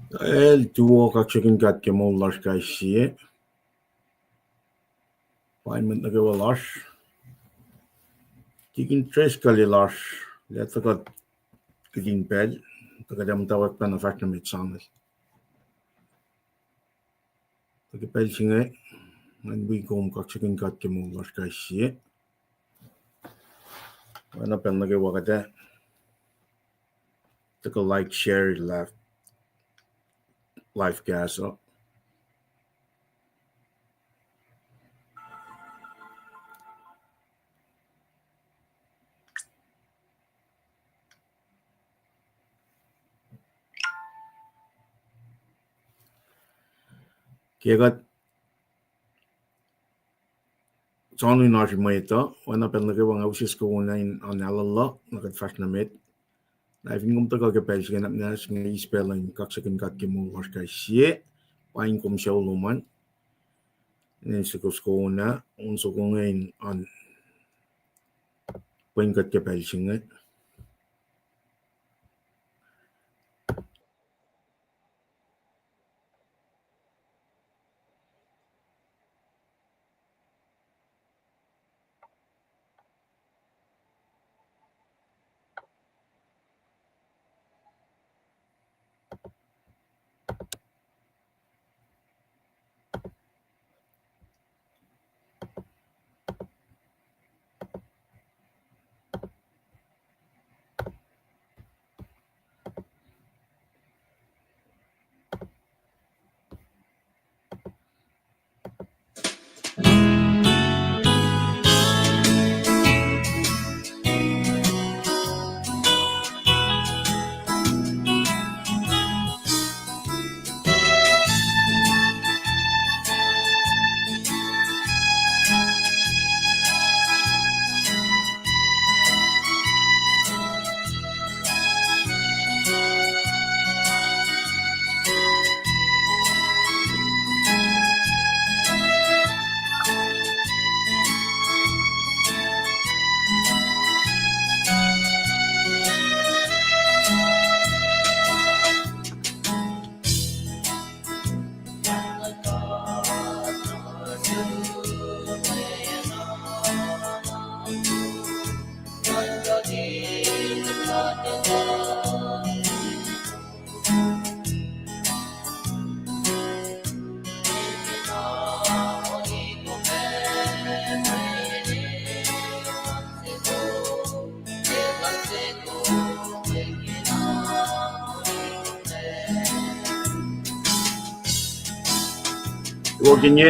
El tuwo kaksakin ke mollar kaisi. Paimen nukewa las. Tikin treskali las. Letsakat kikin pel. Takada mutawaek pana fakna mit sanel. Taki pel singe. Man wiikom kaksakin ke mollar kaisi. Wana pen nukewa kate. Taka like, share, laugh. Life gas up. Kiekat Sonu nashi maita, wana pen nukewa ngausis ko unain on akollah, nakat fakna mit. Naivingum taka ke pel singe napnas nge ispelang kaksakin ke mollar kaisi. Paing kom siauluman. Nensikos ko una, unso ko ngayon on Paing ke pel singe. Woginye.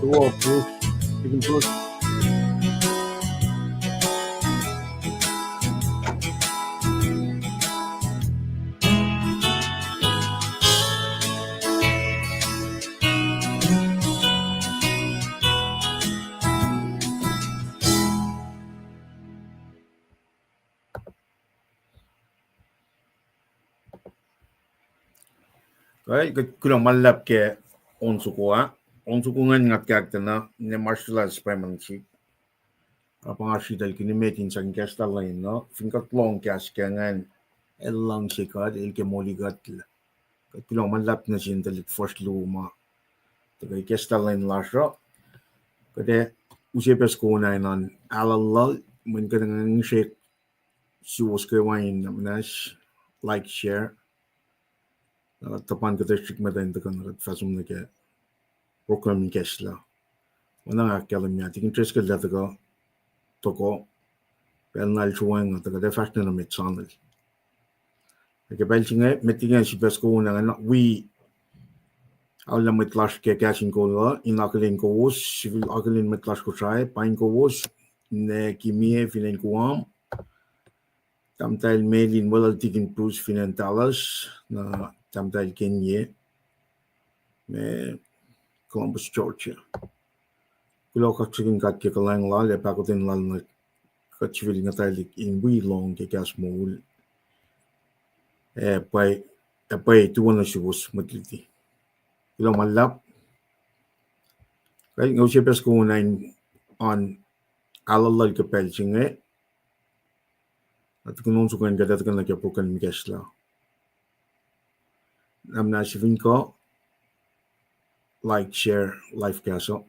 tuku, push, chicken push. Kulang malap ke on suku ngat kaktana ne martial arts premancy. Apa ngasih dal kini meeting sang kesta lain no, finkat long kas kangan elang sikat el ke moligat la. Kulang malap na sin dalit first luma. Tagay kesta lain lasro. Kade usipes ko na nan alalal mun kadang shake suwas ke wain namnas like share. Tapan ka district madain takan rat fasum na ke program kesla. Wana nga kalam ya tikin tres ka lataga toko pelnal chuang taga de fashion na mit channel. Ke belchinge metinga si besko na nga we alla mit clash ke KahsInKol in akollah lowos civil akollah mit clash Kosrae Paing lowos ne kimie filen kuam tamtal mailin wala tikin plus finantalas na tamtal Kenya me Columbus, Georgia. Kulo kaksakin ke kalang la le pakotin lal na kachvil nga talik in we long ke kas mol pai tuwan na shubos matliti. Kulo malap kay ngaw siya ko na on alalal ke pelchinge at kunon sukan gadat kan lagi apukan mikesla. Namna sivin ko like, share, live kaso.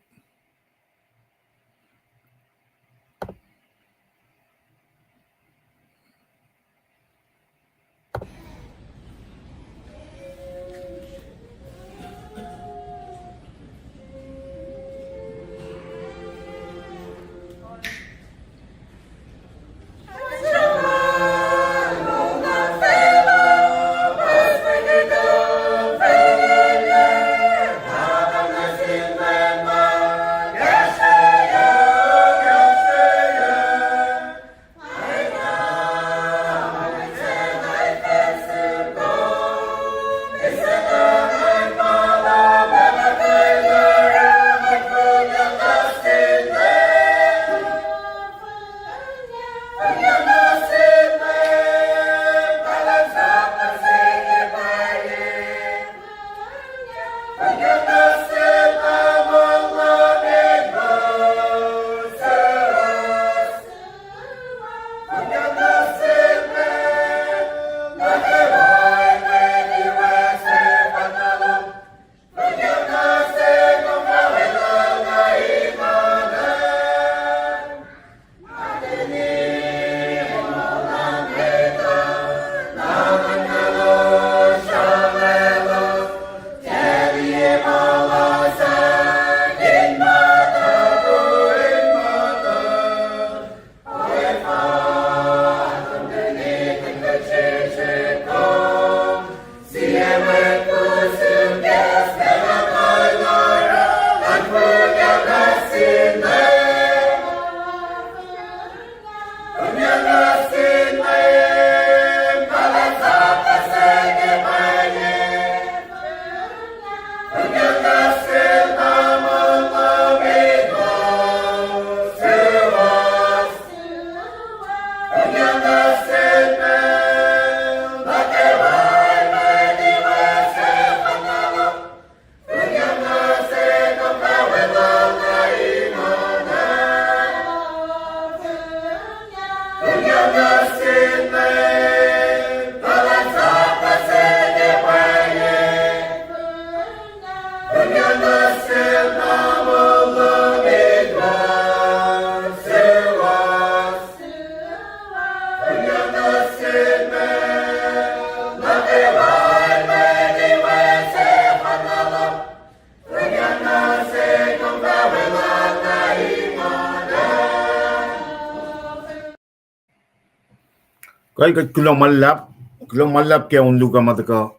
Kay kulang malap ke un lugar mataka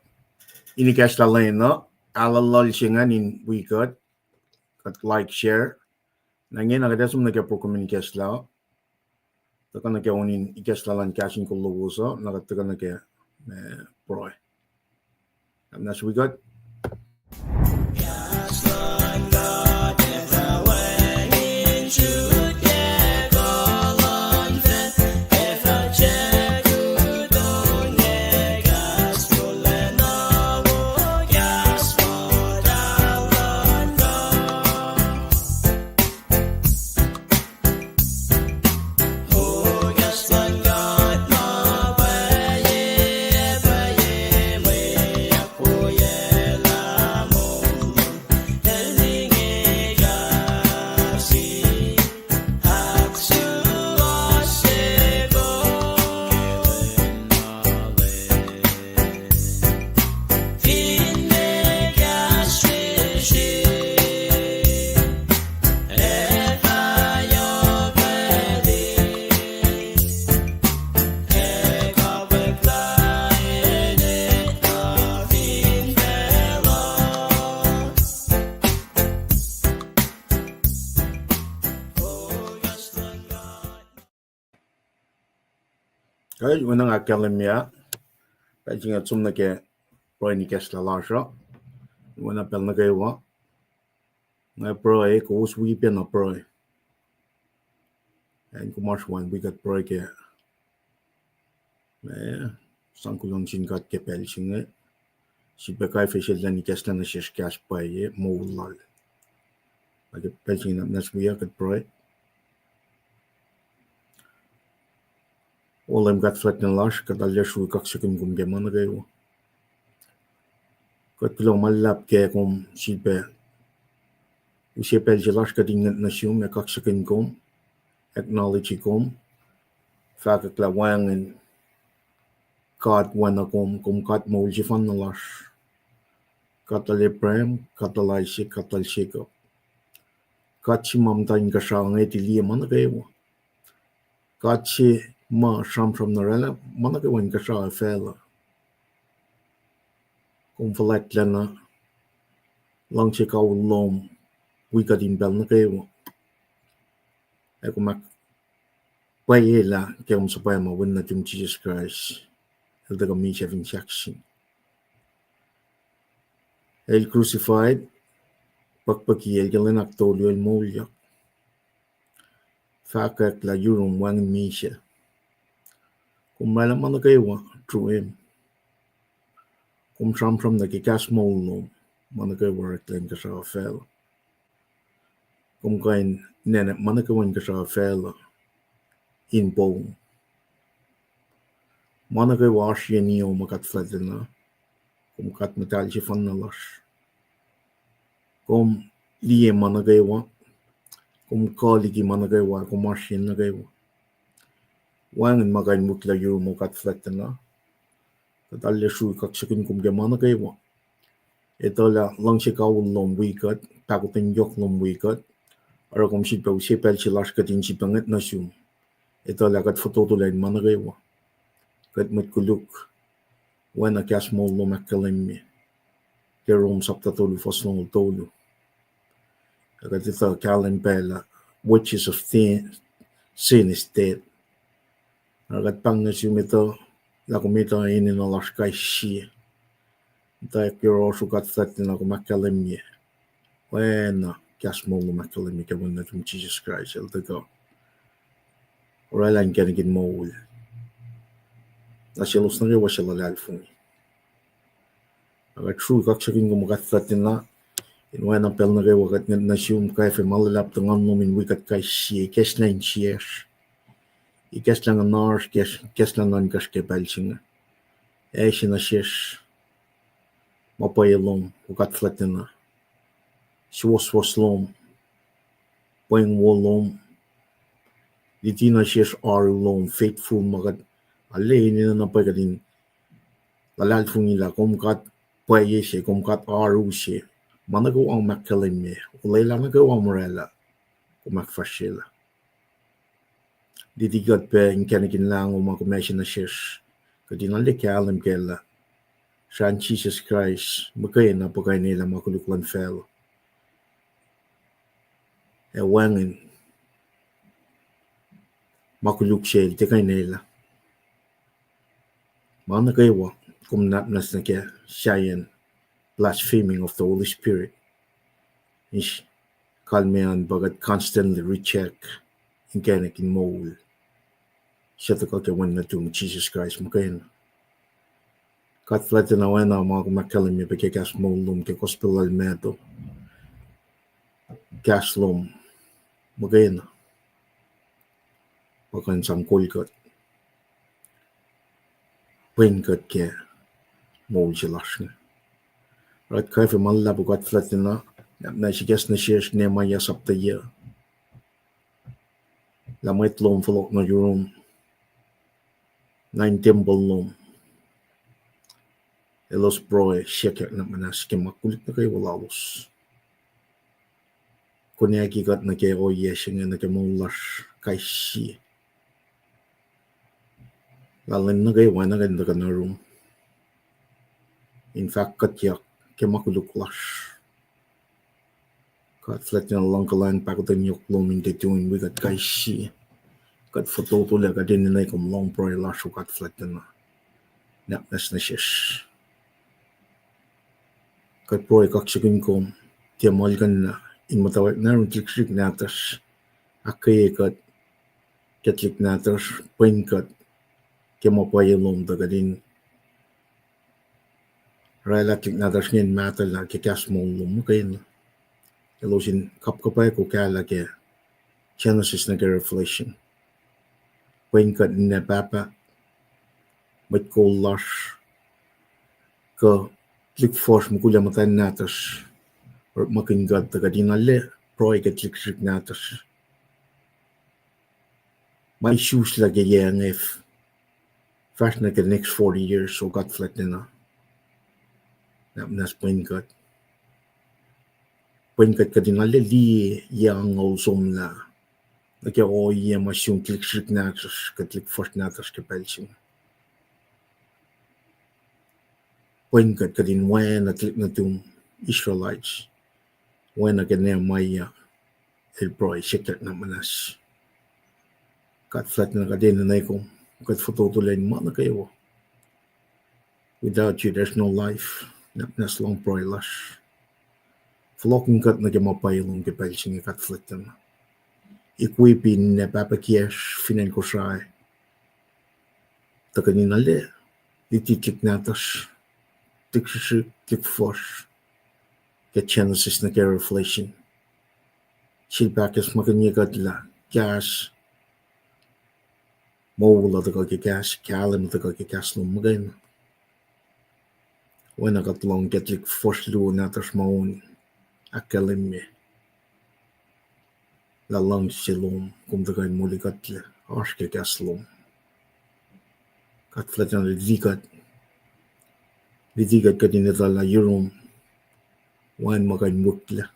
ini cash lain no alalal singan in wicked kat like share nangen nakadasum na kaya po communication taka na kaya unin ikaslalan KahsInKol lowosa nakataka na kaya proy. That's we got. Kaya unang akketeyac Paing at sum na kaya proy ni kesla lasha una pel na kaya na proy ko sweepin na proy and kumash one we got proy kaya sangkulong sin got ke pel singe si bekay facial ni kesla na shish cash pay Molela like Paing na we got proy LEUM God flatna lash kadalya Srui kaksakin kum gemana gayo. Kat kilo malap ke kum sipe usipel jelash kadingat na siyum ya kaksakin kum acknowledge kum fakakla wangin kat wana kum kat mo jifan na lash katale prem katalay si katal shikap kat si mamta inga shangay tiliya mana gayo. Kat si ma sham narela mana gayo inga shangay fela. Kung wolacna na lang si LEUM God in bel na kayo. Kung makpayela kaya sa paya mawin na yung Jesus Christ. El daga mi siya vinsakshin. El crucified pagpagiyel galan aktolyo el molyak. Fakak la yurong wangin mi siya. Kung malaman na kayo through him. Kung from nagikas mo LEUM managawa rin ka sa fel. Kung kain nene managawan ka sa fel in Paing. Managawa siya niyo makatflatin na. Kung kat metal siya fan na lash. Kung liye managawa. Kung kaligi managawa. Kung masyin nagawa. Wangin magayin mutla yun makatflatin na. Kadalya Srui kaksakin kum gemana kayo. Ito la lang si LEUM God pakutin yok LEUM God. Ara kum si pel si lash katin si pangat na siyum. Ito la kat fototulan mana kayo. Kat matkuluk. Wana kas mo LEUM akketeyac. Kerom sapta tolu foslong tolu. Kat ito kalen pela. Witches of sin is dead. Kat pang na siyum ito. La kumita ini na lash kay siya. Ita kiro sukat flatin na kumakketeyac. Wena kas mo LEUM akketeyac kawan na yung Jesus Christ. El daga. Oralan kanigin mo ul. Nasilos na kayo siya lalalfungi. Agat Srui kaksakin kumakat flatin na. Inwena pel na kayo wakat nga nasyum kay fe malalap tangan numin wikat kay siya. Kes na in siya. Ikas lang ang nars, kes lang ang kas kepel singa. Siya na siyas. Mapay LEUM, ukat flatin na. Siwas LEUM. Paing LEUM. Diti na siyas LEUM, faithful magat. Alay nila na pay kadin. Lalalfung nila, kung kat paye siya, kung kat siya. Managawa ang akketeyac. Ulay lang nagawa ang Molela. Kung makfash sila. Didi God pe kanigin lang umakumesya na siyas. Kadi na likiyac kela. Siya Jesus Christ. Magkaya na pagkaya nila makuluklan fel. wangin makuluk siya iti kay nila. Mga nukewa kumnapnas na kaya siyayan blaspheming of the Holy Spirit. Ish kalmean bagat constantly recheck inge kin mole. Siya to kaya wan na tum Jesus Christ makain. Kat flat na wana mga kumakalim mi pagkakas molum ke gospel almedo. Gaslum makain. Bakan samkol kat. Paing kat ke mole silashne. Right kaya fi malla bukat flat na sigas na siya Nehemiah sapta year. La mwet lom folok na yurum 9 temple lom. Elos broy siya na manas ke makulit na kayo lowos. Kunya kikat na kaya o yesing na kaya mulash kay siya. Lalin na kayo wana ganda ka na room. In fact kakketeyac kaya makuluk lash. Kat flat na lang kalang pakutan yung loming tituin wikat kay siya. Kat foto tuloy ka din na ikom long broy lash o kat flat na. Napnas na siya. Kat broy kaksakin kom tiamalgan na in mutawaek na rin likiyac natas akketeyac katlik natas Paing kat kaya mapayalom daga din relatik natas ngayon matal na kikas molum kayo elosin kapkapay ko kala kaya Genesis na kaya Revelation Paing kat na papa mat ko lash ka klik force mo kula matayin natas or makingad daga din ale proy katlik natas may issues lagi yang if fast na the next 40 years so got flat na nas Paing kat ka din ale li yang olsom na kaya o iya masyong klik natas katlik force natas kapalsing Paing kat ka din when na klik na tum Israelites when na Nehemiah el broy siya na manas kat flat na ka din na ko kat foto tuloy mo na kayo without you there's no life nas long broy lash floking kat na mapayalong kapalsing kat flat na equipin na papakiyash finan Kosrae ta kanina le likiyac natas tik force ke Genesis na kaya Revelation silbakas makanyagat la gas Molela ta kaya gas kalim ta kaya gas lum magain wana katlong katlik force lu natas maun akalim me la lang silom kum ta kaya muli katla arske gas lum kat flat na likiyac ka din la yurum wan magain mutla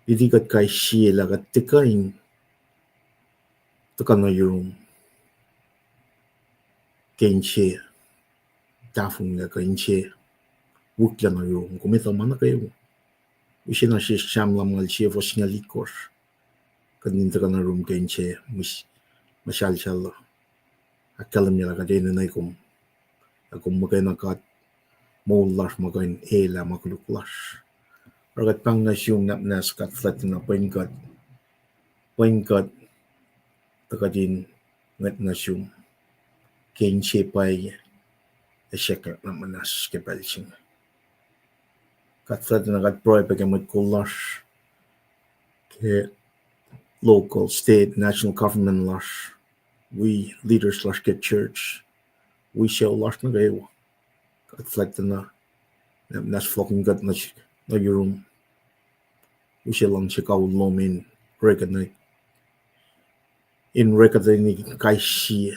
likiyac kay siya la kat tikain na yurum kenche tafung la kenche wukla na yurum kumita mana kayo usin na siya siyam lam ngal siya fos nga likor kanin na yurum kenche masyal akalam niya la kadin na ikom akum magain na kat molash magain ela makuluklash ragat pang na siyong napnas kat flat na Paing kat takadin ngat na siyong kenche pay siya na manas kapalsing kat flat na kat proy pagkamot kulash ke local, state, national government lash we leaders lash ke church we show lash na kayo kat flat na nas floking kat na yurum we show lang siya kawulom in recognize kay siya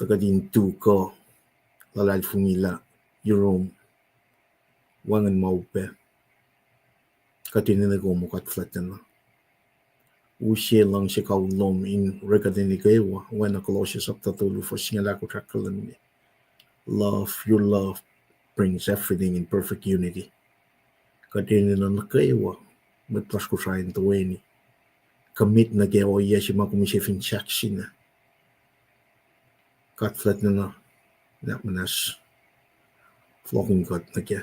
takadin tuku lalal fungila yurum wangan maupe katinin na gomo kat flat na usye lang siya kawulom in recognize kayo wana Colossians chapter 2 for singala ko trakalan your love brings everything in perfect unity katinin na kayo met plus Kosrae in tuweni. Commit na ge o yeshi makumishe fin shakshina. Kat flat na manas flocking God na ge.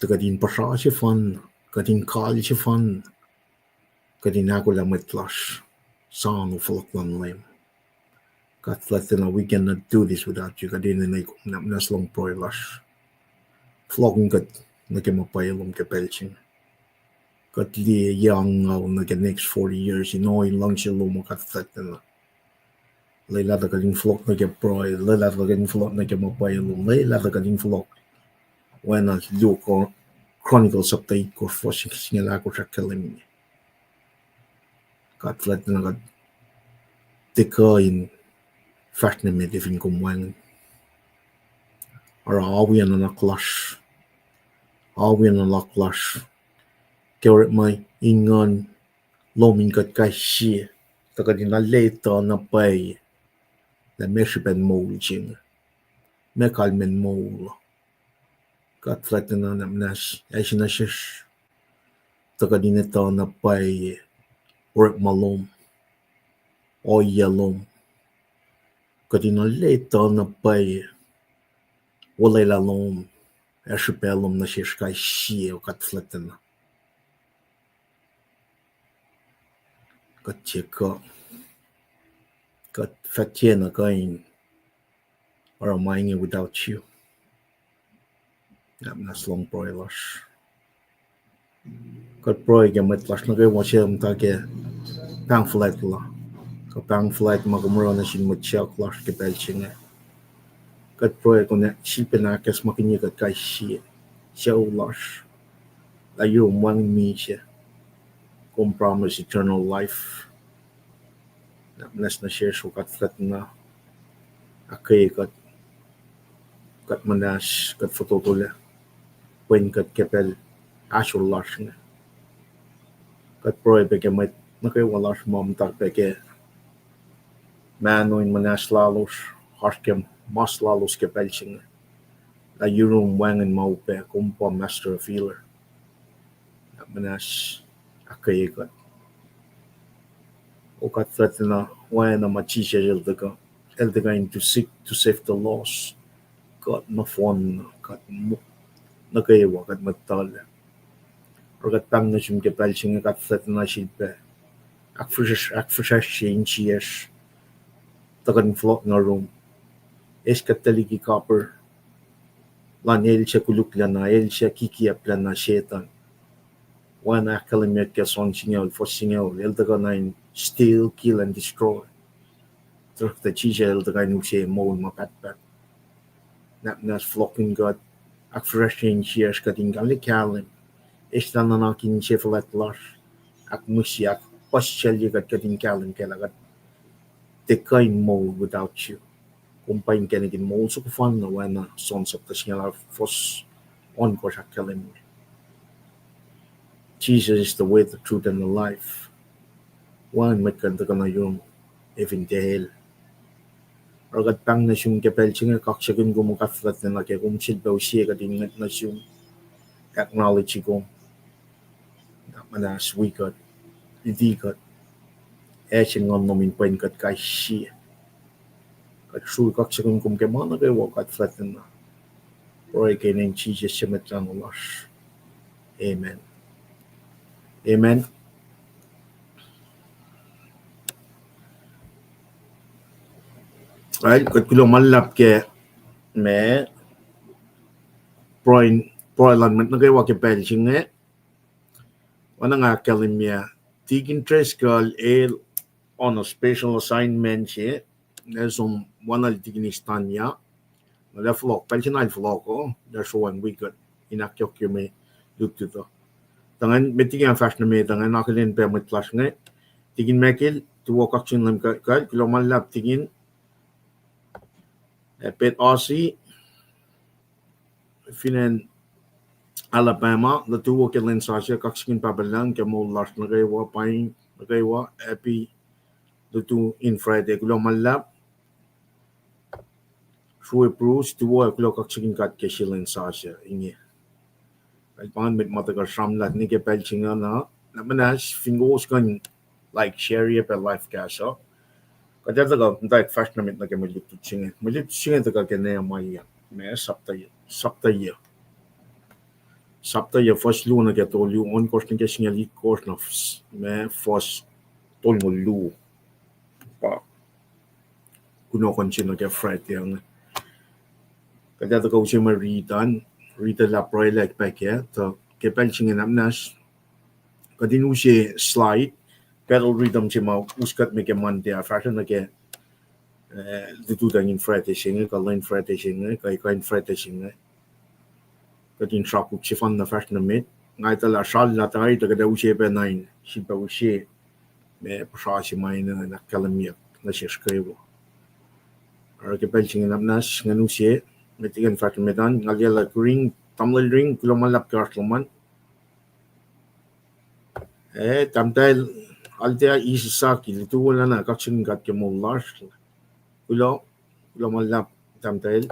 Kadin pasha si fun, kadin kal si fun, kadin akollah met plus. Saan of floklan lem. Kat flat na we cannot do this without you. Kadin na manas long proilash. Flocking God na ge mapayalom ke pelching. Kat li young na ge next 40 years in oil lang siya lumo kat flat na. Leila da kadin flok na ge proi, leila da kadin flok na ge mapayalom, leila da kadin flok. When I look on Chronicles update ko for singala ko sa kalim. Kat flat na kat tika in fact na me divin kumwang. Ara awi na clash. Awi na clash. Kaya may ingon loming kat kashi. Taka din na leta na pay. Na meshipen mole ching. Mekalmen mole. Kat flat na namnas. Ay sinashish. Taka din ito na pay. Work malom. O yalom. Kadina leta na pay. Molela lom. Ashipelom na shishkai shie o kat flatena. Kat cheka. Kat fatjena kain. Or am I without you? Namnas long broilers. Kat broy gamet lash na kay washem take. Pang flatla. Kat pang flat makumura na shin mutchak lash ke belchinga. Kat broy ko na shipenakas makinya kat kai shie. Siya lash. Layo mwang mi siya. Kung promise eternal life. Nas na share so kat flat na. Akketeyac kat manas kat fototula. When kat kepel actual lash nga. Kat proy peke may nakaiwalash mom tak peke. Manoin manas lalos. Harskem mas lalos kepel siya nga. La yurum wangan maupe kumpa master of healer. Manas akketeyac. O kat flat na wana machisha eldaga to seek to save the lost. Kat mafon kat nukewa kat matal. Or kat pang na siyang kepal siya kat flat na silpe. Akfresh siya inchiyas. Takan flok na room. Es kat taliki copper. Lan el siya kuluklan na el siya kikiyaplan na shetan. Wana akalimit ka son singaw for singaw. Eldaga na steal, kill, and destroy. Terug the chisha eldaga na siya mol mapatpat. Nas flocking God. Akfresh siya kating alikalim. Estan na nakin siya flat lash. Ak musyak. Pasyal kat kating kalim kailagat. Tekay mol without you. Kumpain kanagin mol so kufan na wana sons of the singaw fos on ko siya kalim. Jesus is the way, the truth, and the life. One magkanta ka na yung even dahil. Ragat pang na siyong kapel siya nga kaksakin gumukaflat na laki kung silbaw siya kadingat na siyong acknowledge ko. Manas wikat, idikat, siya nga namin pain kat kay siya. Kat sure kaksakin kumkemana kayo wakat flat na. Roy kayo na yung Jesus siya metlang ulas. Amen. Amen. Right, kat kulo malap ke me proilan met nagay wa ke pelching e wana nga kalimya tigin tres kal el on a special assignment che nesum wana tigin istanya na flok pelchin al flok oh there's one we got inakyok me look to the tangan metigyan fashion me tangan nakalin pe met flash nge tigin mekil tuwa kakchin lam kal kulo malap tigin pet Aussie finan Alabama the tuwo ke lensasya kaksakin pabalang ke mo last nagaywa Paing nagaywa epi the two in Friday kulo malap Srui Bruce tuwo kulo kaksakin kat ke lensasya inge Pangan mit mataga shamlat ni ke pelchinga na manas fingos kan like sherry pe life caso. Kada daga ndak fashion mit na ke milit chinga daga ke Nehemiah me sapta first lu na ke to lu on course ke singa li course na me first tol mo lu pa kuno kon chino ke Friday ang kada daga usi Mwe Read la proyek paket to ke pelchinga namnas kadin usi slide pedal rhythm chima uskat me ke man dia fashion na ke du dangin Friday singa ka line Friday singa ka Friday singa kadin trapu chifan na fashion na mit ngai ta la shal la tai ta kada usi pe nine si pa usi me pasha si mai na kalamia na si skrivo ar ke pelchinga namnas nganu si metigan fashion medan ngalia ring tamlil ring kulomalap kartloman tamtel altea isisaki litu wala na kaksakin kat ke Molela kulomalap tamtel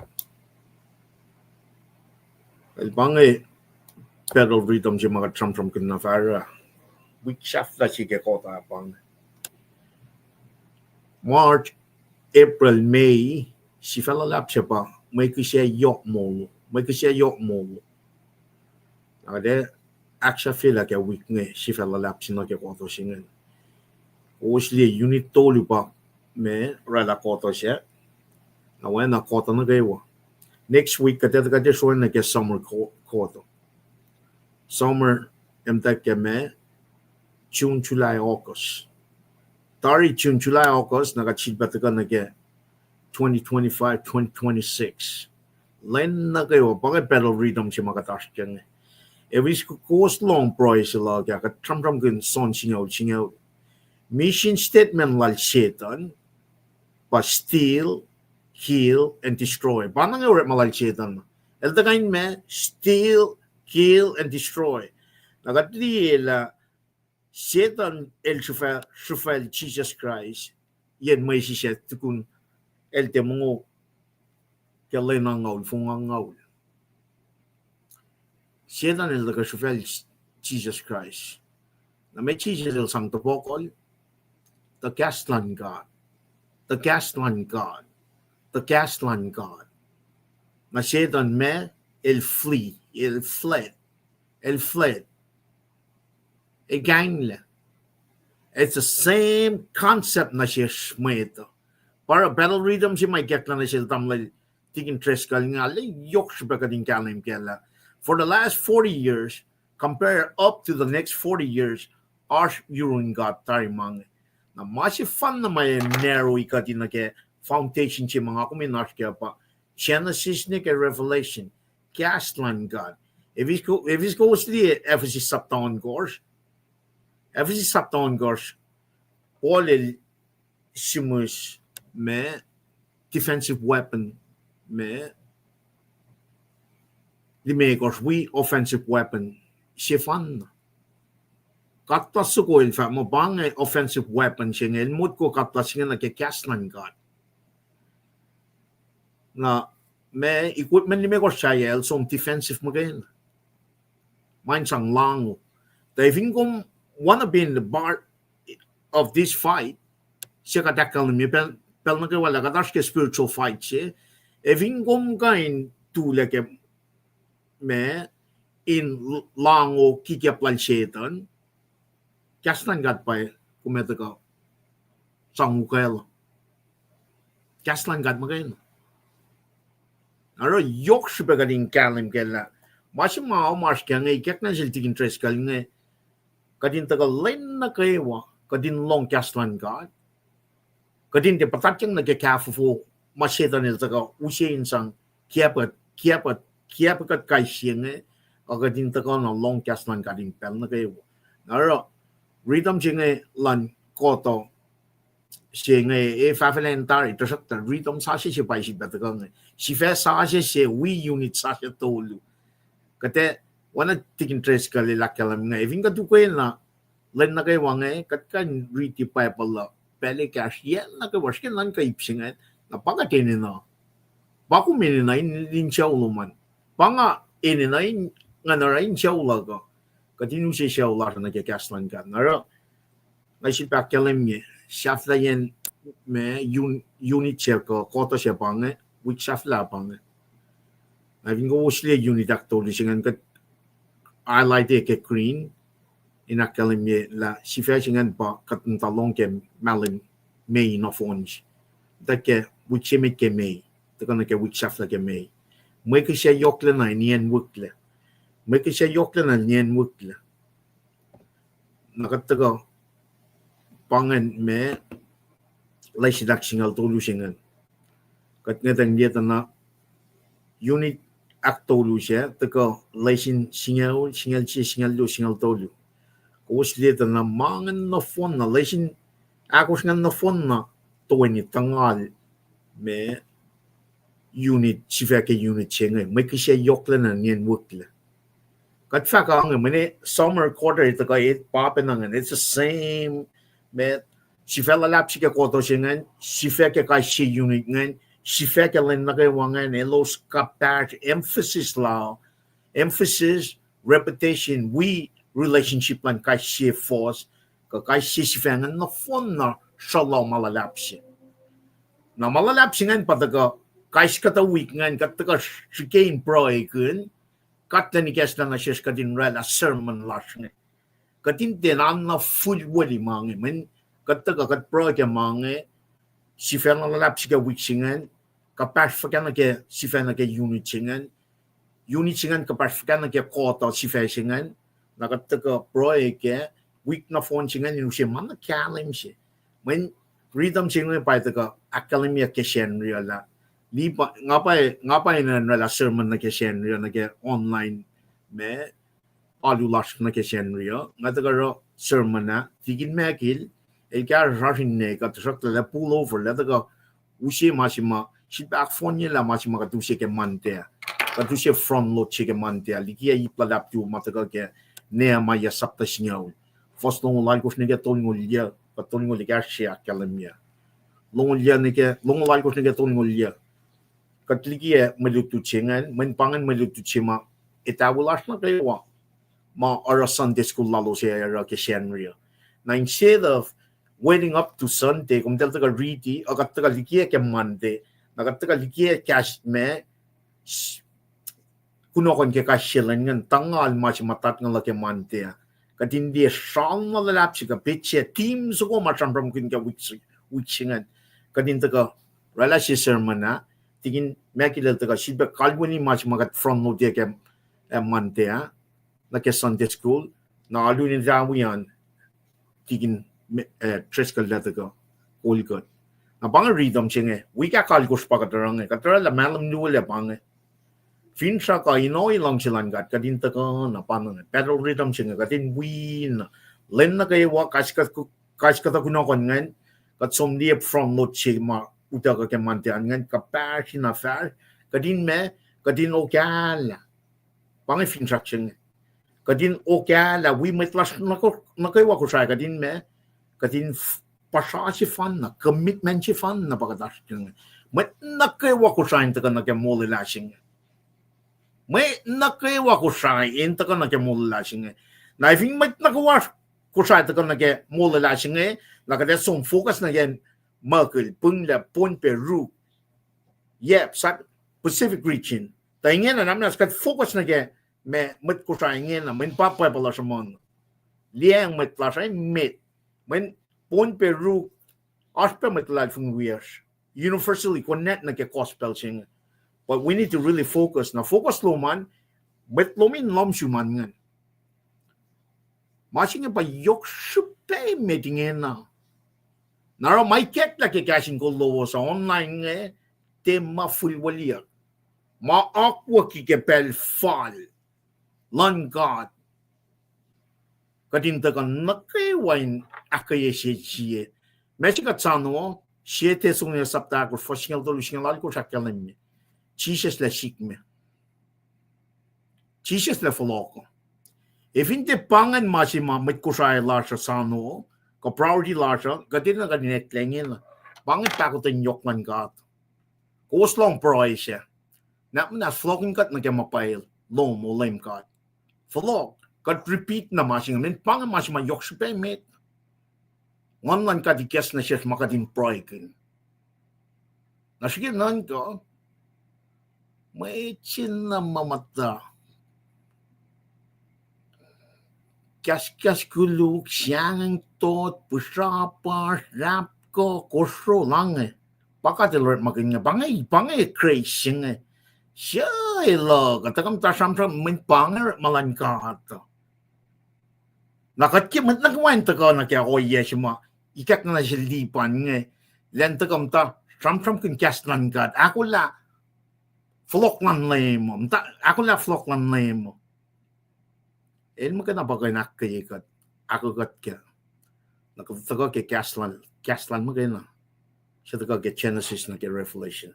el bange pedal rhythm si mga tram kunna fara week shaft la si ke kota pang March April May si fella lap siya pa may kisya yok mo ade aksha fela ke week nge si fella lap si na ke koto singen osli unit tolu pa me rala koto siya na wena koto na gaywa next week kate show na ke summer koto summer emta ke me June July August tari June July August nakachilpa ka na ke 2025 2026 len na kayo pag pedal rhythm si makatash dyan Evis course long price la ka tram kun son singaw mission statement lal setan pa steal kill and destroy banang ore malal setan el tagain me steal kill and destroy nagatli la setan el shufel Jesus Christ yen may si set tukun el temongo kaya nangaw fungangaw setan el daga shufel Jesus Christ na may Jesus el sang topokol the gasland God na setan me el fled gangle it's the same concept na siya shmeto para battle rhythm si may gekla na siya tamlay tigin tres kal nga yok siya kading kalim kela for the last 40 years compare up to the next 40 years our urine God tarimang na masi fun na may narrow ikati na ke foundation si mga kuminas kaya pa Genesis ni ke Revelation gasland God if he's go to Ephesus saptaon course all el simus me defensive weapon me limegos we offensive weapon sifan katlas ko il fa mo bang offensive weapon singel mut ko katlas nga nagkakaslan God na me equipment limegos sayel som defensive magain mine sang lang diving kom wanna be in the bar of this fight siya katakal mi pel nagawala katash ke spiritual fight siya eving kom kain tula ke me in lango kikya planchetan kastan gat pa kumeta ka sangukel kastan gat magain aro yok siya gading kalim kela masim mao mas kya ngay kyak na siltig interest kal ngay kadin taga len na kayo kadin long kastan gat kadin de patatyang nagkakafu masyeta nila taga usiin sang kiapat kat kaisiyang kadin taga na long kastan kadin pel na kayo aro rhythm jingay lan koto siya ngay fafelentary tasak ta rhythm sa siya pa siya bataga ngay si fe sa siya we unit sa siya tolu kate wana tikin tres kalilakalam ngay eving katukoy na len na kayo ngay katkan riti pacl pele cash yan na kayo waskin lan kaipsingan napakatinin na baku mininayin din siya uluman panga ininayin nganara in chawlago kadinu se shawlar na ke kaslan kan nara na sifac kelemye shafla yen me unit cheko koto se bange wik shafla bange na vingo usle unit actor singan kat highlight ke green in kelemye la sifac singan ba kat talong ke malin me no fonj take wik chemit ke me takana ke wik shafla ke me mwe ke se yokle na nien wukle mwe ke se yokle na nien wukle nakataga pangan me lai sidak singal tolu singan kat ngatang dia tana unit ak tolu sia taka lai singal singal tolu ko sli tana mangan na fon na lai sin ako singal na fon na to ni tangal me unit sifac unit singa me ke se yokle na nien wukle kat fa ka ang me summer quarter taka it papenangan it's the same me sifac lap sike koto singan sifac ka si unit ngan sifac len na wangan elos kapag emphasis repetition we relationship lan ka si force ka si sifac na fon na shalom malalapsi na malalapsi ngan pataga kais kata week ngan kataga shikain proy kun katani kesna na shes kadin rela sermon lashne katin tenan na full wali mangi men kataga kat proy ke mangi sifac na lap sika week singan kapas fakana ke sifac na ke unit singan kapas fakana ke kota sifac singan na kataga proy ke week na fon singan inu se man kalim se men rhythm singan pa taga academia ke shen reala lipa ngapai na la sermon na ke shen reala na ke online me alulash na ke shen reala ngataga ro sermon na tigin mekil e ka rashin ne ka tsak la pull over la taga ushi masima sifac fonye la masima ka tuse ke mante ka tuse from lo che ke mante likiyac ipladap tu mataga ke Nehemiah sapta singaw first long like of nege tolingolya ka tolingolya ka shia kalamia longolya nege long like of nege tolingolya katlikie melutu chengan men pangan melutu chema etawulash na kaywa ma or Sunday school lalo siya ke shenria na instead of waiting up to Sunday kung talaga ready o kataga likiyac ke Monday na kataga likiyac cash me kunokon ke kashilan ngan tangal mas matat ng laki Monday kadin dia shang na lalapsi ka pitche team so ko macam from kun ka wichingan kadin taga relasi sermon na tigin makilal taga siba kalwani mas magat from no dia ke Monday na ke Sunday school na alu ni dawian tigin trescal taga olgot na bang rhythm chinge wika kalgos pa katarang katara la malam nuole bang Finsa ka inoy lang silang gat kadin taka na panang pero rhythm singa kadin win len na kay wa kaskat kunokon ngan kat somdi from not chima uta ka kemantian ngan kapashi na far kadin me kadin okala pang finsa singa kadin okala we metlas na kay wa ko sa kadin me kadin pasasi fan na commitment si fan na pagadash singa met na kay wa ko sa taka na ke Molela singa may nakewa ko siya inta ka na ke Molela singa na ifing may nakawa ko siya ta ka na ke Molela singa nakade som focus na yan Merkel pungla pon Peru yep sa Pacific region ta ingin na naman skat focus na ke me met ko siya ingin na men papay pala sa mon liang met la siya met men pon Peru aspe met la fung years universally connect na ke gospel singa. But we need to really focus. Now, focus lo man, bet lo min lom suman ngan. Masing pa yok supe meeting na. Naro may ket la ke KahsInKol lowos sa online nge tema full walia. Ma akwa ki ke pel fal. LEUM God. Kadinta ka nakewain akketeyac. Messi ka tsano, siete sung niya sapta ko, fosingal to lusingal ko sa kalim. Jesus la sikme. Jesus la foloko. If inte pangan masima met Kosrae lasha sano, ka priority lasha, gadin na ganet lengin. Pangan takotin yokman gat. Koslong proy siya. Na flogging kat na kaya mapayil. LEUM GOD. Follow, got repeat na masing men pang mas mayok sa met. Ngon lan ka di kes na siya makadin proikin. Nasige nan ko, may chin na mamata. Kas kuluk siyang tot pusapa rap ko kosro lang eh. Baka tilor maging bangay crazy eh. Siya ilo katakam tasam min pangir malangkat. Nakatkimat nagwento ko na kaya oye siya ikak na siya lipan nga. Lenta kam ta sam kun kas langkat. Akollah flok lan lemo. Akollah flok lan lemo. Mo ka na ba kayo nakayikat? Ako kat kaya. Nakatago kay Kaslan mo kayo na. Siya tago kay Genesis na kay Revelation.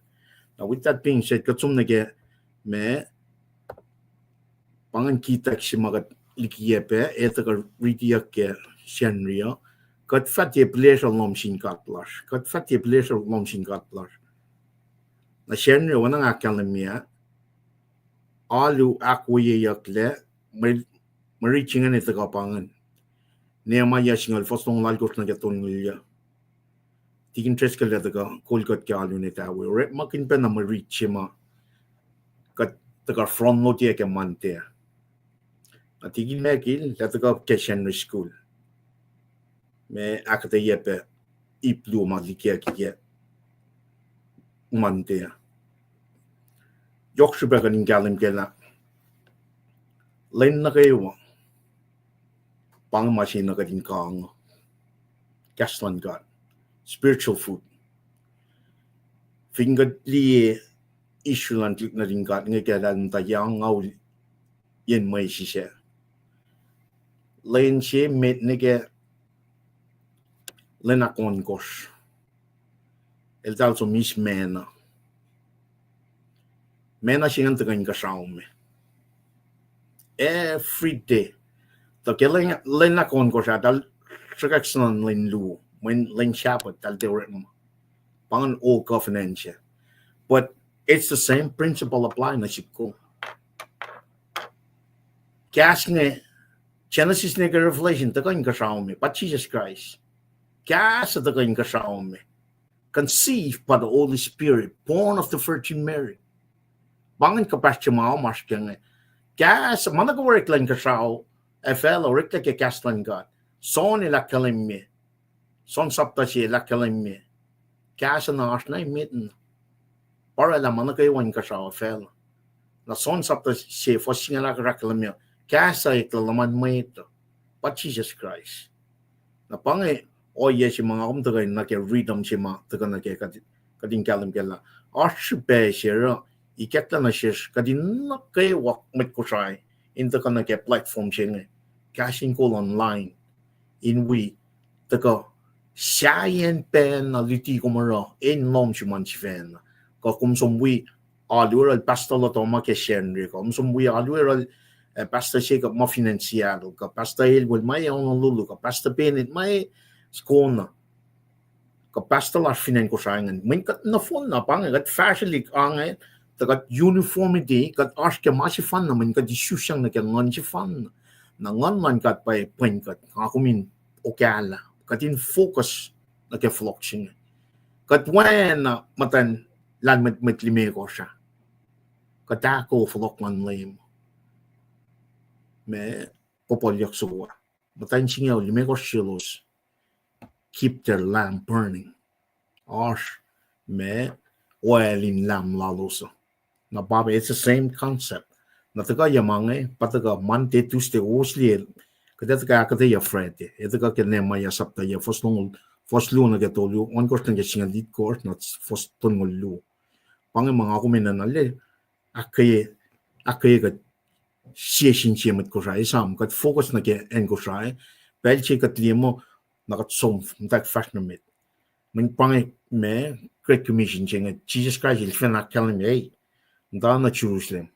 Now with that being said, katsum na kaya may pangan kita si mga likiyac ito ka likiyac kaya siyanriyo. Kat fatye pleasure lom sin katlash. Kat fatye pleasure lom sin katlash. Na siyanriyo wanang akalamiya. Alu akketeyac le Marichingan ito kapangan. Nehemiah singal fostong lalkos na katong nilya. Tikin tres kala taga kolkat ka alu nita awe. Rep makin pa na marichi ma. Kat taga front no tiya ka mante. At tikin mekil taga kesyan no school. Me akketeyac pa iplu ma likiyac kaya mante. Yok siya ka ning galim kala. Lain na kayo pang masin na kading kang kaslan God spiritual food fingad li issue lan tik na ring God nga kaya ta yang ngaw yen may siya lain siya met nige len akon kos el tal so mis mena siya nga tagang kasaume every day. So kaya len akon ko siya dal sakaksan len lu when len shapat dal de mo pangan all covenant siya. But it's the same principle apply na ko. Kas nga Genesis na Revelation tagang kasaume but Jesus Christ. Kas tagang kasaume conceived by the Holy Spirit, born of the Virgin Mary. Pangan kapas siya mas kaya kas managawork lang kasao fellow rikta ke kaslan God. Son ila kalim me. Son sapta siya ila kalim me. Kasa na asnay mitten. Para la managaywan kasao fellow. Na son sapta siya fosing ila kalim me. Kasa itlalaman mo ito. But Jesus Christ. Na pangi oye si mga kumtagay na kaya rhythm si mga taga na kaya kading kalim kaya. Archbe siya iketla na siya kading na kaya wak met Kosrae. Into ka na kaya platform siya nga. KahsInKol online. Inwe taga siayen pen na liti kumara in nom si manchifen. Ka kumsumwi alural pastor lo toma ke shenri ka kumsumwi alural pastor siya ka mafinanciado ka pastor ilwal may ang lulu ka pastor penit may skona ka pastor la finan ko sayangan min kat na phone na pang kat fashionly ang tagat uniformity kat ask ka masifan na min kat isyusyang na kyan si fan na ngan man kat pa Paing kat ako min okala katin focus na ke floction kat when matan lan met lime ko siya katako flok man lame me popolyak suwa matan singaw lime ko shilos keep their lamp burning ash me oil in lamp laloso na baba it's the same concept na taga yamange pataga Monday Tuesday Wednesday kada taga akketeyac Friday ito ka Nehemiah sapta ya first lu na gatolu on course na singa lead course not first ton lu pang mga kumena na le akketeyac ka siya met Kosrae Esam kat focus na ke en Kosrae belche kat limo na kat som tak fashion met min pang me great commission jinga Jesus Christ il fena telling me nda na Jerusalem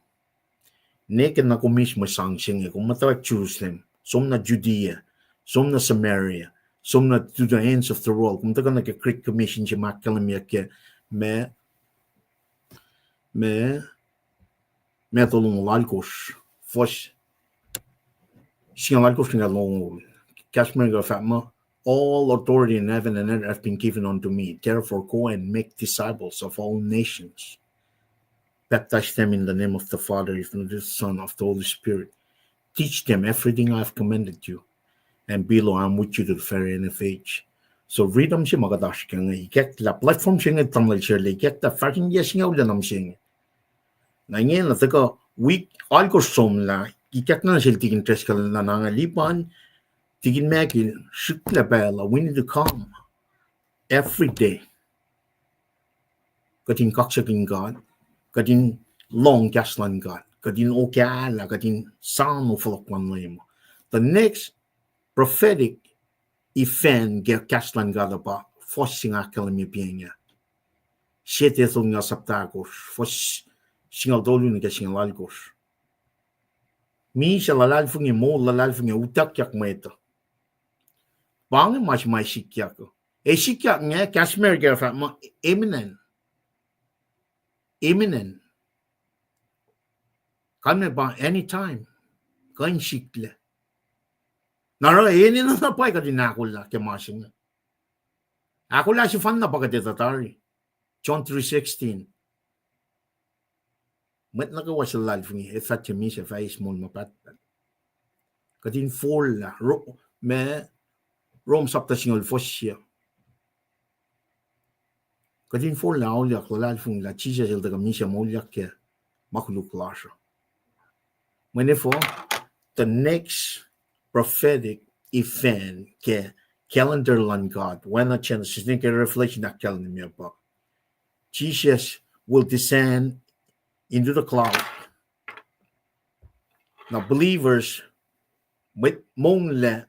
Neke na kumis masangsinge kung matawa Jerusalem, som na Judea, som na Samaria, som na to the ends of the world. Kung taga nagka-Great Commission si makalamia ke me tulong lalkos, fos singa ko singa long Kashmir go fatma. All authority in heaven and earth have been given unto me. Therefore, go and make disciples of all nations. Baptize them in the name of the Father, of the Son, of the Holy Spirit. Teach them everything I have commanded you. And below, I'm with you to the very end of age. So read them siya magadash ka nga. Get la platform siya nga tamlal siya. Get the fucking yes nga ulan nam siya nga. Ngayon na taka week alko som la. Ikat na siya tigin tres ka na nangalipan. Tigin megil, shukla bela, we need to come every day. Katin kaksakin God, katin long gaslan God, katin okeala, katin sano folokwan mo. The next prophetic event get gaslan God apa, forcing akollah pienya. Siete nga saptagos, force singal dolu nga singal algos. Mi siya lalal fungi mo, lalal fungi utak yak mwet. Bang mas mai likiyac. Likiyac nga Kashmir ga fa imminent. Kan ba anytime. Kan sikle. Naro ini na pa ka din akollah ke masing. Akollah si fan na pa ka tatari. John 3:16. Met na ka wasalal fungi efat che mi se fa ismol mapat. Kadin full la me Rome sapta singol fossia. Kadin for la olia kolal fun la chicha del daga misha molia ke makuluk lasha. Whenever the next prophetic event ke calendar lan God, when a chance to think a reflection that calendar me about. Jesus will descend into the cloud. Now believers with Molela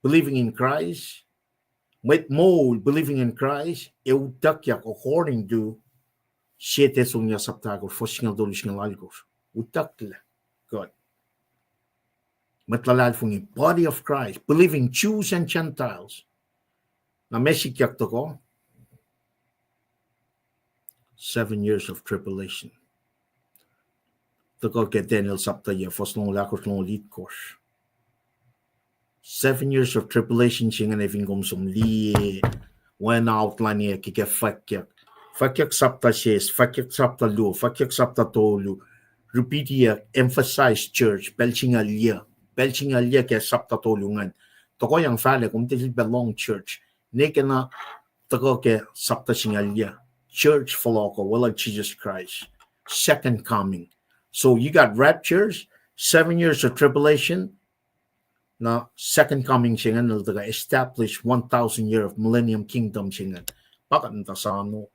believing in Christ, with Molela believing in Christ, eutakyak according to siete sunya saptago for singal dolishingal algos. Utakla God. Matlalal fungi body of Christ, believing Jews and Gentiles. Na mesikyak to ko 7 years of tribulation. To ko ke Daniel sapta ya for long lakos long lead course. 7 years of tribulation singan evingom som li when outline ye kike fakyak sapta says fakyak sapta lu fakyak sapta tolu repeat ye emphasize church belching alia ke sapta tolu ngan to ko yang fale kum til belong church nekena to ko ke sapta singalia church follow well Jesus Christ second coming. So you got raptures, 7 years of tribulation. Now, second coming singan naldaga establish 1,000 year of millennium kingdom singan. Bakit nita sa ano?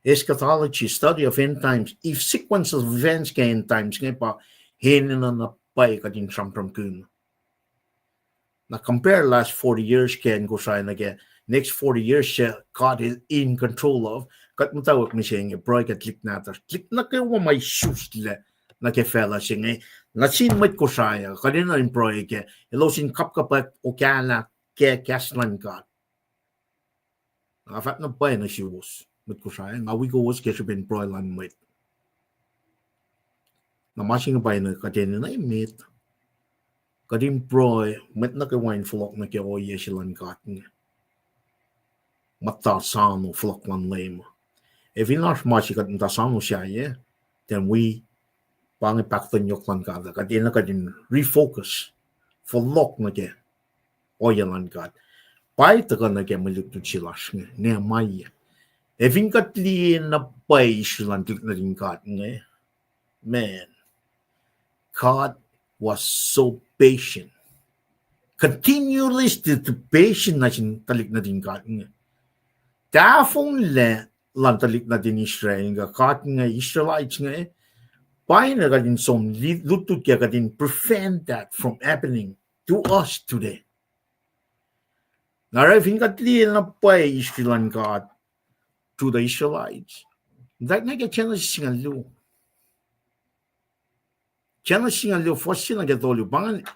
Eschatology, study of end times. If sequence of events ka end times nga pa, hinin na napay ka din from kun. Now, compare last 40 years ka and Kosrae na ka, next 40 years siya, God is in control of. Kat mutawag mi siya nga, bro, click na ta. Click na kayo may shoes nila na ka fella siya nga. Nasin met Kosrae, kadina rin proyeke, elosin kapkapat oana ke kaslan God. Afat na pa na siwos met Kosrae, nga wiowos ke ben proylan met. Namasing pa na kadina na imit. Kadim proy, met na ka wine flock na ke oye silan God nga. Matasano flock lan lema. If in large much kat matasano siya ye, then we pangipaktan yok lang God. Kadina kadin refocus for lock na ke oyalan God. Pai taka na ke malukto silas nga Nehemiah. Evin katli na pai silan tik na rin God nga. Man, God was so patient. Continually still patient na sin talik na din God nga. Tafong le lan talik na din Israel nga God nga Israelites nga Pai na kadin som lutut kaya kadin prevent that from happening to us today. Narafin katli na pai Israelan God to the Israelites. That na kaya channel singan lu. Channel singan lu for sinang katolu bangan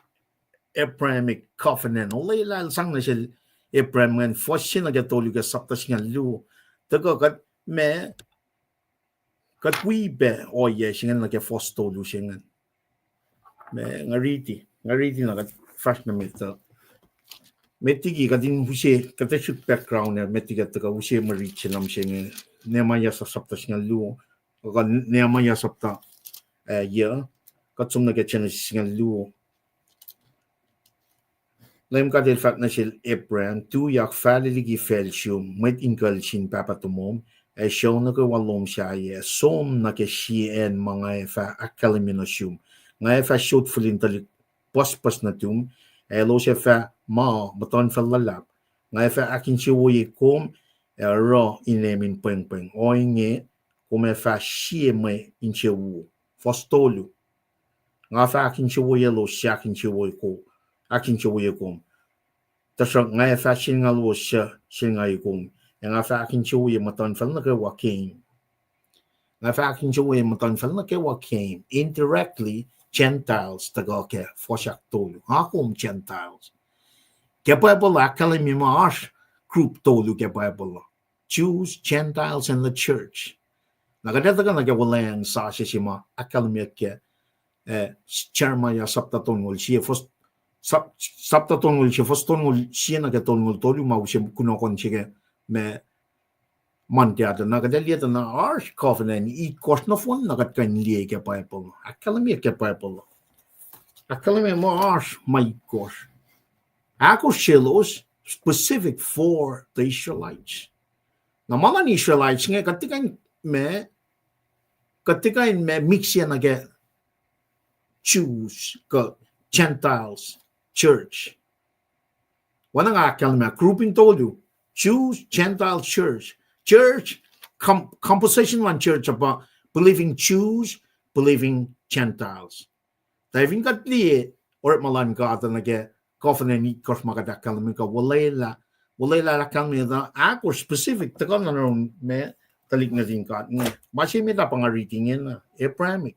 Abrahamic covenant. Olay lal sang na siya Abraham ngan for sinang katolu ka sapta singan lu. Taga kat me kat we be oye singan na kaya for stolu singan. Me ngariti. nga reading na fast na meta metigi kadin huse kata shuk background na metiga taka huse marich nam sing Nehemiah sa sapta singa lu ka Nehemiah sapta ya katsum na ketchen singa lu LEUM GOD el fat na sil Abraham tu yak faliligi felshum met inkal sin papatumom show na ko walom siya som na ke sien mga fa akaliminasum nga fa shoot fulin talik pas na tum lo siya fa maton fa lalap nga fa akin siya kom ro inemin peng o inge kom fa siya may insiya fostolu nga fa akin siya lo siya akin siya ko akin siya kom tasok nga fa sin nga lo siya sin nga kom nga fa akin siya maton fa na ko waking nga fa akin siya maton fa na ko waking indirectly Gentiles taga ke fosyak tolu akum Gentiles ke Bible kalimi maash group tolu ke Bible Jews Gentiles and the church nagadeta ka nagawalayan sa sima akalimi ke Jeremiah sapta tongol siya first sapta tongol siya first tongol siya nagatongol tolu mausiya kunokon siya me mantiada nagadelieta na arch covenant I kosnofon nagatkan liye ke Bible akalimi ke Bible akalimi mo arch my gosh ako shilos specific for the Israelites na mga Israelites nga katika me mix yan naga Jews ka Gentiles church wana nga akalimi grouping tolu Jews Gentile church composition one church about believing Jews believing Gentiles diving katli or malan ka naga covenant ni kos makadakal mi ka Molela la kami na ako specific tagal na ron me talik na din ka nga basi mi ta pangaritingin na Abrahamic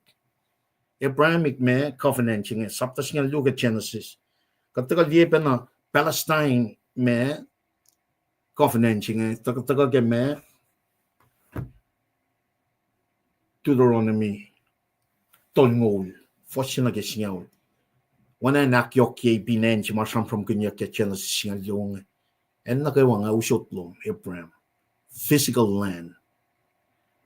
me covenant nga saptas nga luga Genesis katagal di pa na Palestine me covenant nga tagal ke me Deuteronomy tongol fosina ke sinyaw wana nakyokye binen si masam from kanya ke Genesis nga yung en nakawa nga usotlom Abraham physical land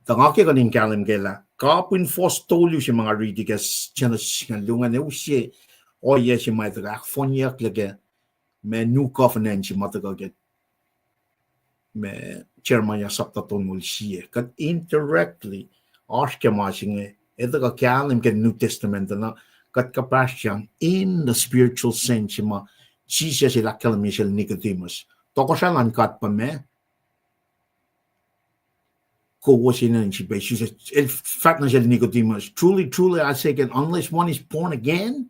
tangake kaning kalim gela kapin fos tolu si mga ridigas Genesis nga lungan ne usye o ye si may taga fonyak lage me new covenant si mataga get me Jeremiah sapta tongol siye kat indirectly aske masing ito ka kalim ke New Testament na kat kapasyang in the spiritual sense ma Jesus sila kalamisel Nicodemus toko siya lang kat pa me ko sinan si ba Jesus el fat na siya Nicodemus truly I say again unless one is born again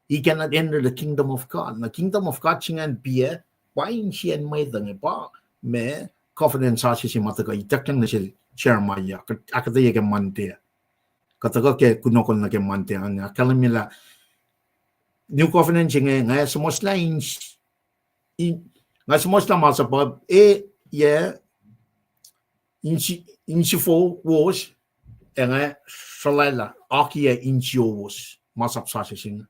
he cannot enter the kingdom of God the kingdom of God singan biya paing siya may dange pa me covenant sa siya si mataga itakang na siya Jeremiah akketeyac mante kataga ke kunokon na ke mante ang kalamila new covenant nga somosla nga somosla masapab insifo was nga shalala akia inchiowos masapsasa sing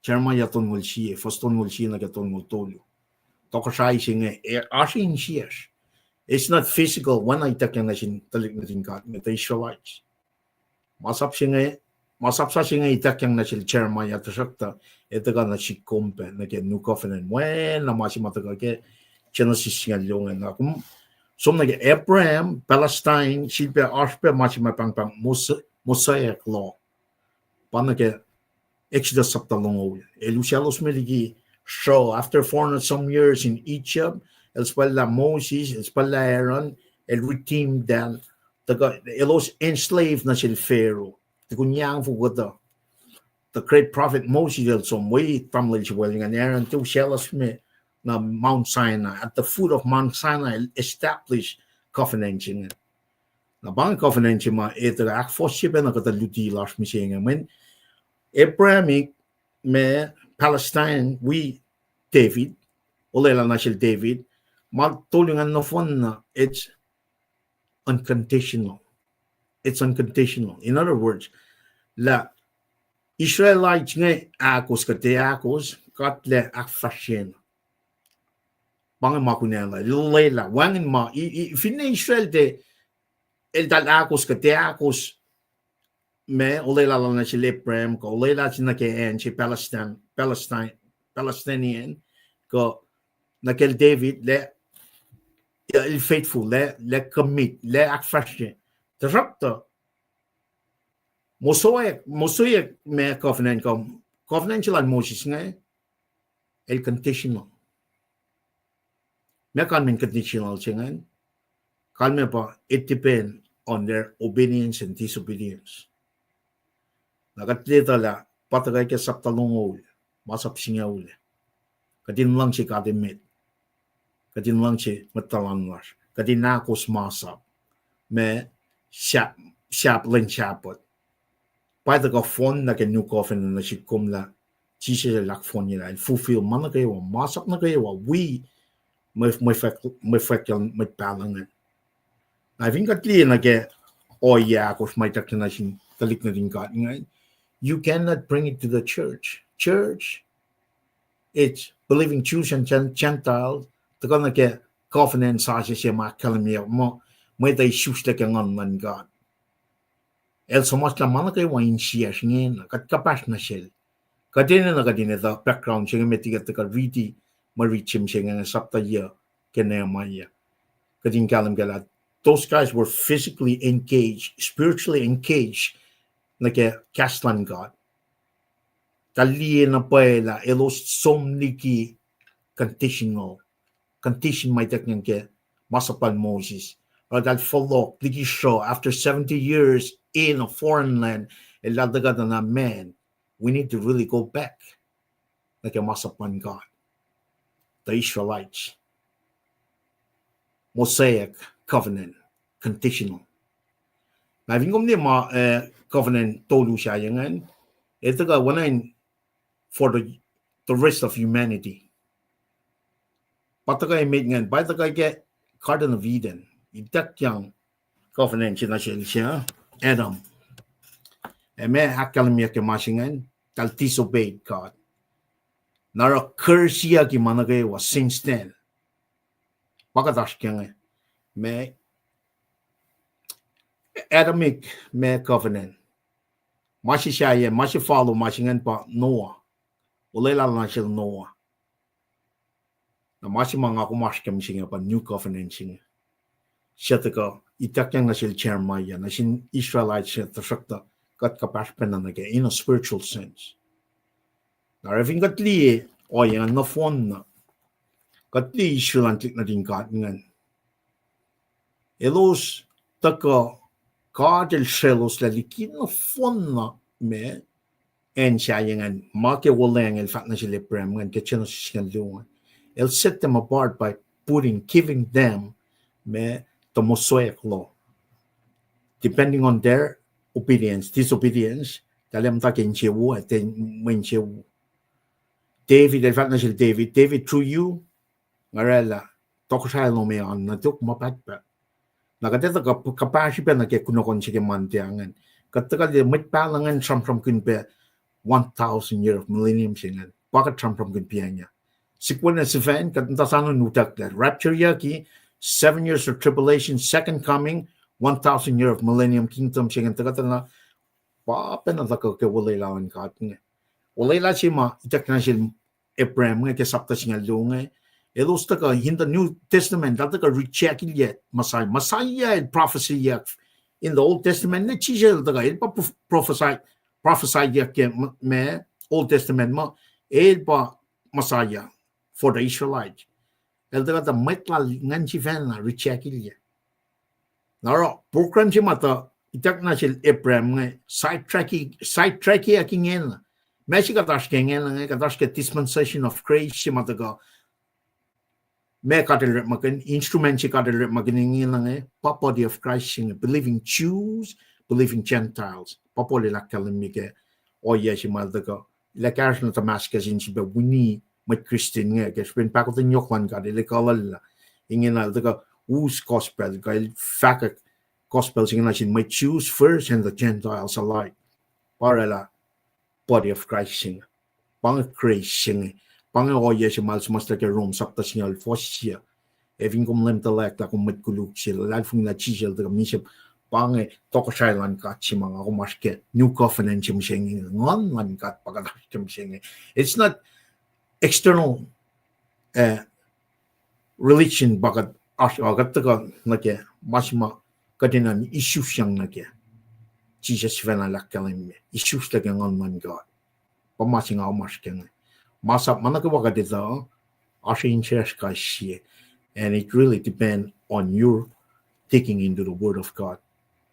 Jeremiah tongol siya first tongol siya na tongol tolu tokosai singa asin siya it's not physical when I take na sin talik na tin God the Israelites masapsa singa itakang na sil Jeremiah tasakta ito ka na si kompe na ke new covenant when na masimataga ke Genesis nga lungan na kum som na ke Abraham Palestine silpe aspe masimapang mutawaek law pana ke Exodus sapta longo elusialos meligi so after 400 some years in Egypt el pala Moses el pala Aaron el redeemed them elos enslaved na sil Pharaoh kunyang fugoto the great prophet Moses el somway family dwelling and Aaron to shells me na Mount Sinai at the foot of Mount Sinai established covenant na bang covenant ma ito ak fosship na kataluti last me saying when Abrahamic me Palestine we David Molela na siya David magtulungan no fon na it's unconditional in other words la Israelites nga akos kakketeyac kat le akfashen. Bang makunela lela wangin ma finne Israel de el dal akos kakketeyac me olela na si leprem ko olela na ke en si Palestinian ko na kel David le il faithful le commit le akfashen. Terapta mutawaek me covenant lan Moses nga el conditional me kan min conditional chingan kalme pa it depend on their obedience and disobedience nagatlita la patagay ke saptalungol masap singaul kadin lang si kadimit kadin lang si matalangas kadin nakos masap me sharp len chapot Paida ka fon na ke new covenant na si kumla Jesus lak fon nila fulfill man na kayo masap na kayo we may fakyan may palangan I think at liya na ke kos may tak na sin talik na din ka you cannot bring it to the church it's believing Jews and Gentiles taka na ke covenant sa siya ma kalamya mo may tay shoes na ke ngan God el somos la mana kay wain siya ngin kat kapas na shell kadena na kadena the background siya metiga ka riti marichim siya nga sapta ya ke Nehemiah kadin kalam galat those guys were physically engaged spiritually engaged like a kaslan God kali na paela elos somniki condition may teknan ke masapan Moses or that follow likiyac after 70 years in a foreign land, man, we need to really go back like a masapan God. The Israelites. Mosaic covenant, conditional. Now, if you come covenant tolu siya yan, ito ka wanain for the rest of humanity. Patakay made ngan, patakay ke Garden of Eden. Itak yang covenant siya Esam. May hakalamya ke masingan tal disobeyed God. Nara curse siya ki managay was since then. Pagkatash kaya may Adamic may covenant. Masi siya yan, masi follow masingan pa Noah. Molela na siya Noah. Na masi mga kumaskam siya pa new covenant siya. Siya taka itak yang na siya Jeremiah na sin Israelite siya tasakta kat kapaspen na nage in a spiritual sense. Nareving katli o yan na phone na katli Israelite na din kat ngan. Elos taka kadel selos lalikin na phone na me en siya yan make walang el fat na sila prem ngan ketchen siya luwan. El set them apart by giving them me the Mosaic law. Depending on their obedience, disobedience, dalam takin chewu at when chewu. David, in fact, David through you, Molela, Kosrae no me on na tuk mapatpa. Nakateta kapashi pa na ke kunokon sige mantiangan. Kataka de mitpalangan from kunpe 1,000 year of millennium singan. Pakat from kunpianya. Sikwan na sifac katantasano nutak that rapture yaki 7 years of tribulation, second coming, 1,000 year of millennium kingdom singan tagata na pa na taka ke Molela on katne. Molela si ma itak na sil Abraham nga ke sapta singa lunga. Elos taka in the New Testament that taka recheck yet Messiah prophecy yet in the Old Testament na chisel taka il pa prophesy yet ke me Old Testament ma el pa Messiah for the Israelites. El taka ta metla ngan si fan na recheck yet. Naro program si mata itak na sil Abraham nga sidetrack yaking en. Messi katash kengen nga katash ke dispensation of grace si mata ka me katel makin instrument si katel makin ngin body of Christ sing believing Jews, believing Gentiles. Papa le lakalim mike o yes si malta ka lekars na Damascus in si be wini mat Christian nga ke spin pakot in yokwan ka le kalal ingin na ka who's gospel ka fact gospel sing na sin may Jews first and the Gentiles alike. Para la body of Christ sing. Pang creation. Pang oye si mal semester ke room sapta signal fosia. Evin kom lem telek ta kom met kuluk sil. Lal fung na chisel ta misep. Pang Kosrae lan kat si mga kumaske. New covenant chim singing. Ngon lan kat pagadak chim singing. It's not external religion bagat agat ta nake masma katinan issue siyang nake. Jesus vena lakkalim me. Issues ta ngon man God. Pamasing ako maskeng. Masap manakawa ka dito, asing church ka siya. And it really depends on your taking into the word of God.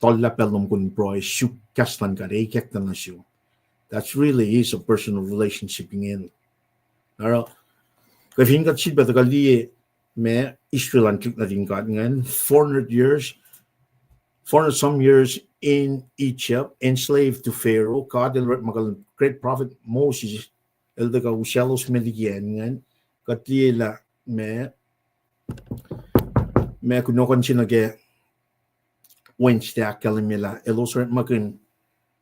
Tolla pelom kun proy syuk kastan ka reikek na siyo. That's really is a personal relationship in. Naro, kafin ka chit bata kali me Israel antik na din ka ngan 400 some years in Egypt, enslaved to Pharaoh. God the great prophet Moses, el de usyalos median, katila me kunokon sinage Wednesday akalimila, elosret makin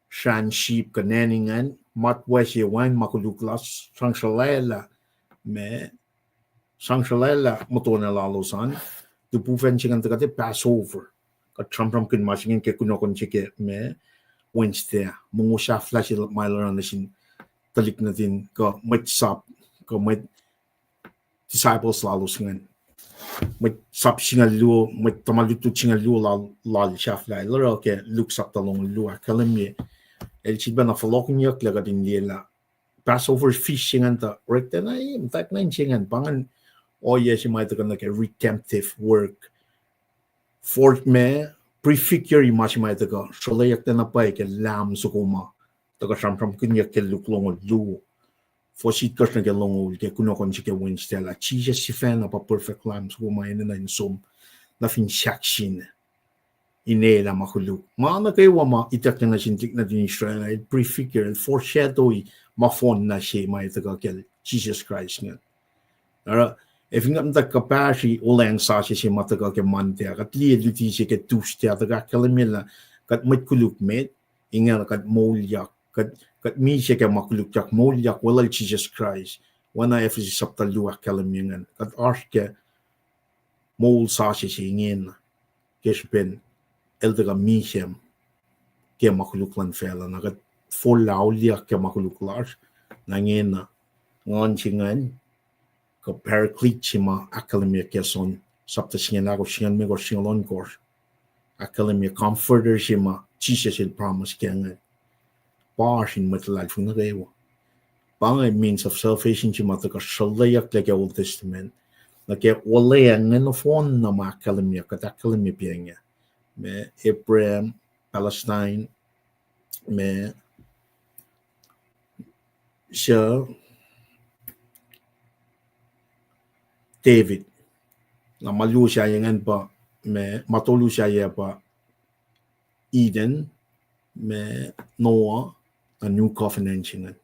shan sheep kananingan, matwesi wine makuluklas, sangshalela mutona lalosan, the buffenching the Passover. Trumpram kin machine ke kunokon chike me Wednesday mungu sha flash mailer na sin talik natin ko mwet sap ko mwet disciples lalos ngan mwet sap singal lu mwet tamalutu singal lu lal sha fly lero ke look sap talong lu akalemi el chiba na falokin yak laga din lela Passover fishing anta recta na tak na chingan pangan o yes may ta ke redemptive work for me prefigure imashimay taga sholayak na pa ke lam sukuma taga shampram kunya ke luklong lu for sit kas na ke long ke kunokon ke Wednesday la Jesus si fan pa perfect lam sukuma ina na insom na fin shakshin ine la makuluk mana kay wama itak na sintik na din Israel it prefigure foreshadow ma fon na siya may taga ke Jesus Christ nga if you have the capacity, Olang Sashi Mataga Mante, at Liuti ke Tustia, the Gacalamilla, got Mitkuluk made, Inga got Molela, got me shake a Makuluk, Molela, well, Jesus Christ, when I have Saptalua Calamingan, got Arshke Mol Sashi in Geshpen, Elder Mishem, Gemakuluklan fell, and I got 4 Laulia Kemakuluk large, Nangena, Ngonchingan. Ko paraclete chima academia keson sapta singa ko singa me ko singalon course academia comforter chima Jesus il promise kenga passion with life na rewo bang means of salvation chima ta ko shalayak like Old Testament na ke wala no phone na ma academia ka academia pianga me Abraham Palestine me so David na malu siya yan pa me matulu siya pa Eden me Noah a new covenant siya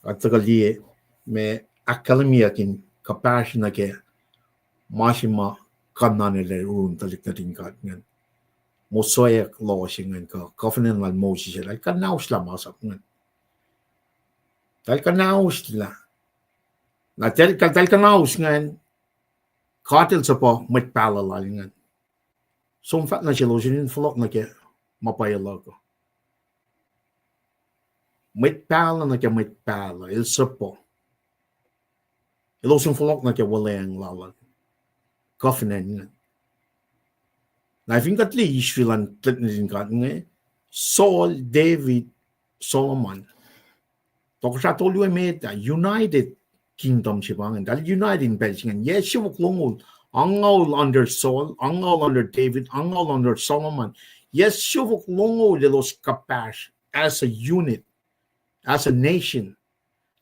at tagali me academia kin kapasyon na ke masima kananele urun talik na din kat ngan mutawaek law siya ngan ka covenant mal Moses siya like kanaus la masap ngan dahil kanaus la na tel kanaus ngan katil sa po met pacl ngan so in fact na siya losin flok na ke mapayala ko met pacl na ke met pacl il sa po ilosin flok na ke walang lalan covenant ngan na think at least filan tlit na din kat nga Saul David Solomon to siya tolu meta united kingdom siya dahil united in Belgium. Yes, siya waklongol. Angol under Saul, angol under David, angol under Solomon. Yes, siya waklongol de los kapash as a unit, as a nation.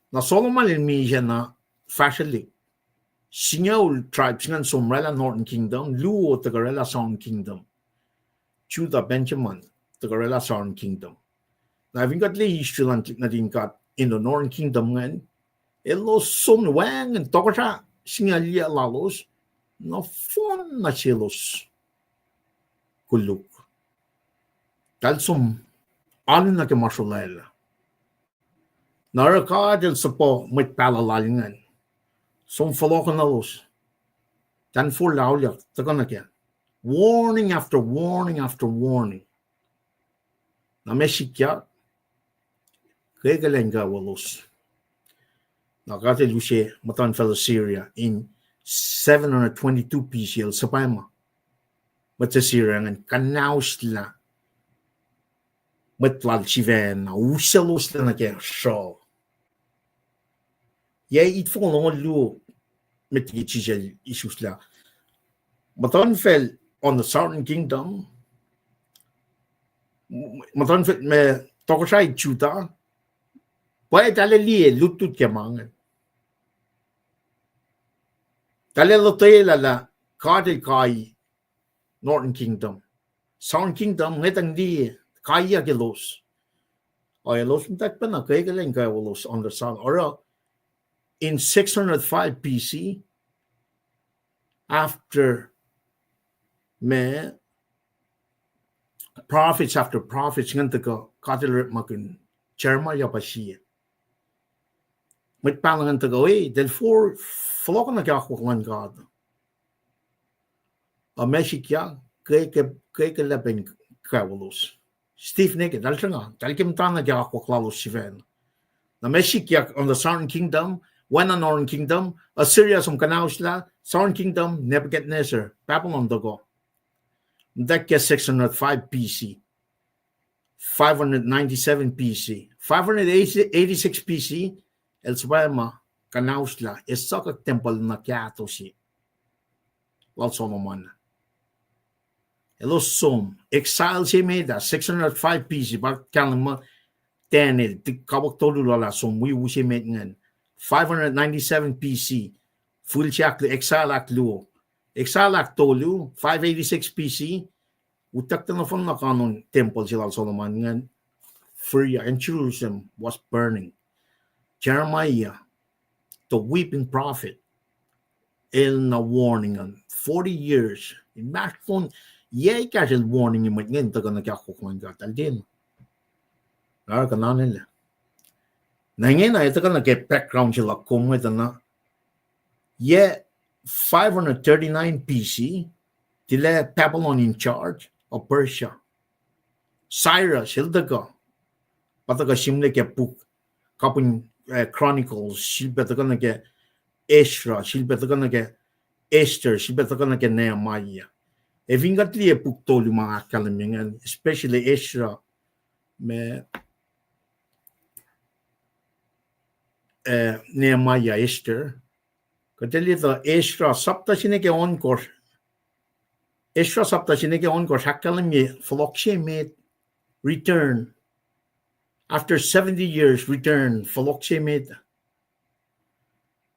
Na Solomon ilmi siya na fashionly. Singaw tribes nga Molela Northern Kingdom, Luo tagarela Southern Kingdom. Judah Benjamin tagarela Southern Kingdom. Na vingat li history lang na din kat in the Northern Kingdom nga elos som wang and tokasha singalia lalos no fon na silos kuluk dal som ano na ke Molela Narakadil sa po may palalingan. Som falokonalos. Dan for lauliak. Tagan again. Warning after warning after warning. Na mesikya. Regalenga walos. Nakatil ushe matan fellow Syria in 722 PCL sa Paima. Mata Syria ngan kanaus la. Matlal chiven na usalos la na kaya shaw. Yay it for no lu metichel issues la. Matan fell on the Southern Kingdom. Matan fell me Kosrae chuta. Pwede tali lutut kemangan. Talelotela la kade kai Northern Kingdom. Southern Kingdom ngetang di kaya gelos. Ay los mtak pa na kaya galing kaya walos on the sun. Or in 605 BC, after me prophets after prophets nganta ka katilir makin Jeremiah pa siya. Met palangan to go del for flock na kaya kwan God. A meshikya kaya labing kawalos. Steve Naked, dal nga, dal kimtana kaya kwaklalos siven. Na meshikya on the Southern Kingdom, when the Northern Kingdom, Assyria som kanausla, Southern Kingdom, Nebuchadnezzar, Babylon to go. That gets 605 BC, 597 BC, 586 BC, El Suprema, Kanausla, is saka temple na kyato si. Wal Solomon. Elos som, exile si Meda, 605 BC, bak kalama, tenil, kawak tolulala, som wiwu si Medngan, 597 BC, full chak the exile act luo. Exile act tolu, 586 BC, utak na from na kanon temple sila Solomon ngan, Syria and Jerusalem was burning. Jeremiah, the weeping prophet, na warning on 40 years. Imagine, yay kasi warning yung ngayon taga nagkakukman ka din. Ka na nila. Na ngayon ay taga nag-background sila kung ito na. 539 BC, tila Babylon in charge of Persia. Cyrus, hildaga, pataga simle kaya book, kapun Chronicles, silbeta ka nage Ezra, silbeta ka nage Esther, silbeta ka nage Nehemiah. Vingat liye puktol yung mga kalamingan, especially Ezra, me Nehemiah, Esther. Katili to Ezra, sapta sinike onkor. Ezra sapta sinike onkor, hakalamye, flokshe met, return. After 70 years, return, flokshe met.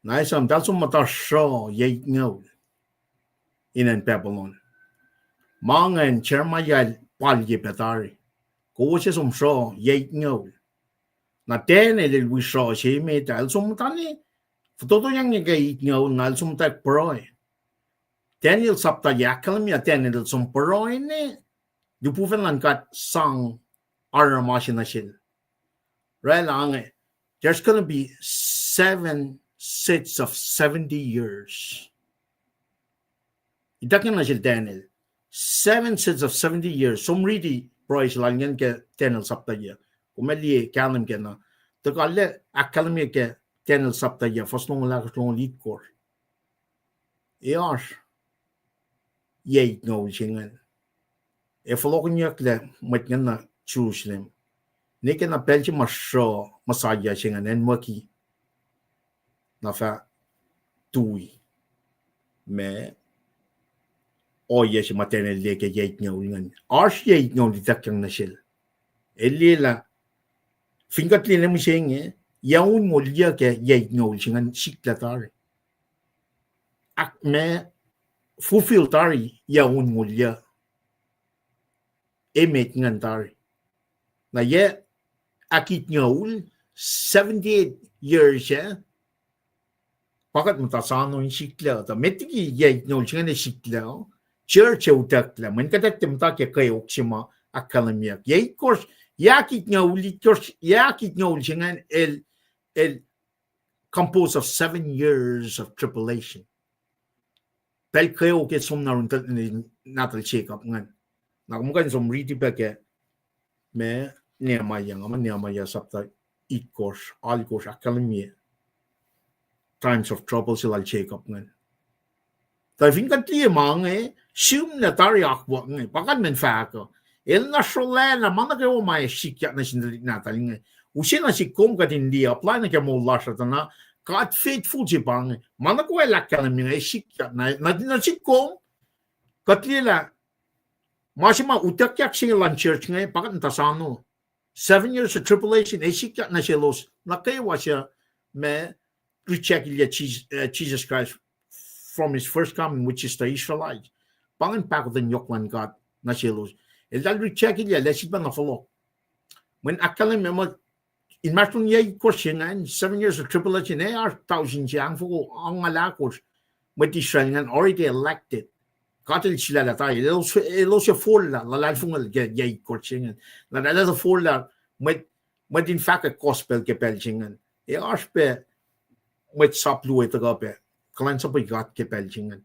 Na Esam, dal som mata shaw, yay ngaw. In Babylon. Mangan, Jeremiah, palye petari. Kose som shaw, yay ngaw. Na tene lil we shaw, she met, dal som matani. Toto yang gay ngaw, nal som tak proy. Daniel sapta yakalamya, Daniel som proy ne. Dupuven lang kat sang aramasin. Right along it. There's going to be 7 sets of 70 years. Itakin na siya Daniel. 7 sets of 70 years. Some really price lang yan ke Daniel sapta ya. Kumali kalam ke na. Takalle akalam ke Daniel sapta ya. Fast nung lakas nung lead core. Iyas. Yay no singan. E follow niya kle mat nga na Jerusalem. Nike na pelchi masho masaya singan en waki. Na fa tui. Me oye si maternal leke yay no ngan. Ars yay no di takyang na sil. Elila fingat li naman siya nga yaun mo liya ke yay no singan sikla tari. Ak me fulfill tari yaun mo liya. Emet ngan tari. Na ye akit ngaul 78 years siya. Pakat matasano yung sikla. Ta metiki yay ngaul siya nga sikla. Church utakla. Man katatim ta kaya kayo oksima akalamyak. Yay course yakit ngaul siya nga el it composed of 7 years of tribulation. Pel kayo ke som na runtal ni natal check up ngan. Na kumukan som read ba ke me Nehemiah ngam Nehemiah sapta ikos alkos academy times of trouble silal check up ngan. Ta finkan ti mang sum na tariak wa ngai pakan men fa ko. El na sholela mana ke o mai shikya na sin natal ngai. Usina si kom ka din dia apply na ke Molela na God faithful jibang mana ko la kalami na shikya na si kom katlila masima utakyak singalan church ngai pakat tasano 7 years of tribulation shikya na silos na kay wasya me reject Jesus Christ from his first coming, which is the Israelites pangan pakat den yoklan God na silos el dal reject ilya lesit ba na follow when akalami mo in Martin Yay question and 7 years of tribulation, they are thousands young for on Malakos with Israel and already elected. Katil sila la tayo. Elosya fola la lalfungal Yay question. Na dala fola with in fact a gospel ke pelchingan. E arspe with saplu ito gape. Kulacnsap got ke pelchingan.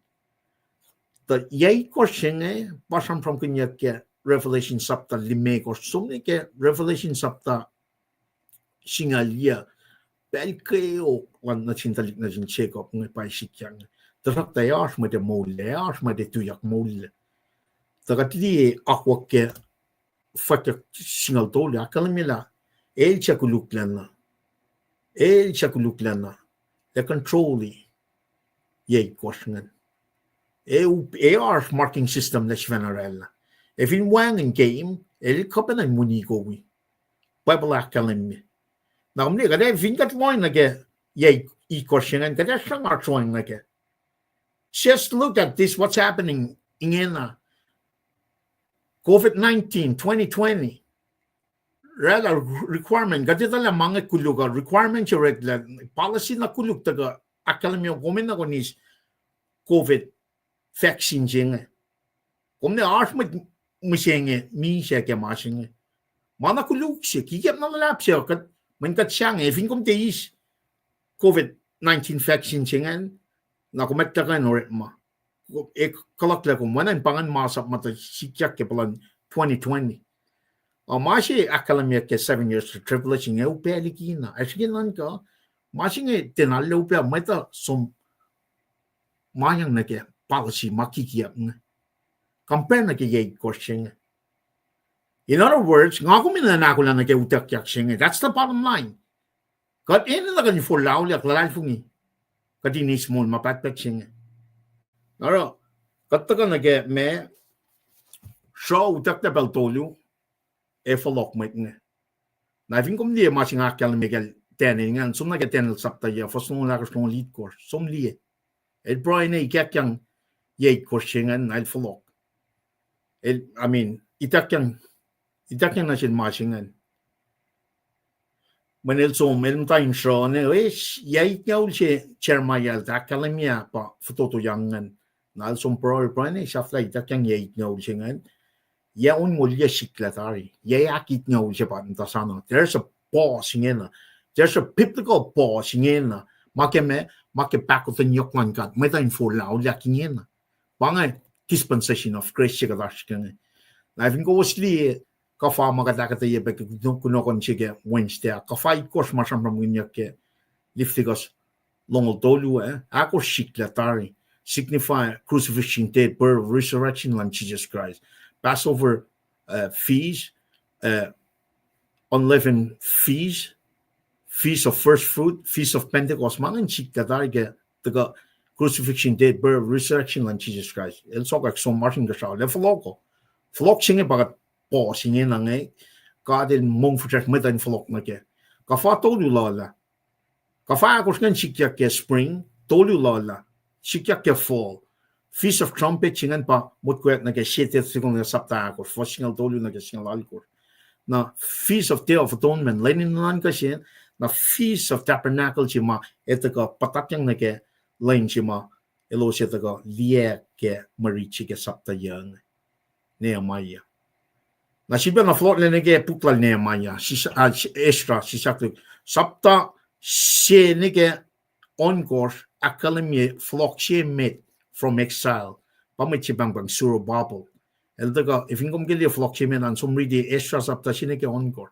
The Yay question pasam from kunyak ke Revelation sapta lime ko sumni ke Revelation sapta singalia pel kayo wan na cintalik na jin check up ng paisikyang tarak tayo as made Molela as made tuyak Molela tagatli akwak ke fatak singal toli akalamila el chakuluklana the controlly yay questionan ars marking system na shvenarella if in wang in game el kapanan munigowi Bible akalamila now, I'm going to think that one again. Yay, question and that's not showing like it. Just look at this, what's happening in COVID-19, 2020. Rather, requirement, gatita la mga kuluga, requirement yung regular, policy na kulug taga, akalam yung kumin na kunis COVID vaccine jing. Kung na arf misenge, mi siya kaya masing. Mana kulug siya, kikip na lalap siya, when kat siyang fin kom teis COVID-19 vaccine singan na kumetlakan or ma kalakla ko manan pangan masap mata sikyak ke plan 2020 mashi akalamya ke 7 years of tribulation e upelikina asginan ka mashi nge tenalo upya mata som mayang na ke policy makikiap na compare na ke yay question. In other words, that's the bottom line. Kat ina na kanyo for lauli ak lalal fungi. Kat inis mo mapatpek singa. Naro, kat taka nage me show utak na beltolyo follow met nga. Na fin kom liye masing akal Miguel tenen nga som nage tenel sapta ya for som lakas kong lead course som liye. El Brian e kakyang yay course singa na follow. I mean itakyan na siya masingan. Manil so meron tayong show na yay niya siya chairmayal akalamya pa foto yangan. Na som pro siya flight itakyan yay niya siya ngan. Yaon mo liya siklatari. Yay akit niya siya pa ntasana. There's a boss nga. There's a biblical boss nga. Makipakot ang yokman ka. May tayong for lao yakin nga. Bangay dispensation of grace siya kadash ka nga. Na even ko wasli kafa magkakataye ba kunokon siya Wednesday kafa ikos masam from ginyak liftigos longol tolu ako siklatari signify crucifixion death birth resurrection of Jesus Christ Passover feast unleavened feast feast of first fruit feast of Pentecost mangan siklatari the crucifixion death birth resurrection of Jesus Christ el sokak so marching the show le flok singe bagat po singe na ngay kadel mong fuchak metan flok na ke kafa tolu lala kafa akos ngan sikyak ke spring tolu lala sikyak ke fall feast of trumpet singan pa mutkwet na ke 7 sekong na sapta akos for singal tolu na ke singal alikor na feast of day of atonement lenin nan kasi na feast of tabernacle chima etaka patakyang na ke lain chima elo siya taga likiyac ke marichi ke sapta yang Nehemiah na siya na float na nage puklal Nehemiah Esra si sakto sapta Shenige ongosh akalemi flokshe met from exile. Pamechibang bang suro bubble. Eldaga, if ingom gili flokshe met and some read extra sapta shinike ongosh.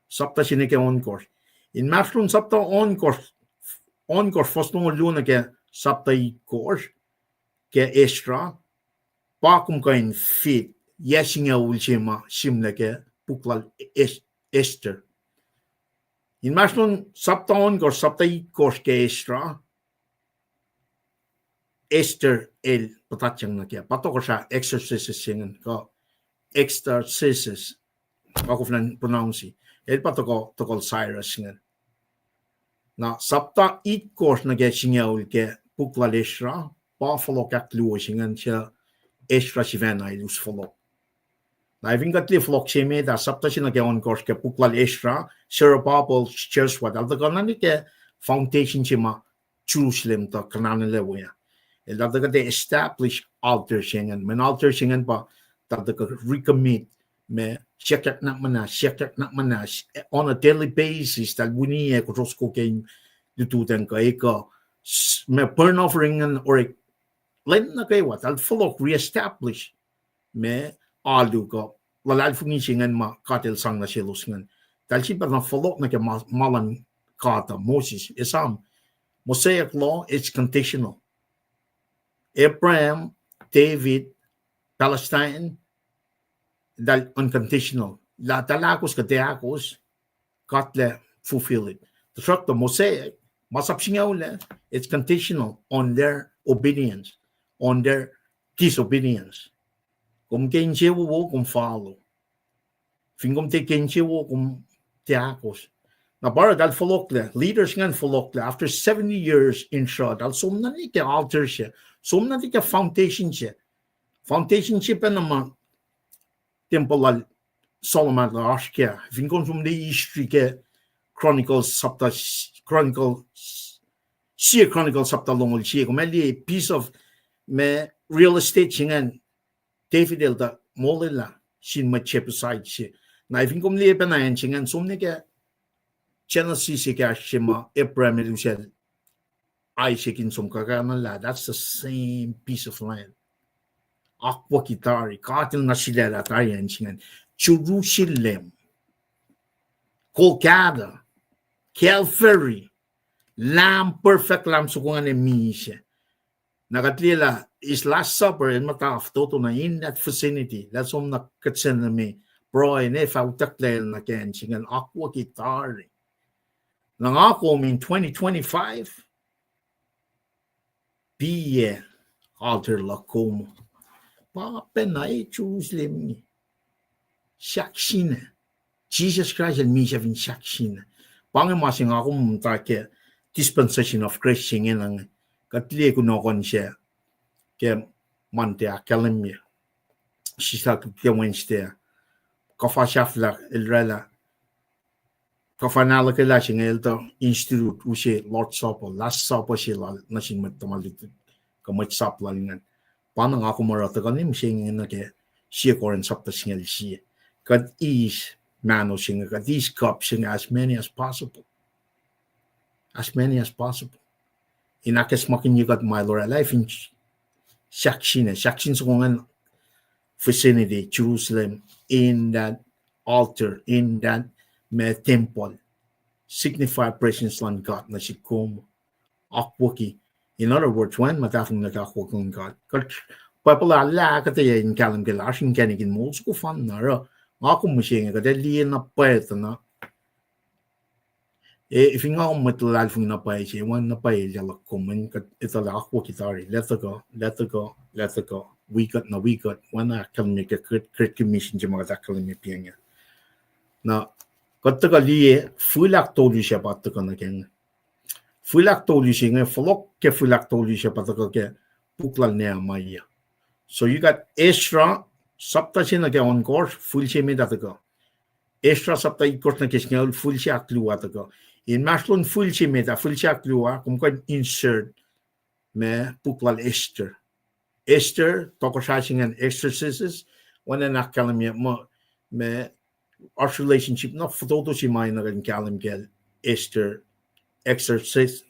Sapta shinike ongosh. In Maslun sapta ongosh first no luna ke sapta I course ke extra. Pakum kain fit. Yesinga ulchima simleke puklal Esther. In Maslun sapta ongosh sapta I course ke extra. Esther el patachang na kaya. Patoko siya exorcises singen ko. Exorcises. Ako flan pronounce. El patoko tokol Cyrus singen. Na sapta it course na kaya singaul ke pukla lesra. Pa follow kak luo singen siya extra sivena ilus follow. Na even got li flock siya me da sapta siya na kaya on course ke pukla lesra. Sir Pablo church what. Alta ka na ni ke foundation siya ma Jerusalem to kanan lewo ya. Dat they establish altar singen. Men altar singen pa dat they recommit me check nak mana on a daily basis dat we need ko kain ditutan ka eka me burn offering or len na kay wat al follow reestablish me alu ko lalal fungi singen ma katel sang na silos ngan dal si pa na follow na ke malan kata Moses Esam Mosaic law is conditional. Abraham, David, Palestine, dal unconditional. La talakos kakketeyac, God fulfill it. The truck the Mosaic, masapsingaule, it's conditional on their obedience, on their disobedience. Kung kenjewo wo kung follow. Fingom te kenjewo kung teakos. Na bara dal folokle, leaders ngan folokle, after 70 years in short, dal somna ni ke altar siya. Somna di ka foundation siya. Foundation siya pa naman temple al Solomon la ashkia. Fingom sum di history ke Chronicles sapta longol siya. Kung mali piece of me real estate siya David elda Molela sin ma chepaside siya. Na fingom li pa na yan siya somna ke Genesis Shema Abraham Elusel Isaac in some Kaganala. That's the same piece of land. Aqua Kitari, Katil Nasilera Tayan Chingan, Jerusalem, Kolkata, Calvary, Lamb, perfect lamb sukungan emisya. Nakatlila is Last Supper and Mataf Toto na in that vicinity. That's all nakatsen na me. Bro, and if I would take na ken chingan Aqua Kitari. Nang ako in 2025, biye alter la como. Papen na Jerusalem ni. Shaksina. Jesus Christ and me having shaksina. Pange masing ako mumta ke dispensation of grace singin ang katli ko no kon siya ke mante akalemia. Sisa ke Wednesday. Kafa shafla ilrela. Kafanala ke la sing elto institute ushe Lord Supper last supper sila na sing matamalit ka matsap lalingan panang ako marata kanim sing na ke siya koren sapta singel siya kad is mano sing kad is cup sing as many as possible inakes makin you got my Lord life in shakshin sungan vicinity Jerusalem in that altar in that me temple signify presence land God na si Kum akwaki. In other words, when matafing nakakwakong God. Papala la kataya in kalam galashin kanigin molds ko fan nara. Ako mo siya nga kadali na pwede na. If you nga matalal fung na pwede siya, wan na pwede yala kumin kat itala akwakitari. Let it go. We got. Wan na kalamik ka crit commission siya mga kalamik niya. Na Kattaka liye fulak tolu siya pataka na ken. Fulak tolu siya nga flok ke fulak tolu siya pataka ke puklal Nehemiah. So you got Ezra sapta siya na ke on course full siya me dataka. Ezra sapta ikot na kes nga full siya akluwa taka. In Maslon full siya me da full siya akluwa kung kan insert me puklal Esther. Esther toko siya siya nga exorcises wana nakalam mo me our relationship not for todo si may naging kalam gel exercise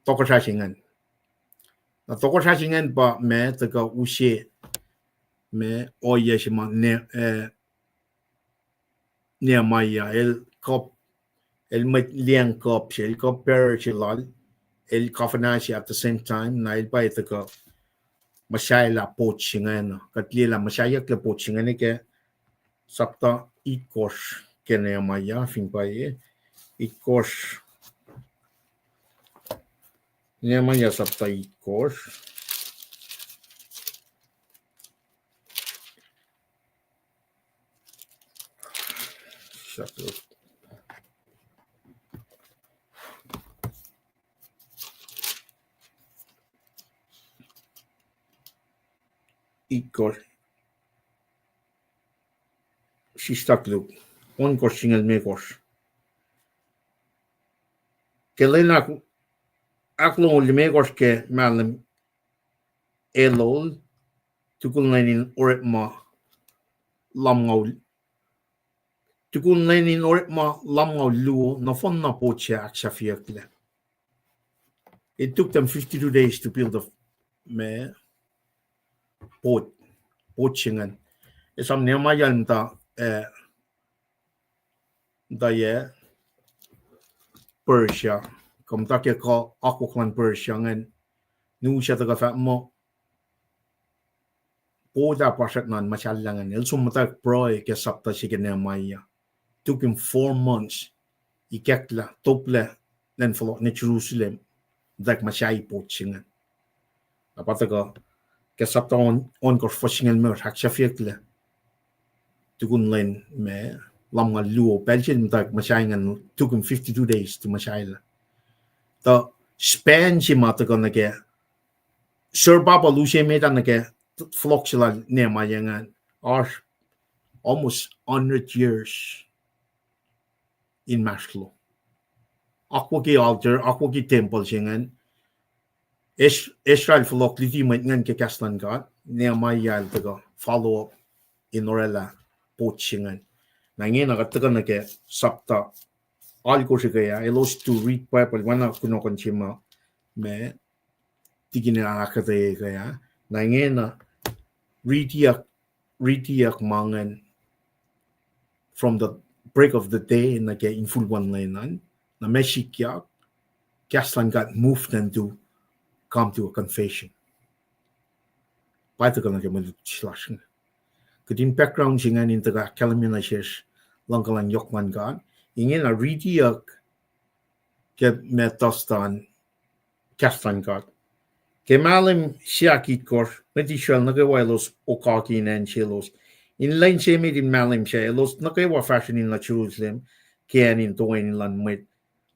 toko sasingan na toko sasingan ba me taka usie me oye shima Nehemiah el met liang kop el kop per chilal el kafanashi at the same time na el ba taka masaya poachingan katlela masaya ke poachingan ke sapta ikos ke Nehemiah fin pa ikos Nehemiah sapta ikos ikos sistaklu on kosingal mekos kelena aklo mekos ke malam elol tukulnainin oretma lamngol tukulnainin oretma lamngol luo na fon na poche aksafiakle. It took them 52 days to build a poachingan. Esam Nehemiah da ye Persia kom tak ye ko akoklan Persia ngan nu siya taga fa mo poda pasat nan masalangan el sumata proy ke sapta si Nehemiah. Took him 4 months ikekla tople nen follow ne Jerusalem dak masai poachingan. Apa taga ke sapta on ko foshingan mer haksafiakle tukun len me lamngal luo Belgian tak masaingan took him 52 days to masaila. The span si mata ko nage Sir Baba Lucia made nage floxila Nehemiah ngan are almost 100 years in Maslow. Ako ki altar, ako ki temple singan Israel flock liti ngan ke kaslan God Nehemiah taga follow up in Molela poachingan. Nange nakataga nage sapta all ko siya elos to read Bible wana kuno konchima me tigina akketeyac kaya nange na readiak mangan from the break of the day nage in full one line na meshikiyac kaslan got moved them to come to a confession. Paita ka nage malutslashin. Kadin background singan in taga kalamina shes langkalang yokman God. Inge na readiak ke metastan kastan God. Ke malim siakit kor metishal nagawailos okakin and chilos. In line siya in malim siya elos nagawa fashion in la Jerusalem kian in tuwain lan mwet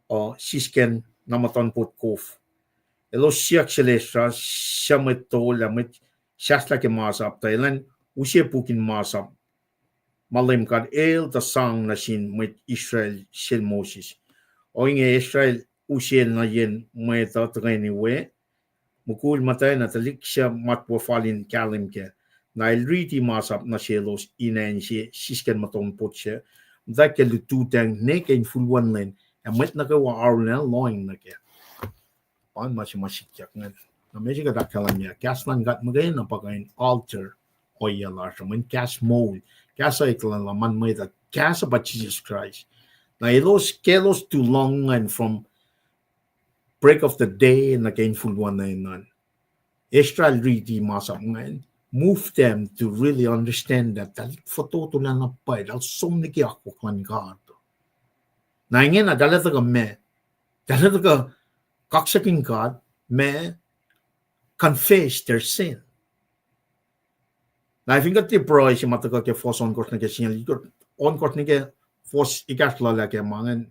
o sisken namatan pot kof. Elos siak selestra siya met tola met siyasla ke masap tailan usye pukin masap. Malim kad el ta sang na sin met Israel sel Moses. O inge Israel usye na yen mweta treni we mukul matay na talik siya matwafalin kalim ke na ilriti masap na sielos inen siya sisken matong pot siya dake lututang neke in fulwan len and met nagawa arunel loing na ke pan masikyak nga na medyo kadakalan niya kaslan gat magay na pagkain altar o yalar siya man kas mold kasa iklan laman mo ita kasa ba Jesus Christ na ilos kelos too long and from break of the day na gainful one na inan Israel really masap ngayon move them to really understand that foto na napay dal somniki ako kwan God na ingin na dalata ka kaksakin God me confess their sin. Na I think that the pro is matagal ke force on court na ke sinyal on court ni ke force ikasla la ke mangan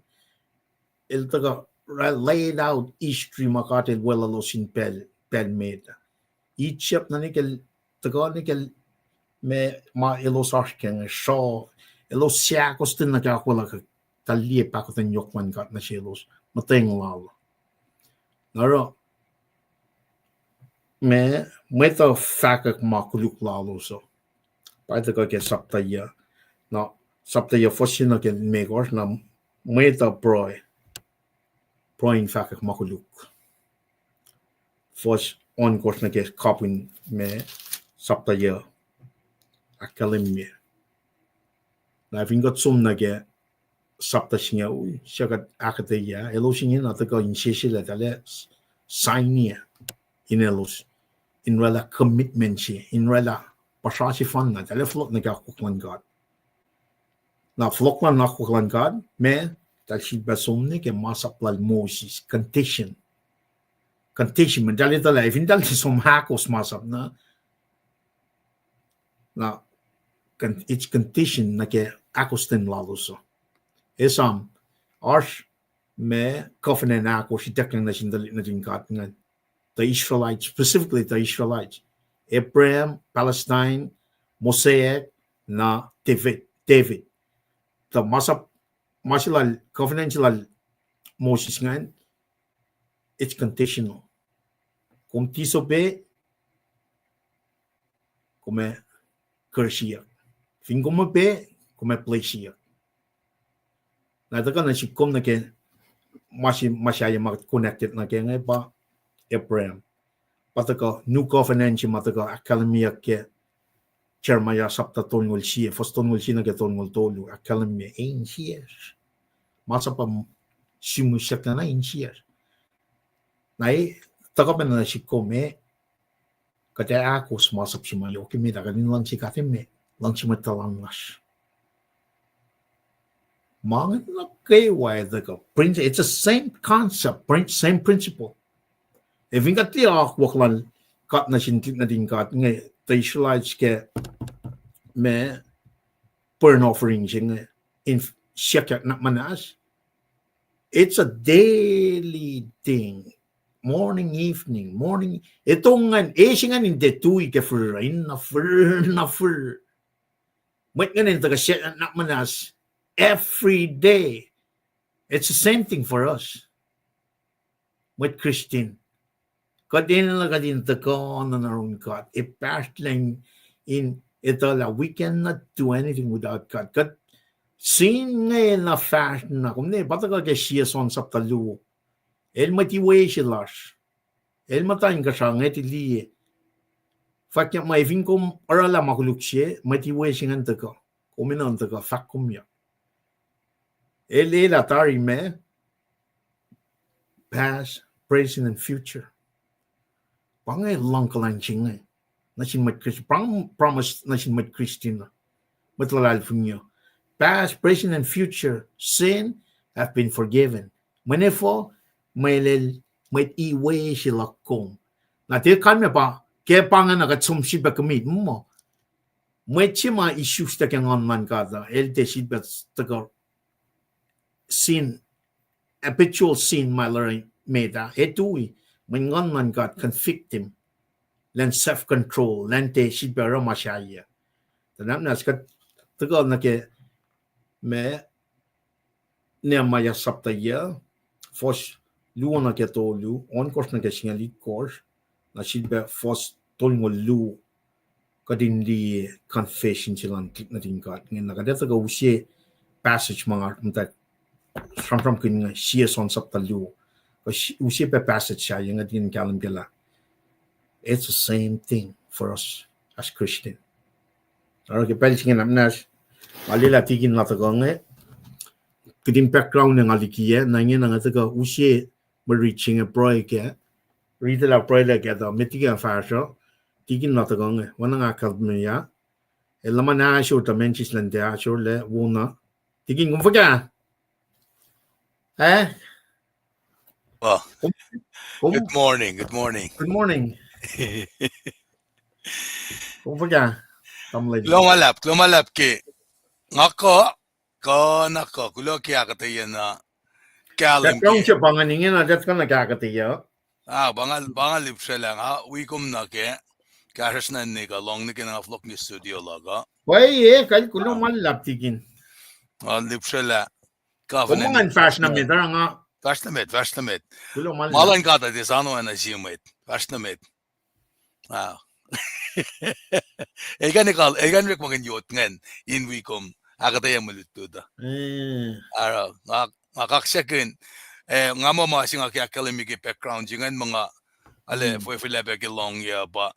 el taga laid out history makatel wala lo sin pel meta. Each up na nikel taga nikel me ma elos arsken so elos siya kostin na ka wala ka talie pa ko tan yokman kat na sielos mateng lalo. Naro me meta fakak makuluk lalo so. Paita ka ke saptaya na saptaya fosina ke megor na Mweta proin fakak makuluk. Fos on course na kes kapin me sapta ye akalim me. Na vingot sum na ke sapta singa ui shakat akketeyac elo singa na ta ko insesi la tale signia in elos in rela commitment si in rela pasasi fan na tale flok na ka kuklan God. Na floklan na kuklan God me tal si basum ne ke masaplal Moses condition medali ta life in dal som hakos masap na it's condition na ke akosten laluso Esam arsh me covenant akos deklan na sindali na dingat nga the Israelites, specifically the Israelites, Abraham, Palestine, Mosaic, na David. The masilal covenantal Moses nga it's conditional. Kung disobey, kume cursiyak. Fin kumabe, kume placeyak. Natakan na si kum na ke masyaya connected na ke nga ba Abraham. Pataka new covenant si mataka akketeyac ke Jeremiah sapta tongol siya, first tongol siya na ke tongol tolu akketeyac 8 years. Masa pa simusyak na 9 years. Nai tagapan na si kome kaya ako sumasap si mayo kimi daganin lang si katime lang si matalangas. Mga nukewa the prince it's the same concept, same principle. If ingat ti waklan kat na sintik na din kat nga the Israelites ke me burn offerings in siyak na manas. It's a daily thing. Morning, evening, morning. Itong nga, singan hindi tuwi ka furain na fur. Mwet nga nito ka siya na manas every day. It's the same thing for us. Mwet Christian. Kadin na kadin ta ko na naroon God. Past lang in ito la, we cannot do anything without God. Kad sin nga na fast na kung ne, bata ka siya son sa talu. El matiwe silas. El matayin ka siya nga tiliye. Fakya maivin kom arala makuluk siya, matiwe siya nga taka. Kuminan taka, fak kumya. El atari me, past, present, and future. Pangay lang ka lang siya nga. Nasin mat Christian. Promise nasin mat Christian na. Matlalal niyo. Past, present, and future, sin have been forgiven. Manefo, may iwe sila kong. Nati kami pa, kaya pangan nakatsumsiba kami mo. May chima issues ta kang online kada. Elde siba taga sin, habitual sin malaray meda. Etui, may online kad convict him. Len self-control, len te siba ramashaya. Tanam naskat taga nake me Nehemiah saptaya, fos luona ke tolu, on course na ke singali course, na silba fos tolngol lu kadin di confession silang klik na tingkat. Ngayon nakadeta ka usye passage mga mta from kin nga siya son sapta lu. Usye pa passage siya yung adin kalam gala. It's the same thing for us as Christian. Aro ke pelsingin amnas malila tigin lataga nga kadin background ng likiyac na ngayon nga taga usye reaching a break read la break la gada mitiga fasho tigin na tagang wana nga kalmya elaman na show ta menchis lande show le wona tigin kumfaga Well, good morning. kumfaga tamlay Lumalap ki ngako ko nako kulo ki akketeyac na kalim background ki. siya panganingin na that's kana kakketeyac Bangal lipsa lang wikum na ke kahas na nika long nika na vlog ni studio laga. Wai kay kulo malap tigin. Lipsa la Kumangan fast na midara nga. Fast na med. Kulo malap. Malan kata disano na simet. Fast na med. Egan wik magin yot ngen in wikum akketeyac muluttuda Eh. ara nga kaksakin nga mo masing academic background jingan mga ale for lebe ke long ya ba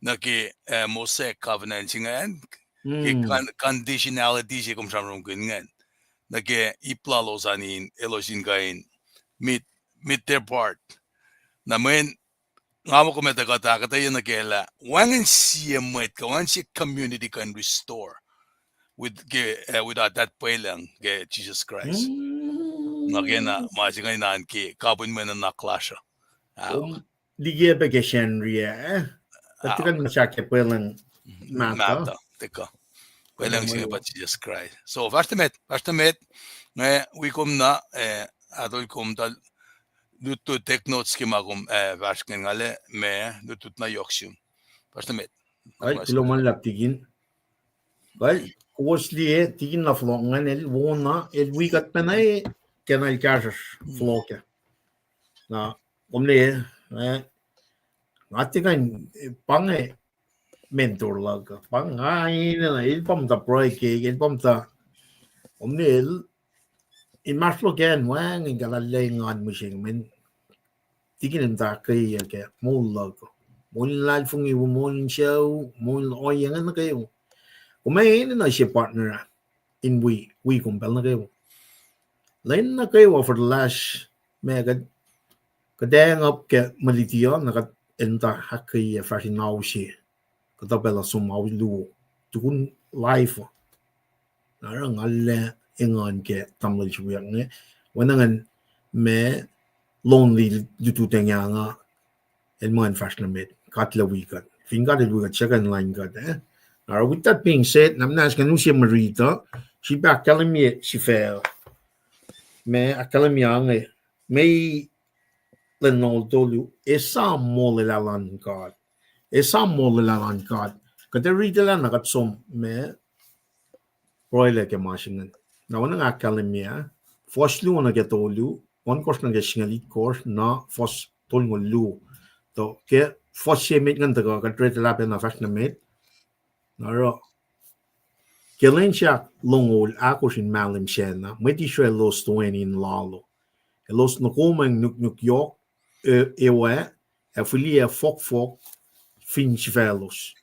naki mosaic covenant jingan ke conditionality je kum samrum ngan naki iplalos anin elosin gain mit their part na men nga mo kumeta ka akketeyac na kela wangan si mwet ka wangan si community can restore without that pacl ge Jesus Christ Nagena masing na ki kabun men na klasha Lige begeshen ria. Katikan masyake pelang mata. mata teka pelang singa pa Jesus Christ so first met we kom na adol kom dal lutu take notes ki magum vasken ngale me lutut na yoksum first met Ay, kuloman laptigin. Well, kuoslie tigin na flongan el wona el wikat penay kenal kasas floke. Na omne ngatikan pange mentor laga pangai na il pom ta proike il pom ta omne el in maslo gen wang in galalengan musing men tigin ta kay ke mol laga mol lal fungi mol show mol oyangan na kayo kumain na siya partner in we kumpel na kayo lain na kayo for the last mega kadang up ke malitiyo na enta hakay fashion now siya katabela sumaw lu tukun life narang alle ingan ke tamlay siya nge wanangan me lonely dutu tenya nga elman fashion med katla wikat finga de wikat second line got with that being said namnas kanu siya marita she back telling me she fell me academia nge may lenol dolu Esam Molela God Esam Molela God kada rita lang nakatsom me roile ke masingan na wanang academia first lu na getolu one course na gesingalit course na first tolngol lu to ke first year met ngan taga ka trade lab na fashion met naro Kelensha longol akosin malim shena meti shwe los 20 in lalo los no komang nukewa ewe afilia fok fin chivelos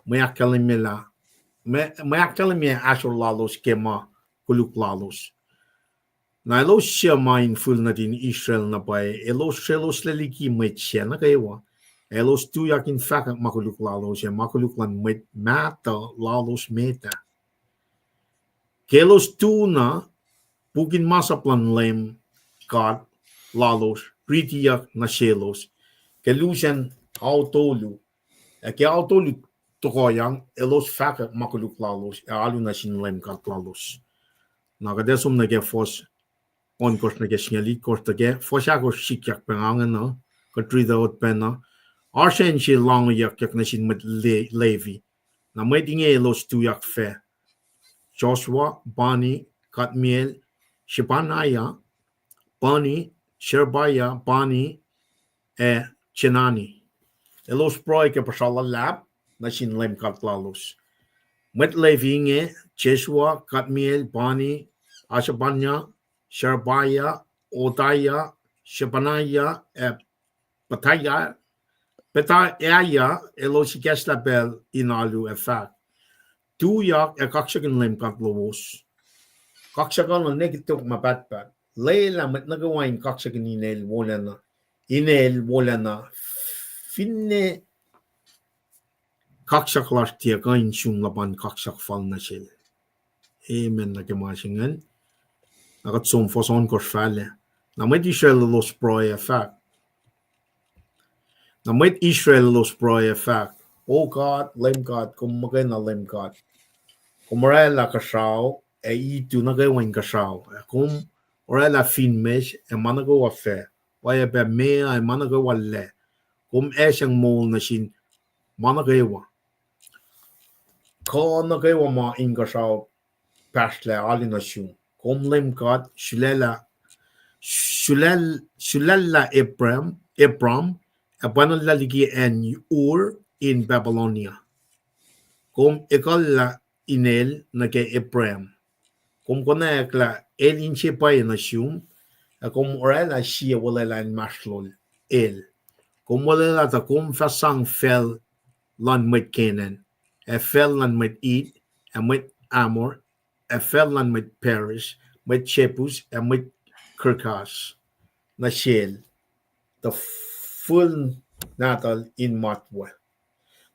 me akalimia ashor lalos kema kuluk lalos na los shema in full na din Israel na bay elos shelos leliki met shena kaywa elos tuyak in fact makuluk lalos ya makuluk lan met mata lalos meta Kelos tuna bugin masaplan lem God lalos likiyac na shelos kelusan autolu ke autolu tokoyang elos faka makuluk lalos alu na sin lem God lalos nagadesum na ke fos on kos na ke singali kos ke fosako sikyak pengangan na katrida ot pena arsen shi lang yak na sin met levi na medinge elos tuyak fe Joshua, Bani, Kadmiel, Shebanaya, Bani, Sherbaya, Bani, Chenani. Elos proi ke pasala lab, na sin lem katlalos. Met levinge, Joshua, Kadmiel, Bani, Ashabanya, Sherbaya, Odaya, Shebanaya, Petaya, elos geslabel inalu effect. Tuyak kaksakin lem lowos. Kaksakan ang negitok mabatbat. Layla mat nagawain kaksakin inel wolacna. Inel wolacna. Finne kaksaklas tiya kain siyong laban kaksak fal na sila. Amen na kemasingan. Nakatsum foson korsfale. Na met Israel los proy effect. Na met Israel los proy effect. Oh God, lem God, kumagay na lem God. Molela kashaw itu nagawain kashaw kung orela finmesh manago afe waya be mea manago wale kung esyang mol na sin managawa ko nagawa ma ingashaw pasle alinasyon kung limkat shulela Abram abanon laligi en Ur in Babylonia kung ikala inel na kay Ephraim. Kom konek la el inche pa na shum, kom orela shie wolela in mashlol el. Kom wolela ta kom fasang fel lan met kenen. Fel lan met eat, met amor, fel lan met perish, met chepus, met kirkas. Na shell. The full natal in matwa.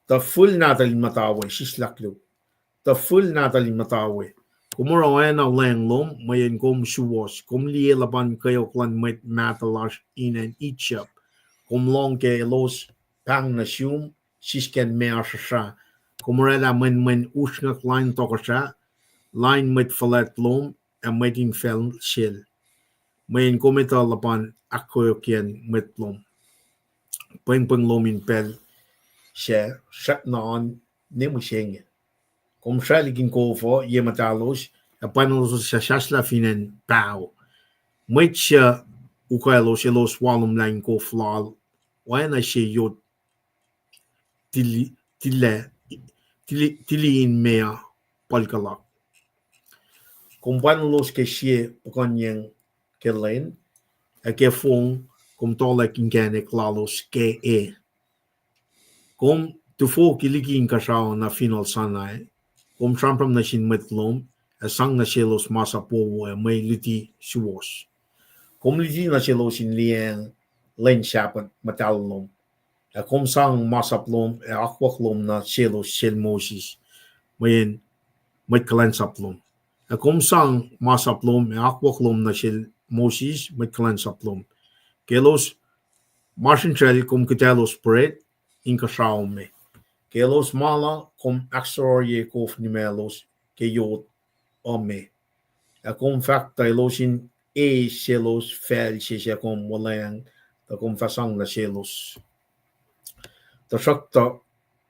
The full natal in matawe, shislaklu. The full natal in matawe. Kumurawen ang lenglom, mayan kom shuwas, kum lielaban kayo klan met matalash in an itchap. Kum long ke los pang na shum, shisken mea shasha. Kumurela men ushnak line tokasha, line met falet lom, and metin fel shell. Mayan kometa laban akoyokian met lom. Peng lom in pel share, shut na on nemushenge. Kom shaligin ko for yematalos, a panos sa shasla finen pao. Mitcha ukalos elos walum line ko flal, when I say yot tili in mea palkala. Kom panos ke shie ukanyang kelain, a ke fong, kom tolek inge klalos ke e. Kom tufo kilikin kasao na final sanay, kom trampam na sin metlom, a sang na shelos masa powo a may liti suwos. Kom liti na shelos in liang len shapat matalom, a kom sang masa plom a akwaklom na shelos shel Moses, mayin met kulacnsap lom. A kom sang masa plom a akwaklom na shel Moses met kulacnsap lom. Kelos marsin trail kom kitelos spread in kasao me. Kelos mala kom axorye kof nimelos ke yot ome. A kom fakta elosin e selos fel se kom walang ta kom fasang na selos. Ta shakta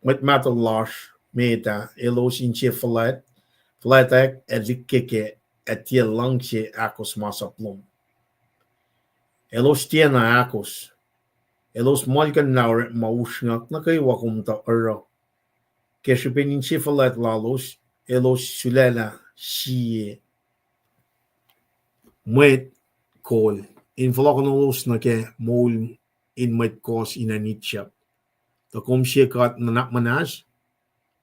met metal lash meta elosin che flatek et likiyac et tie langse akos masaplom. Elos tiena akos. Elos malkan naure maushnak na kayo wakum ta ero. Keshipenin sifalet lalos, elos sulela siye mwet kol. In vlogonos na ke mol in mwet kos in anitchap. Ta kom shekat na nakmanas,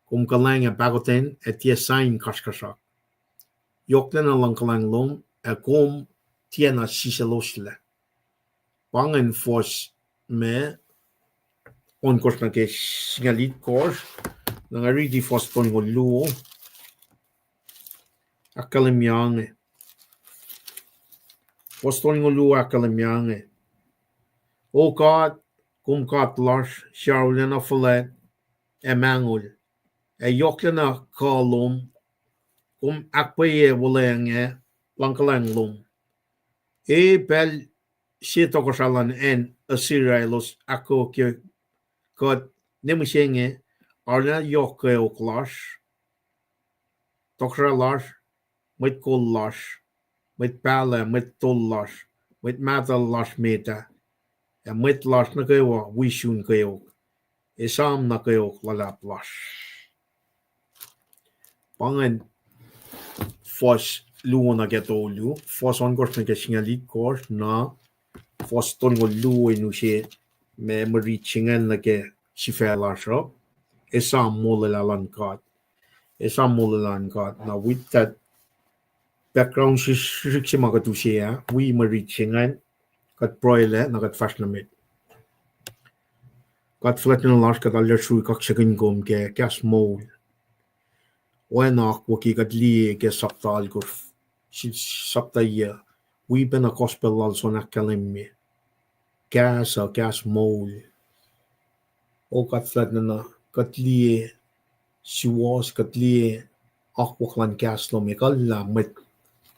kom kalang a bagoten et tia sain kaksakin. Yoklen alang kalang lom, e kom tia na siselosle. Pangen fos me on kos na ke singalit kos, na ridi fos ton go luo, akalemyange. Fos ton go luo akalemyange. O God, kom kat lash, sharulena falet, e mangul, e yoklena kalom, kom akpaye wolenge, lankalang lom. E pel sitokosalan en asirailos ako ke God nemushenge, arna yoke oklash, tokra lash, met kol lash, met pala, met tol lash, met matal lash meta, en met lash na kayo, wishun kayo, Esam na kayo lulap lash. Pangen fos luo na getolu, fos on kors na kesingalit kors na fos ton go luo inushe me marichingan na ke sifela shop. Esam Molela God. Esam Molela God. Now with that background shikshi makatushia, we marichingan kat proile na kat fashnamit. Kat flatna lash kat aler Srui kaksakin gom ke kas mol. Oana waki kat liye ke saptal kurf. Saptaya. We been a gospel also na kalemme. Kas mol. O kat flatna na kat liye siwas kat liye akwaklan kas lo me kalla met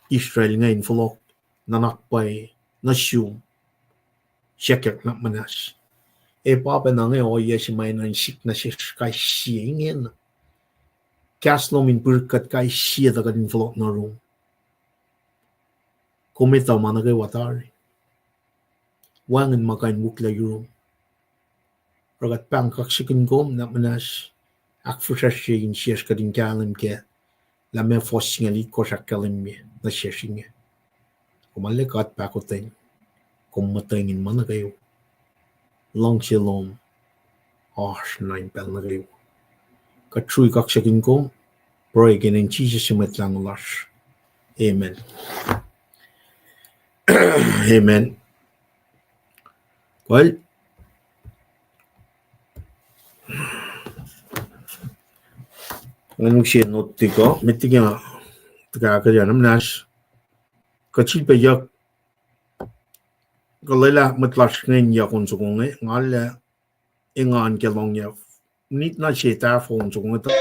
Israel ngayon fulok nanakpay na siyum syakyak na manas. E papa na ngayon o yes may nan sik na siya kay siya ingin. Kas lo min purkat kay siya da kadin fulok na room. Kumita man na kay watari. Wangan makain mukla yung ragat pang kaksakin gom na manas. Akfusashin siya kadin kalam ke la me fossingali Kosrae na sheshinge. Kumalle kat pakoteng, kummatengin man na kayo. Long shalom, nine pel na kayo. Srui KahsInKol, pray again in Jesus' name lang lash. Amen. Amen. Well, anong siya note ko, mitiga tagakaya nash. Kachil pa yak kalala matlash ngayon yakon sukong ngala ingan kelong ya nit na siya tafon sukong ito.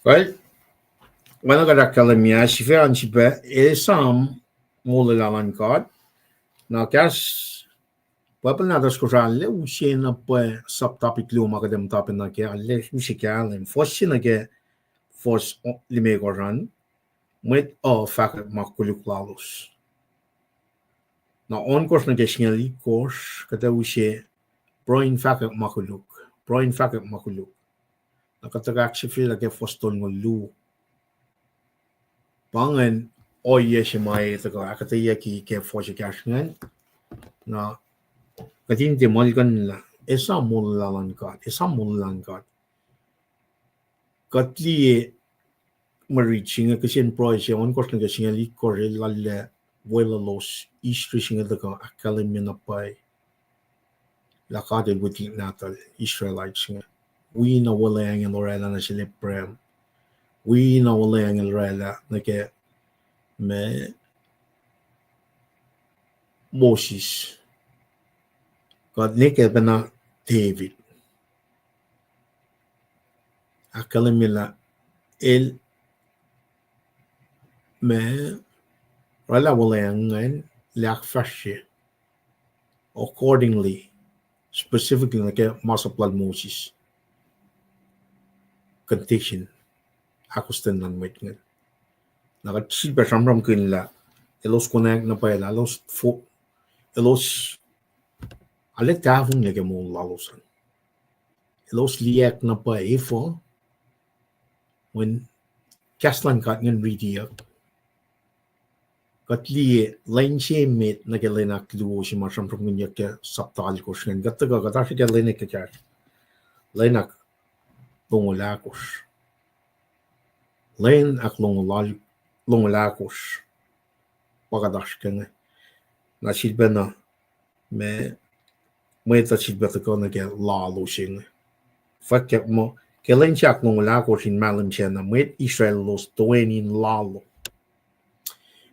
Well, when I got a calamia, she found she bet Esam Molela God. Now, guess, weapon na das koralle, usie na po subtopic LEUM akadem topic na ke alle musikal and force na ke force lime goran mwet fact makuluk lalos. Now, on course na ke singali course kata usie broin fact makuluk. Nakatagak si feel like fostol ng lu. Pangan oye si may taga akketeyac ke force cash ngan na katin di malgan la Esam Molela God. Katli mariching kasi pro siya on course na kasi ngali kore lalle wolacna istri singa taga akollah na pay lakade buti natal Israelites nga. We na wala ang Molela na sila prem. We na wala ang Molela na ke me Moses. God nike ba na David. Akollah el me wala ang ngayon lak fashe accordingly specifically na ke masaplal Moses. Condition akustan ng mwet nga. Nakachilpa samram kinla elos connect na pa elos alet tafong lege mo lalosan. Elos likiyac na pa ifo when kaslan kat ngan likiyac kat liye line siya met na galenak luwo si masamram kinyak ke saptal ko siya. Gataga katashi galenek ke kya lenak lungolakos. Len ak lungolakos. Pagadash kenge. Na silba na me mwet silba ko na ke lalo sing. Fakya mo kelen siak lungolakos in malam siya na mwet Israel los doenin lalo.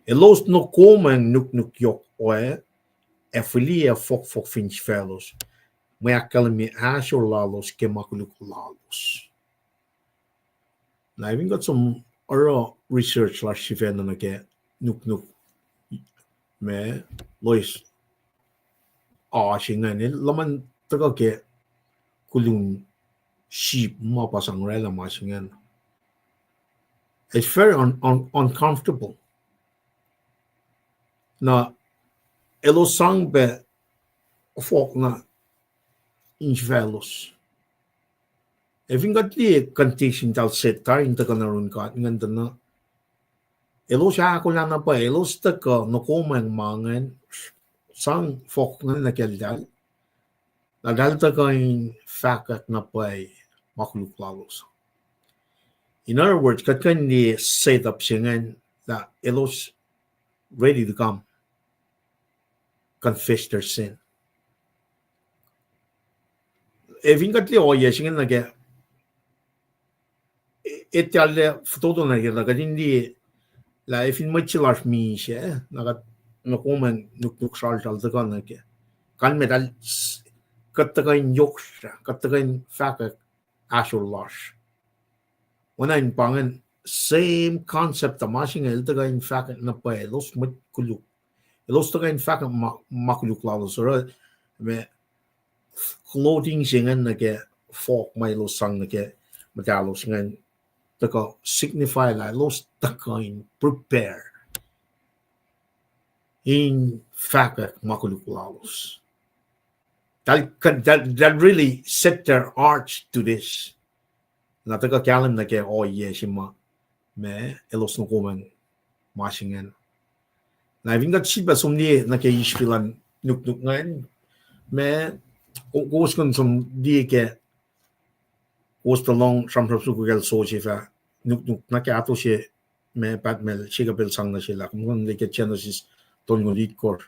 Elos no komen nuk yok oe efilia fok finch fellows. May akalami asher lalos ke makuluk lalos. Now, I've got some other research last event na ke nuk me lois singa ni laman taga ke kulung sheep mapasang rela masingan. It's very uncomfortable. Na elo sang be folk na inchvelos. Evin got the condition tal set tar in the kanarun kat nganda na elo siya akollah na pa elo staka no komang mangan sang folk na nakeldal nadal ta kain fakat na pa makuluklalos. In other words, katkan ni set up singan that elos ready to come confess their sin. Evin got the oye singan nage etalle foto na gila kadindi la efin machilash mi siya nagat nakuman nuk sal ta kan nage kan medal kattakain yoksha kattakain fakat ashulash. When I'm pangan same concept of mashing el tagain fakat na pa elos mat kuluk elos tagain fakat makuluk lalos or me clothing singan nage folk may los sang nage matalos ngan taka signify la los takain prepare in fakat makuluk lalos that really set their arch to this. Nataka kalam na ke oye shima me elos no kuman mashingan. Na vingat siba sumni na ke ispilan nuk ngayon me kos kun sum di ke kos talong samprap su kugal so chifa nuk na ke ato she me patmel chiga bel sang na sila kung le ke genesis ton ngolit kor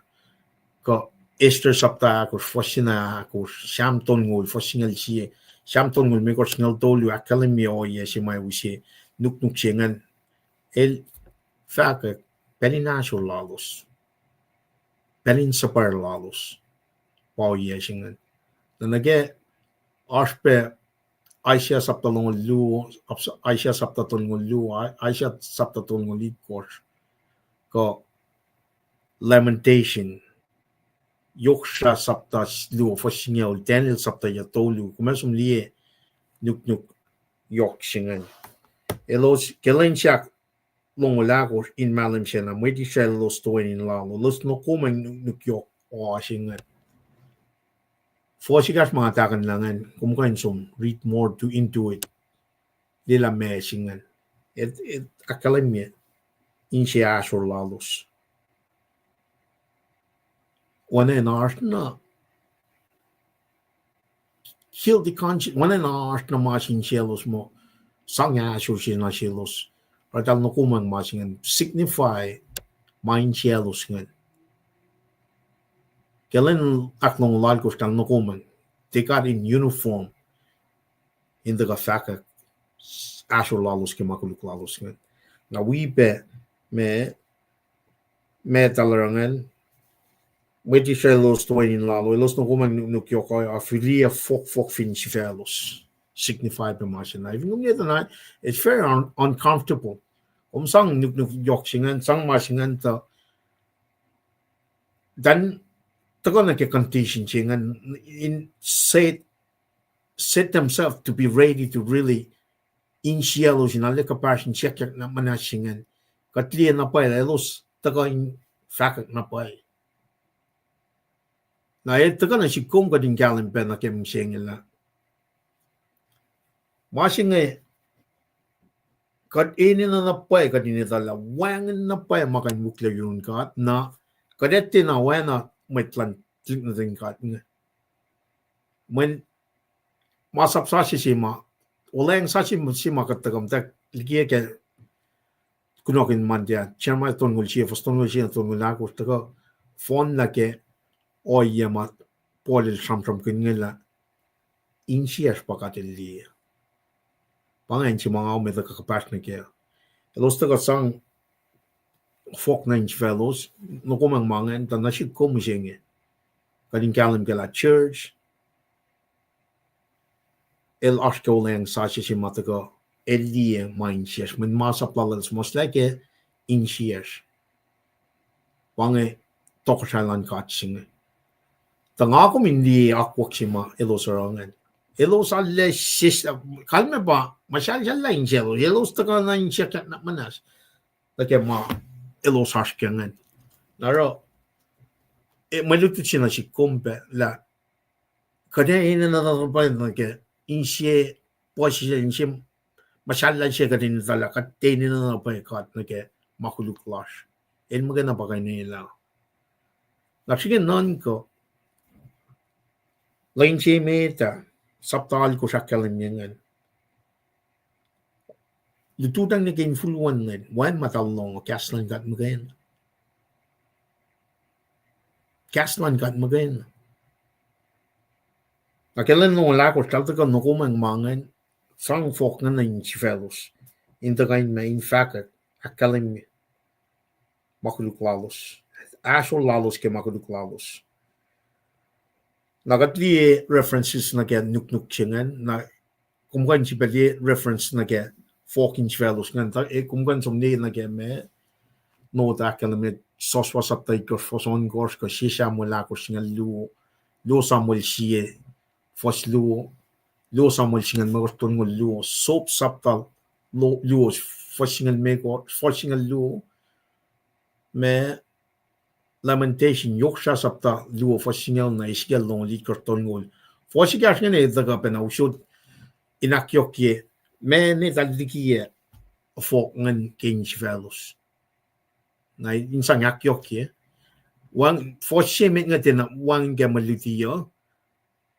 ko Esther sapta ko fosina ko sham ton ngol fosingal chi Sham ton ngul me ko singal tolu akademi oye si mai wisi nuk singan el fakat peninasyo lalos penin sapar lalos pa oye singan na nage aspe Aisha sapta long lu Aisha sapta ton ngul lu Aisha sapta ton ngul course ko lamentation yoksha sapta lu fosingal Daniel sapta ya tolu kumesum lie nuk yok singan elos kulacnsap longolagos in malam sena mwet los to in lalo los no komang nuk yok o singan fosigas matakan langan kumkain sum read more into it lila me singan it akademi in siya sur lalos oana na kill the conscience oana na masin cielos mo sangya asosya na cielos Radal no kumang masingan signify mind cielos ngan kelen aklong lalkos tal no kumang they got in uniform in the gafaka asol lalos ke makuluk lalos ngan na we be me talarangan Mweti los to in lalo los no kumang nukewa afilia fok fin sifelos signify the machine na even na it's very uncomfortable sang nuk yok singan sang masingan ta dan tagon na ke condition singan in set themselves to be ready to really in cielos in alle kapashin check na manasingan katli na pa los tagon fakat na pa na tagon na si kum kading galim pe na kem singila masingan kad ini na napay kad ini tala wangan napay makan mukla yun kat na kadete na wana metlan tlik na din kat nga when masap sa sima oleng sa sima katagam tak likiyac kunokin man dia chama ton ngul chi foston ngul chi ton ngul ako taka phone na ke oye mat polil sam kin ngela insias pakatili Paing si mga med the kapasna ke los taga sang folk na fellows no kumang mangan ta na si komisenge kading kalam ke la church el askolang sa si mataga elie mindset men masa plans most like in shares wange toksalan katsinge tanga ko hindi akwak sima elosorangan Elos alle sis kalme ba masyal jalla injelo elos taka na inchekat na manas like ma elos hashkengan naro malutu china si kompe la kade ina na ba like inche poshi inche masyal la siya kadin tala kate ni na pa kat like makuluk lash en magana pa kay nila lakshige non ko lain si meta saptal ko shakalan yan Lututang nag-influence nga, wan matalong kaslan kat magayin. Kaslan kat magayin. Nakilan nung wala ko, talta ka nukumang mangan, sang fok nga na yung sifelos. Inta kayo na in fact, akalim makuluklalos. Aso lalos ke makuluklalos. Nakatli references na kaya nuk-nuk siyangan, na kumkan si pali reference na kaya fucking fellows nga kumkan som ni na kaya me no ta kalamit soswa sa tay ko foson gors ko shisha mula ko singa lu samul siye fos lu samul singa magoston ngol lu soap saptal lu fos singa me ko fos singa lu me lamentation yoksha sapta lu fos singa na iskel long li korton ngol fos singa ne daga pena usod inakyokye me ne likiyac folk ngan kings fellows na insang akyokye wang foshemet nga tena wang gamalutiyo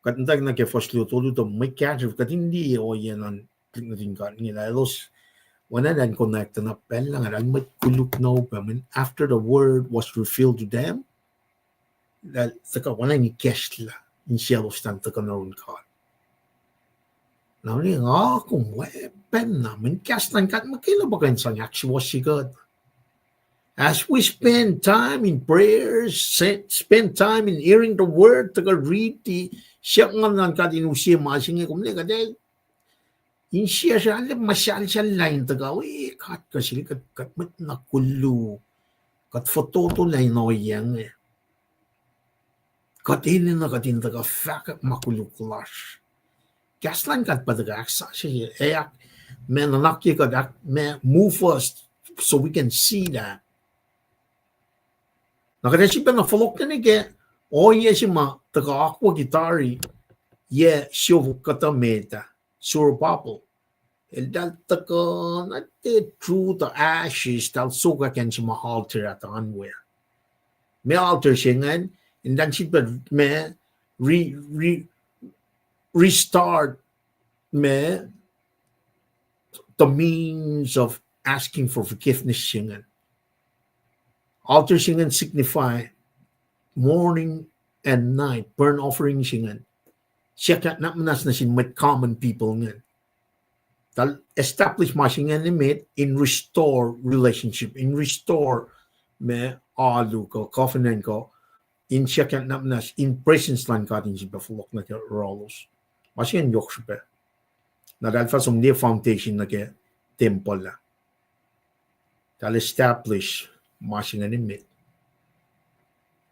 katantag na ke foslu tolu to may catch kat hindi o yan ang natin kan nila los wana dan connect na pen lang ang may kuluk na upaman after the word was revealed to them that saka wana ni cash la in shellos tan taka na ron kan now ni nga kung pen namin kastan kat makilabagan sa actual sigad. As we spend time in prayers, spend time in hearing the word, taga read the siya nga nan kat inusiya masing kumne kadel in siya siya masyal siya line taga kat kasi kat mat nakulu kat photo to line no yang kat ini na katin taga fakat makulu clash. Kaslan kat padaga aksa siya man nanakye kat move us so we can see that. Nakadesi pa na folok na nige ye si ma taga aqua gitari ye siyo kata meta sur pacl el dal taga na te through the ashes dal suka ken si ma altar at anwhere me altar singan and then si pa me restart me the means of asking for forgiveness singan. Altar singan signify morning and night burn offering singan. Siya kat na manas na sin met common people ngan. Tal establish ma singan limit in restore relationship, in restore me alu ko, covenant ko, in siya kat na manas in presence lang ka din si bafulok na ka rolos. Masingan yok siya pa. Na dahil fa som ne foundation na ka temple la. Tal establish masingan limit.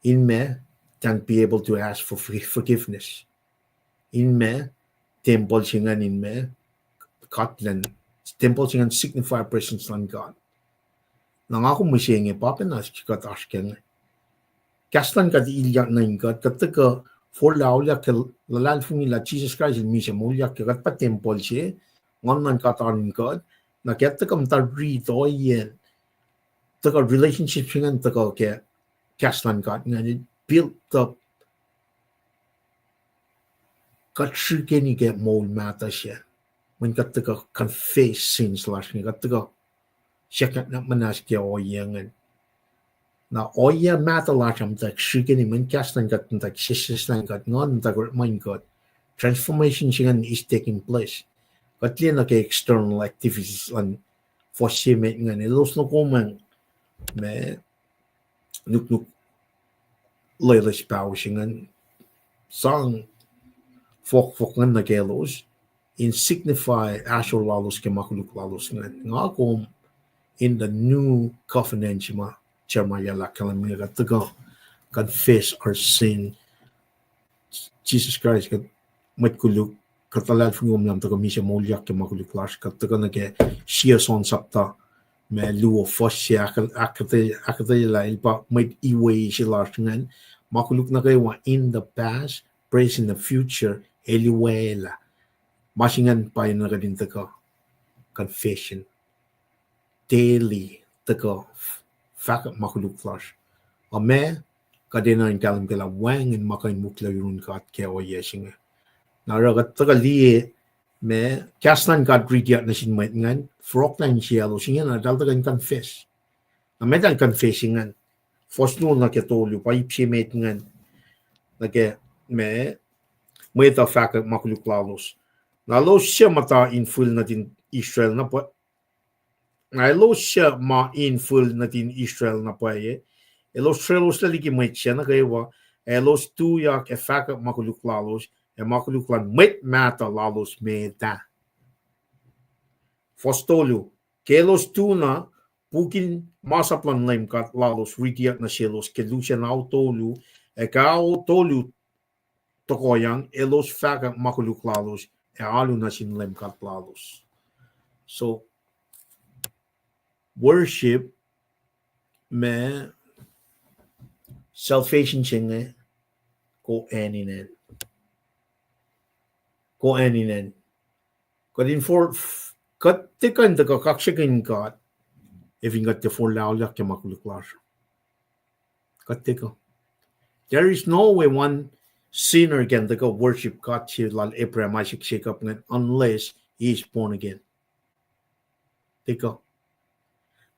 In me, can be able to ask for forgiveness. In me, temple singan in me, katlan, temple singan signify presence ng God. Nang ako masingi, papanas kat asken. Kastan kat ilyak na yung God, kataka for laulyak lalal fung ila Jesus Christ mismo mulyak kat pa temple siya, ngon man katarin God, na katakam tar rito yan, taka relationship singan taka kaya kastan God nga built up katsike ni kaya mol mata siya. When kataka confess sins last ni kataka siya kat na manas kaya oyangan. Na oya mata last am tak shike ni man kastan kat tak sisis lang kat ngon tak mind God. Transformation singan is taking place. Katli na kaya external activities on for siya nga ni los no kumang me nuk Leila's pausingan sang fok ngan na kelos in signify actual lalos ke makuluk lalos ngan nga kom in the new covenant chama yala kalamira to go confess our sin Jesus Christ kat matkuluk katalal fungum lam taka misha moliak ke makulik lash kataka na ke shia son sapta me luo foshi akketeyac ilpa might iwe shi lash ngan makuluk na wa in the past, present, the future eliwela masingan pa na kadin taka confession daily taka fakat makuluk lash ame kadena in kalam kala wang in makain mukla yun kat ke o yeshinga na ragat taka liye me kasnan kat ridiat na sin might ngan frog lang siya lo singa na dal taka confess na metal confessingan first no na ke tolu pa ipsimet ngan na ke me mweta fakat makuluk lalos na lo siya mata in full natin Israel na pa na lo siya ma in full natin Israel na pa elos trelos lagi mwet siya na kaya elos tuyak fakat makuluk lalos makuluk lan mwet mata lalos meta fostolu kelos tuna pukin masaplan lem kat lalos ridiat na selos kelusia na autolu kao tolu tokoyang elos fakat makuluk lalos alu na sin lem kat lalos. So worship me salvation chinge ko eninen kadin for kat tekan the kaksakin God if you got the for laulak ke makuluk lalos kat teka there is no way one sinner can take worship God till lal Abraham Isaac Jacob unless he is born again. Teka.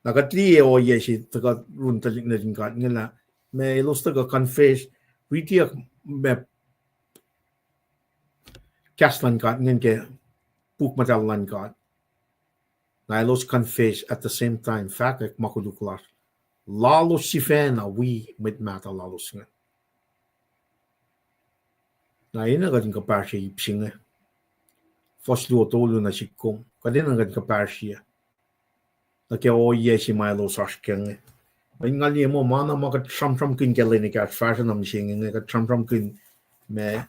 Nakatli o yesi taka run talik na din God ngala may los taka confess ridiak me kaslan God ngan ke puk matalan God. Na los confess at the same time fakak makuluklar. Lalo sifena we mit mata lalos ngan. Na ina kadin kapasya ipsinga. Foslo tolo na sikong. Kadin ang kadin kapasya. Na kaya o yesi mailo saskeng. Ay ngali mo mana makat tram kin kelene ka fashion am singing ka tram kin me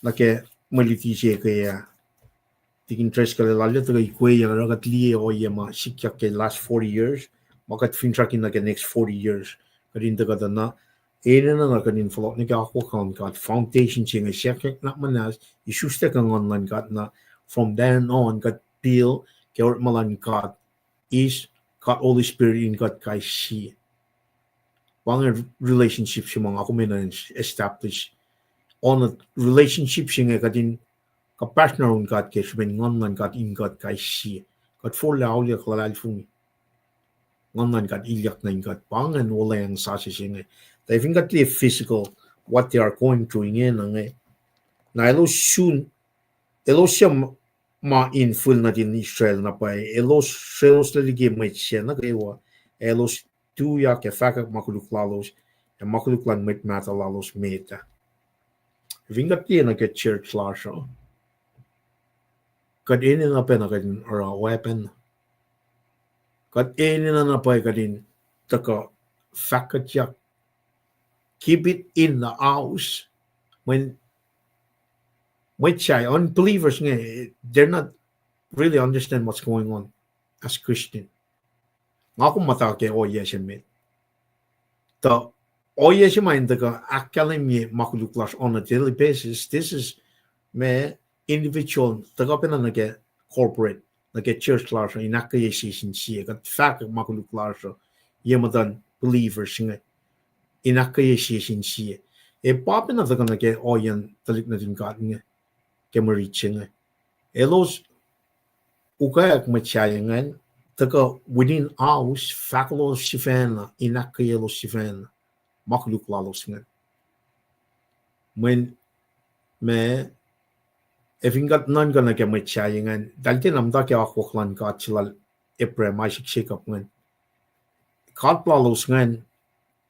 na kaya maliti siya kaya tikin tres kala lalit ka ikwe yang ragat liye o yema sikyak ke last 40 years makat fintrakin na ke next 40 years kadin ta kada na ene na kadin follow ni ka ako kan kat foundation singa siyak na manas isuste kang online kat na from then on kat pil ke or malan kat is kat Holy Spirit in kat kai si bang relationship siya mga ako may establish on a relationship siya nga kadin ka-partner on kat ke siya ngon kat in kat kai si kat for lao liya klalal fung ngon kat ilyak na in kat bang and wala yang sasi siya nga I think kat liya physical what they are going through nga na elo soon elo siya ma in full na din Israel na pa elos laligay may siya na kaya elos tuya ke fakak makuluk lalos and makuluk lang mit mata lalos meta vingat tiya na ke church lasho kad ini na pa na kadin or a weapon kad ini na pa kadin taka fakakyak keep it in the house when shy unbelievers they're not really understand what's going on as Christian. Ako matake o yeshimit. The o yeshimain the academy makuluklas on a daily basis. This is me individual the na ke corporate na ke church class in akayesin siya kat fact makuluklas yemadan believers in akayesin siya. E papin na the na ke o yan talik na din kat Kemariching elos ukayak machayangan taka within hours fakalo sifena inakayelo sifena makuluk lalos nga when me efingat nan gana ke machayangan dalti namda ke akwaklan ka chilal epre maisik shikap ngan kat lalos ngan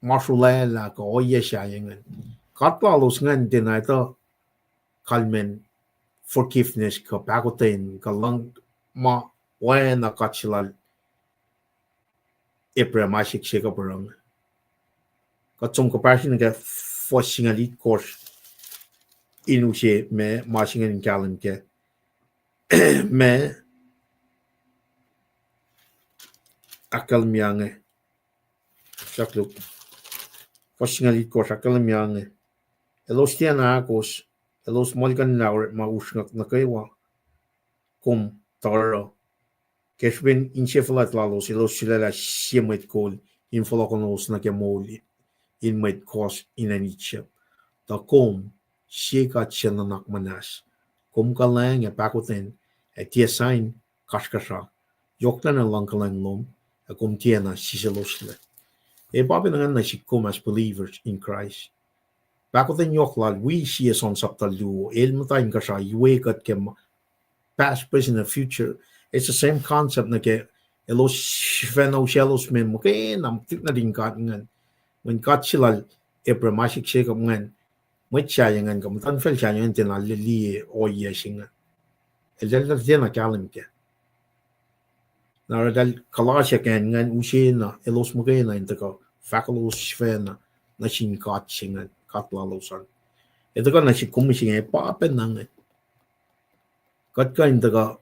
Molela ka oyeshayangan kat lalos ngan dinayta kalmen forgiveness ka pagotin ka lang ma oana ka chilal epre masik siya ka parang ka tsong ka pasin ka fosingalit course inu siya me masingan kalan ke me akal miange sakluk fasingalit ko sakal miange elos tiana akos elos molkan laure ma usngak na kaywa kum taro keshbin inchefalat lalos elos silala siemet kol infolokonos na kemoli in met kos inanichep ta kom siekat siananak manas kom kalang e pakoten e tiesain kaskasa yoktan en langkalang lom e kom tiena siselosle e babin na si kom as believers in Christ pakoten yoklal we see son saptalu el matain kasa yuekat kem past present and future it's the same concept na ke elos feno shelos men mo ke nam tik na din kat ngan when kat silal e premasik shake ngan mới chạy ngan kam tan fel cha ngan tin al li o ye singa el dal dal kalim ke na dal kalasha kan ngan usina elos mo ke na intaka fakulos fena na sin kat singa kat la losan ito ka na si kumising e pa pen nang kat ka intaka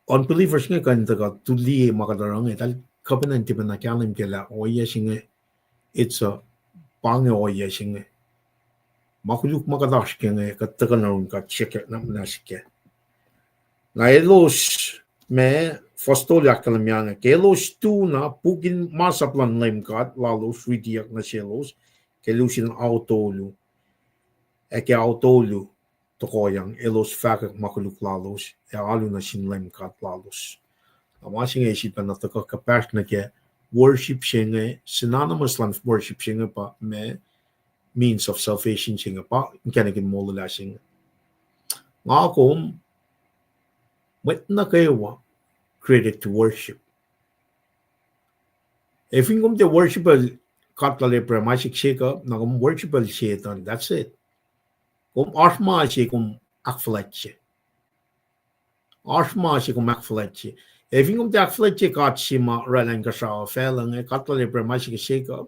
unbelievers nga ka intaka tuli makadarang e dal covenant tipa na kalim ke la o ye singa it's a pang o ye singa makuluk makadash kenge katakanon ka check na nasike na elos me fostol yakalamianga kelos tu na pugin masaplan lemkat lalos widiak na selos kelusin autolu eke autolu tokoyang elos fakak makuluk lalos e alu na sin lemkat lalos amasing isipan na taka kapash na ke worship shenge synonymous lan worship shenge pa me means of salvation singa pa kanagin Molela singa nga kom mwet na kayo credit to worship if ingom the worshipal katlale premasik shika na kom worshipal shetan that's it kom asma she kom akfletche asma she kom akfletche if ingom the akfletche kat shima ralan ka sa felang katlale premasik shika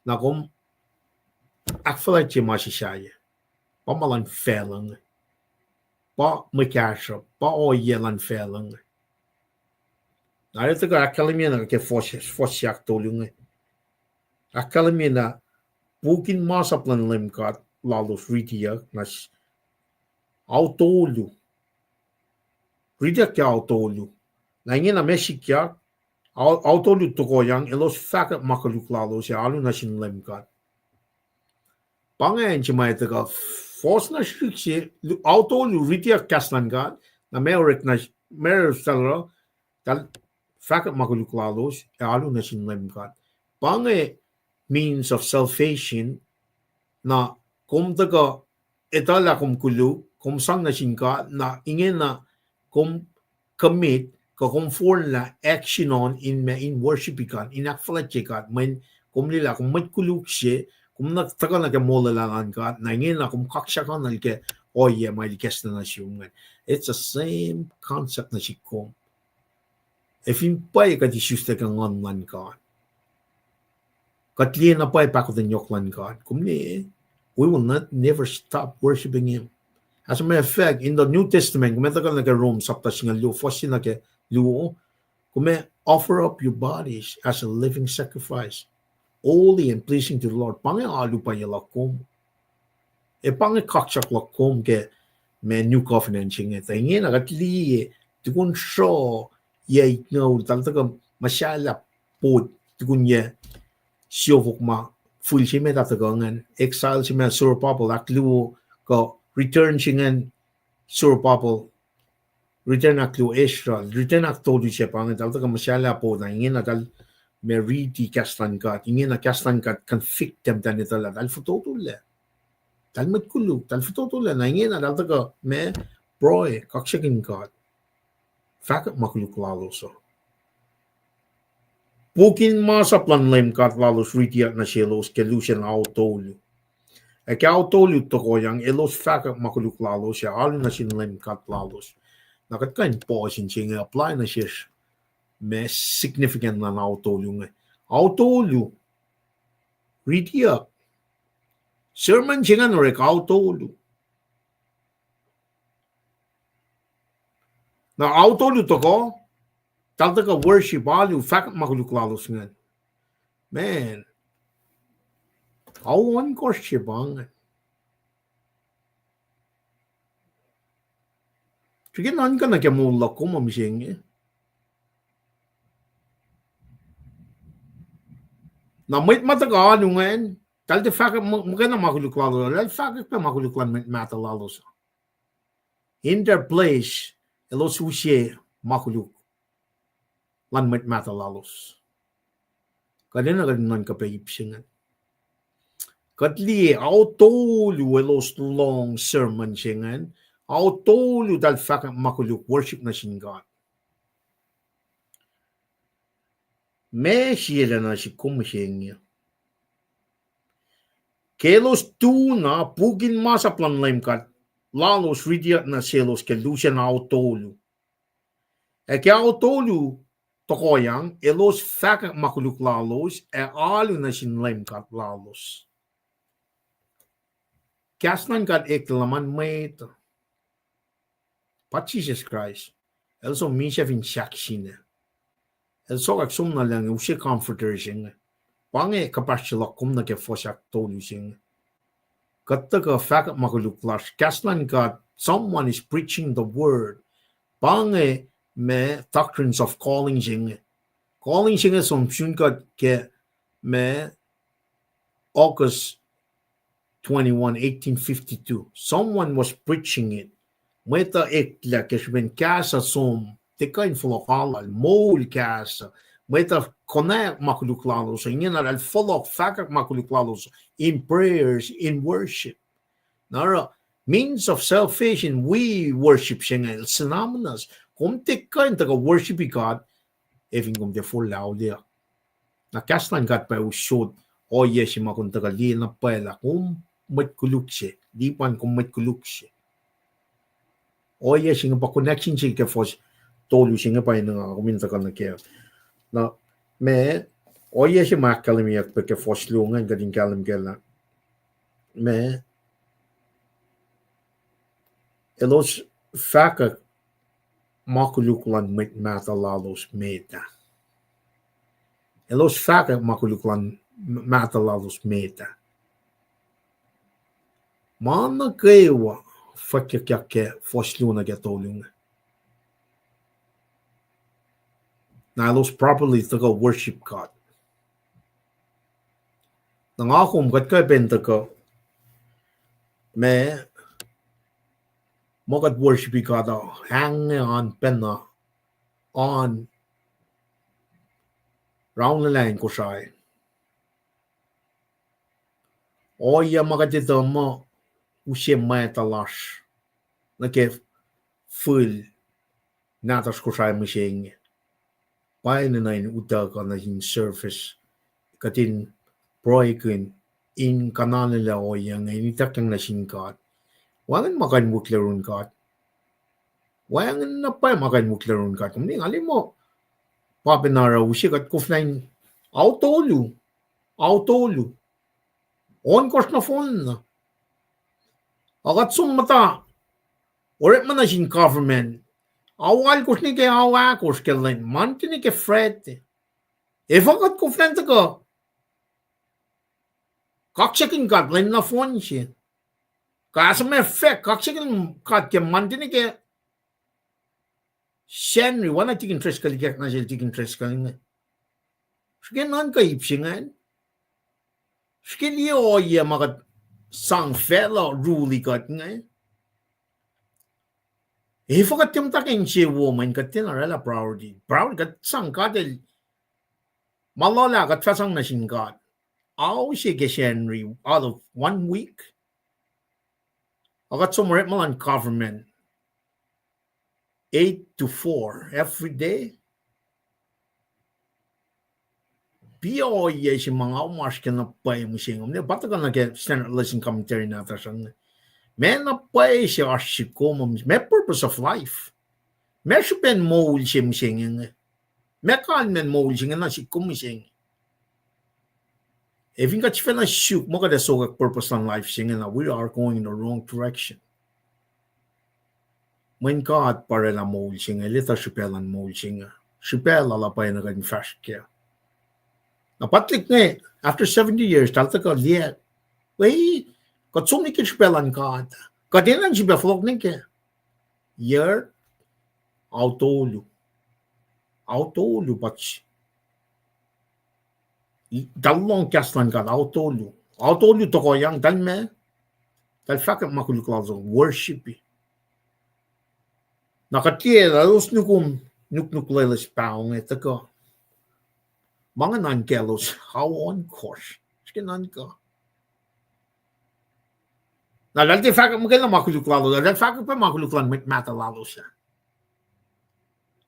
na kom akfletche masishaya pamalan felang pa mekasha pa o yelan felang na ito ka akalimia na ke fosyak tulung akalimia na bukin masaplan lemkat lalos ritia nas autolu ritia ke autolu na ingin na mesikya autolu tukoyang elos fakat makaluk lalos ya alu nasin lemkat pangayan chima ito ka fos na shikshi autolu ritia kaslan ka na merek na merek salro tal fakat makuluk lalos e alu na sin lemkat pange means of salvation na kum taga etala kum kulu kum sang na sin ka na ingen na kum commit ka kum for la action on in worship ikan in akfletche ka men kum lila kum mat kuluk siya kum na taga na ke Molela ka na ingen na kum kaksakan na ke oh yeah may likes na siya it's the same concept na si kum if in pay ka disuste ka ngan ka katli na pay pa ko den yoklan ka kumni we will not never stop worshiping him as a matter of fact in the New Testament kumeta ka na Rome sapta singa lu fosi na ke lu kume offer up your bodies as a living sacrifice holy and pleasing to the Lord pange alu pa yalakom e pange kaksak lakom ke me new covenant singa tingin na katli tukun show ye no talaga masyala po tukunya siovok ma full si meta tagangan exile si men sur papal aklu ko return singan sur papal return aklu Israel return akto di siya pang talaga masyala po na ingin na dal Mwe Read di kastan kat ingin na kastan kat convict them dan itala dal fototulle dal matkuluk dal fototulle na ingin na talaga me broy kaksakin kat fakat makuluk lalos bukin masaplan lemkat lalos ritia na sielos kelusian autolu ke autolu tokoyang elos fakat makuluk lalos ya alu na sin lemkat lalos nakatkain po sin singa apply na siya me significant na autolu autolu ritia sermon singa no rek autolu Na autolu to ko. Talta ka worship alu fakat makuluklalos nga. Man. Awan ko siya bang. Sige nan ka na kaya mula ko mamising. Na may mataga ano nga. Talta fakat magana makuluklalos. Lal fakat pa makuluklan matalalos. In their place, elos usye makuluk. Lan matalalos. Kadena nan ka pa ipsingan. Katli autolu elos long sermon singan. Autolu dal fakat makuluk worship na sin God. Me siya na si kumising. Kelos tu na pugin masa plan laim kat. Lalos ridiat na selos ke lucia na autolu. E ke autolu tokoyang elos fakat makuluk lalos e alu na sin laim kat lalos. Kasnan kat eklaman may ito. Pat Jesus Christ. Also misha vin shaksine. Also kak sumna lang ushe comforter sing. Pange kapashila kumna ke fosak tolu sing. Katta ka fakat makuluklas. Kasnan kat someone is preaching the word. Pange me doctrines of calling sing. Calling sing som syun kat ke me August 21, 1852. Someone was preaching it. Mweta ekla kesben kasa som tekain fulokala mol kasa mweta konak makuluklalos ingin al folok fakak makuluklalos in prayers in worship nara means of salvation we worship singel synonymous kum tekain taga worship God even kum de full laudia na kaslan gat pa usod o yes makun taga li na pala kum matkulukse di pan kum matkulukse Oye, singa pa connection si ke fos tolu singa pa ina kuminta ka na kaya. Na me oye si makalimiyak pa ke fos lungan kading kalam kela. Me elos faka makuluklan met matalalos meta. Elos faka makuluklan matalalos meta. Mana kewa fakkeyac fosluna getolunga. Nalos properly to go worship God. Nangakum kat ka benta ko me mogat worship God hang on penna on round the line Kosrae. Oya magatito mo usye matalash na ke full natas Kosrae machine. Paing na in utak na in surface katin proikin in kanalila o yang initak yang nasin God. Wangan makan muklerun God. Wangan na pa makan muklerun God. Hindi alim mo papinara usik at kufnain autolu. On course na phone na. Agat sumata. Oret man nasin government. Awal kus ni ke awa kus ke lain. Manti ni ke fret. Evagat kufnain taka. Kaksakin God lain na phone siya. Kasa may effect. Kaksakin God ke manti ni ke Shenry. Wana tikin tres likiyac na siya tikin tres nga. Sige nan ka ipsingan. Sige liya o iya magat sang fella ruli God nga. Ifagat yung takin siya woman kat tinarala priority. Priority kat sang kadel malala kat fasang na sin God. Aw siya ke Shenry out of 1 week. Agat sumurit malan government. 8 to 4 every day. Piya si mga umas ka na pa yung musingom. Bata ka na ke standard lesson commentary na tasang. May na pa siya asiko mo. May purpose of life. May siya mold siya musingin. May kaan men mold siya na si kumising. If you got siya na shook mo kada sogak purpose ng life siya na we are going in the wrong direction. Men God para la mulching, lita shipelan mulching. Shipela la pa na kan fashke. Na patlik ne after 70 years talta ka liet. Wei ka tsum ni shipelan God. Ka dinan shibe flok ne ke. Year autolu bach. Dalong kaslan God autolu to ko yang dan me. Tal fakat makuluklazo worship. Nakatiera los nukleles paung etako. Mga nankelos how on course. Skinan ka. Na dati fakat maganda makuluklalo. Dati fakat pa makuluklan matalalo siya.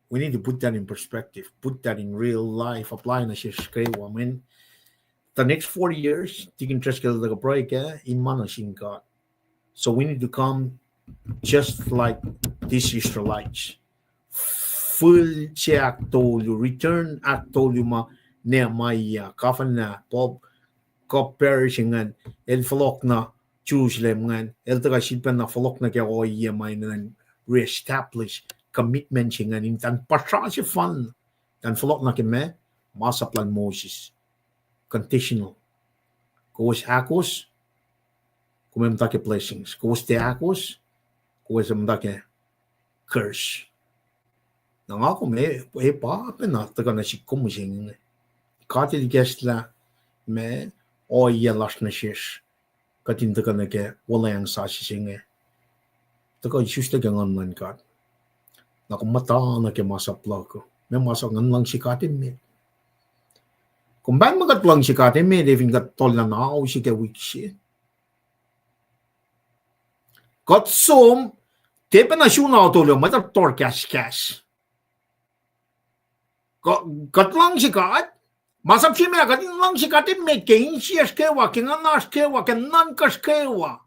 We need to put that in perspective. Put that in real life. Apply na siya skrewa. I mean, the next 40 years, tigin tres ka talaga break in manasing God. So we need to come just like these Israelites. Full check told you, return at told you ma Nehemiah, kafana, Bob, kop perishing and el falok na Jerusalem and el tagashipan na falok na kaya oya and reestablish commitment and in tan pasasya fun tan falok na kime masaplan Moses conditional. Kos akos kumem take blessings. Kos te akos kuwesam take curse. Nang ako pa na taga na si kumusing. Kati gesla me oya las na shish. Katin taga na ke wolacna sising. Taga justa gangan man kat. Nako mata na ke masapla ko. Me masak ngan lang si katin me. Kung ba magat lang si katin me, devin gat tol na nao si ke wiksi. Kat som tepe na siya na autolo, mata torkas kas. Kat lang si kat, masap siya me, kat lang si kat me, kain siya skewa, kinanas kewa, kanan kas kewa.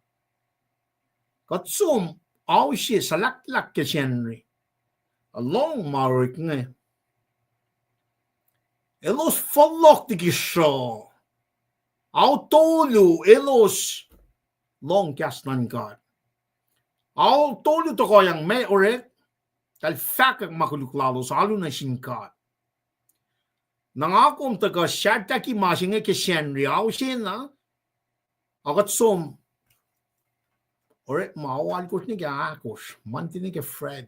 Kat som, aw siya salaklak ke siyanri. Along marik nga. Elos falok di kisyo. Autolo, elos long kasnan kat. Autolo to ko yang may oret, tal fakak makuluklalo sa alo na singkat. Nangakom taga syata ki masinga ke siyanri, aw siya na, agat som, oret maawal ko ni ka akos, manti ni ka Fred.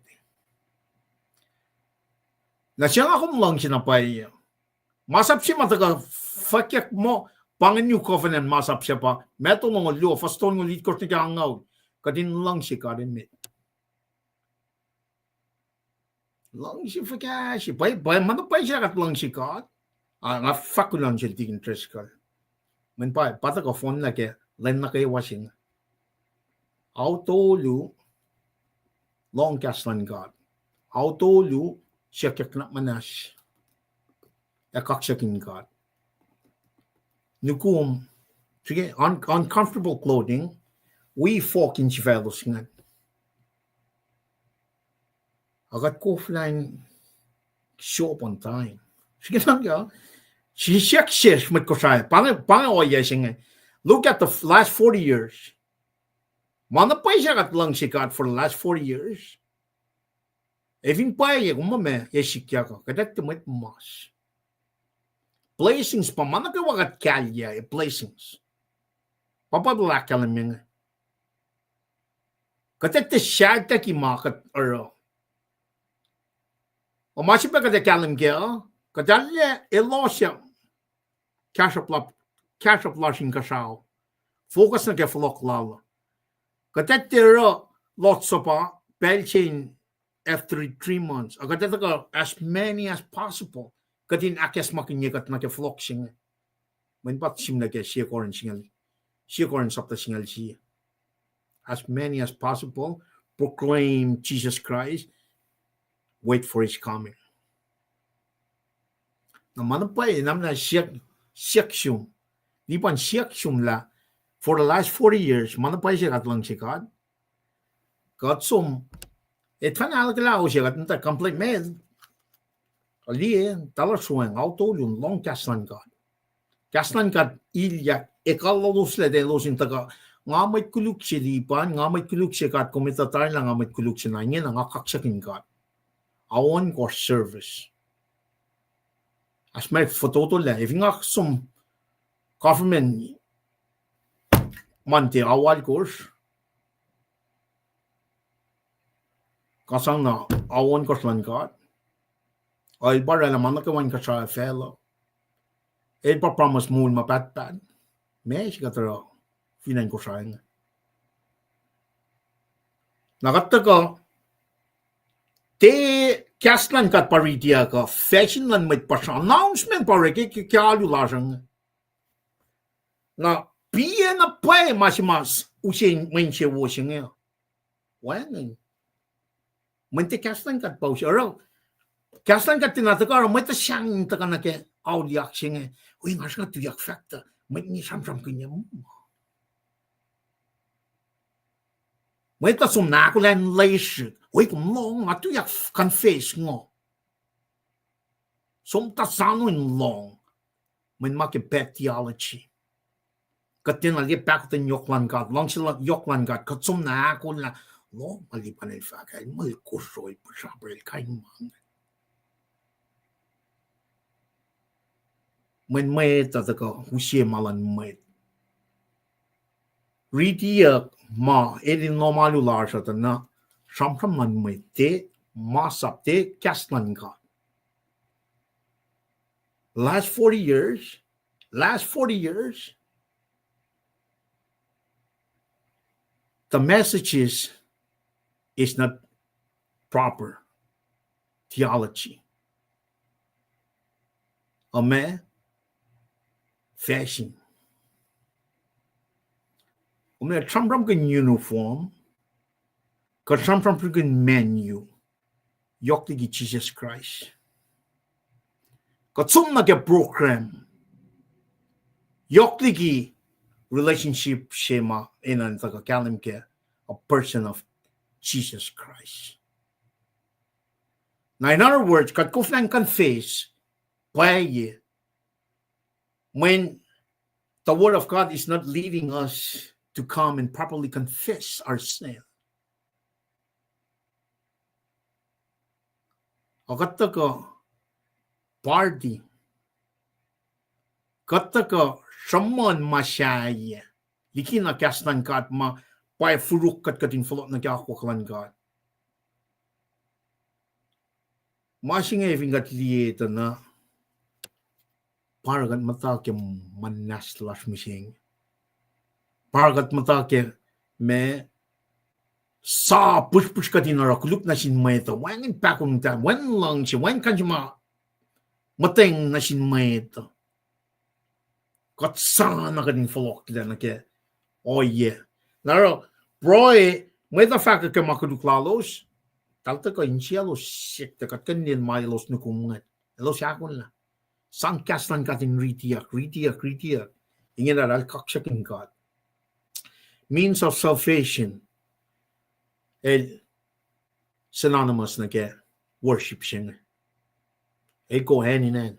Na siya akom lang sinapay, masap siya mataga, fakyak mo, pangin new covenant masap siya pa, meto mga liyo, faston ng litkos ni ka hangaw, kadin lang siya karimit. Lang siya fakya, manapay siya kat lang siya kat, nga fak ko lang siya tigin tres ka. Men pa, pata ka phone na kaya, len na kayo wasing. Autolu, long kaslan God. Autolu, siya kaknak manas. Kaksakin God. Nukum, sige, uncomfortable clothing, we folk in chivelos nga. Agat ko offline, show up on time. Sige lang ka. Si Shesh met Kosrae. Pang oya siya. Look at the last 40 years. Manapay siya kat lang sikat for the last 40 years. Even pa kung mame, yesikya ka. Kadat tumat mas. Blessings pa. Manakawagat kalya. Blessings. Papadulak ka lang yung. Kadat te syagta ki makat aro. O masip pa kadat kalam kaya. Kadalya elosya. Cash up lashing kashaw. Focus na kaya falok lalo. Kadat te ro lots of belchain after 3 months. Kadat ka as many as possible. Kadin akes makinyakat na kaya falok singa. Manpat sim na kaya siya koran singal. Siya koran sapta singal siya. As many as possible. Proclaim Jesus Christ. Wait for his coming. Naman pa namna siyaksyon. Di pan siyaksyon la. For the last 40 years, manapay siya kat lang siya. Kat sum, fanal ka lao siya kat nta complete med. Ali talarsueng, autolun, long kaslan kat. Kaslan kat ilyak, ekalalus le de los intaga, ngamit kuluk si lipan, ngamit kuluk si kat komitatar lang ngamit kuluk si nanyen, ang kaksakin kat. Awan ko service. As may foto le, if nga sum government manti awal course, kasang na awan ko slan kat. Ay bara naman nakawan ka sa fellow. El pa promise mo mapatpad. May sigataro. Finan ko sa nga. Nakataga, te kaslan kat paritia ka, fashion lan may pasya, announcement pare, kikalu lasang. Na, piye na pa mas, usin, may siya washing nga. Wan, may kaslan kat pa usiya. Kaslan kat tinataga, may ta siyang taka na ke, auliak siya nga. Uy, nga siya nga tuyak factor, may ni sam-sam kanya mo. May ta sum na ko lan leish. Uy, kung long, matuyak confess ngo. Sum ta sano in long. May makipet theology. Katin ali pakutin yoklan kat. Long sila yoklan kat. Kat sum na ko na. Long, malipan ay fakay. May Kosrae pa siya. Pero kain mang. May tataka. Husye malan may. Likiyac ma edin normalu larsa na samsam man may te masap te kaslan ka. Last 40 years, the message is not proper theology. Amen. Fashion. Umay samsam kan uniform, kan samsam kan menu, yok ligi Jesus Christ. Katsum na ke program, yok ligi relationship shema inan taga kalim ke a person of Jesus Christ. Now in other words, kat kufnan confess, paye, when the word of God is not leading us to come and properly confess our sin. Akataka party. Kataka shaman masyaya. Liki na kasnan kat ma pay furuk kat katin fulot na kakaklan kat. Masing eving kat liyeta na paragat matake manas lash mishing. Paragat matake me sa push katin na kuluk na sin mayta. Wangin pakong ta. Wan lang siya. Wan kan siya mateng na sin mayta. Kat sana katin fulok kita na ke. Oh yeah. Naro, broy, mayta faka ke makuduklalos. Talta ka insialos sikta kat kanin mayalos nukumungat. Elos yakon la. Sang kaslan katin likiyac. Inge na kaksakin kat. Means of salvation. Synonymous na ke worship siya. Go hand in hand.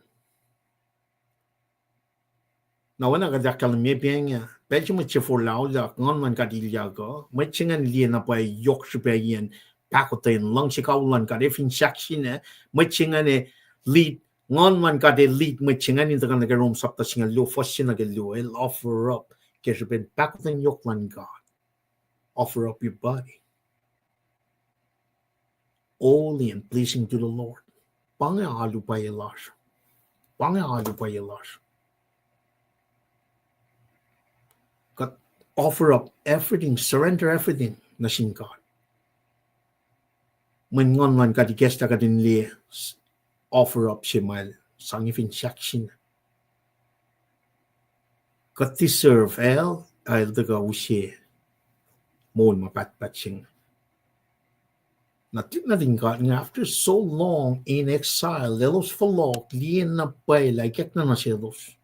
Na wana kadakal me pianga. Pwede mo siya for lao da ngon man kadilya ko. May chingan liya na pa yok siya yan. Pakotin lang siya kaulan ka. Defin saksi na. May chingan lead. Ngon man ka de lead. May chingan ito ka nagaroom sapta siya lo. First siya nagalo. I'll offer up. Kaya siya pwede pakotin yok man God. Offer up your body. Holy and pleasing to the Lord. Pangalu pa ilash. God, offer up everything, surrender everything na sin God. When ngon man ka di kesta ka din li offer up si mal sangifin sakshin. God deserve I'll daga usye mo mapatpat sing. Natin natin ka nga after so long in exile, lelos falok, liyan na pay, laikyak na naselos.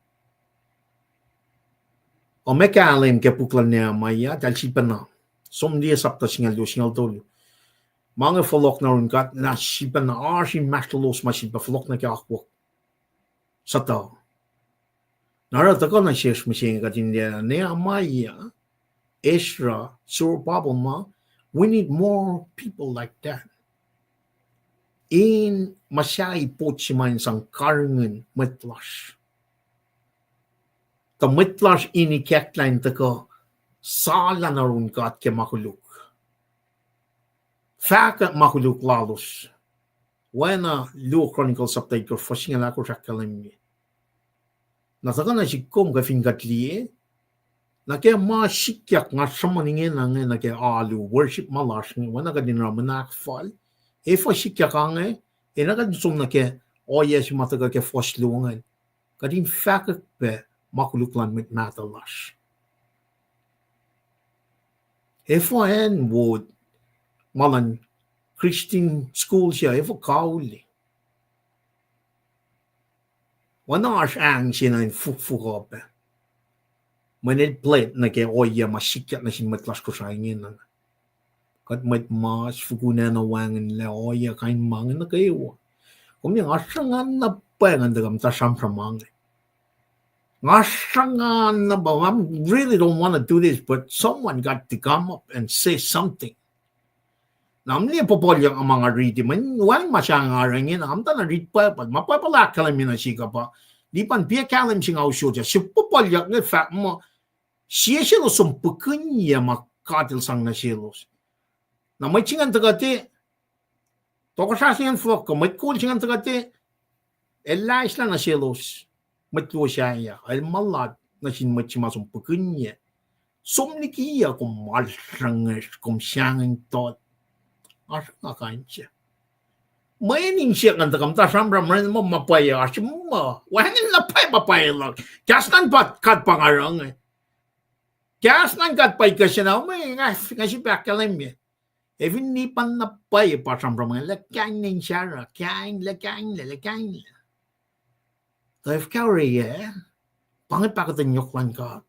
O mekalim ke puklan Nehemiah, dahil sipa na. Som dia sapta singal tolo. Mga falok na rin kat, na sipa na, sin mastalos masipa, falok na kiakwak. Sa tao. Narata ko na siyas masinga kat hindi Nehemiah, Ezra, Zerubbabel, we need more people like that. In masyai po siman sang karangan mitlash. The mitlash ini kekline tako sala na run kat ke makuluk. Faka makuluk lalos. Wena Luo Chronicles update ko fasing ala ko rakalim. Nataka na si kom ka fingatli. Na kaya masikyak nga samaningin na kaya alu worship malash wena ka din ramanak fall. If sikyak ang nagadusong na kaya yes mataga kaya foslungan. Kadin faka pe makuluklan mit matalash. If would malan Christian school siya, kauli. Wana ang siya na fuk-fuk pa. Manid plate na kaya masikyak na siya matlas ko sa ingin. Kat mas fukuna na wangan la kain mangan na kayo. Kung yung asangan na pa ang dagam ta samsamang. Asangan na ba? I really don't want to do this, but someone got to come up and say something. Namni popolyo ang mga read man wang masyang arangin am ta na read pa mapapala kalam na siya pa di pan pia kalam sing ausyo ja si popolyo ng fact mo siya silo sumpukin niya makatil sang na silos na may chingan tagate toko sa siyan fok may cool chingan tagate elais lang na silos matlo siya ya ay malad na sin machima sumpukin niya sumnikiya kung malsangas kung siyang tot kain siya. Maining siya kan takam ta sambram ren mo mapaya asim mo. Wangin na mapaya lang. Kas nan pat kat pangarang. Kas nan kat pay kasi na may kasi pakalim ya. Even ni pan na pay pa sambram la kain ning siya kain la. So if kawri pangit pakatan yoklan ka.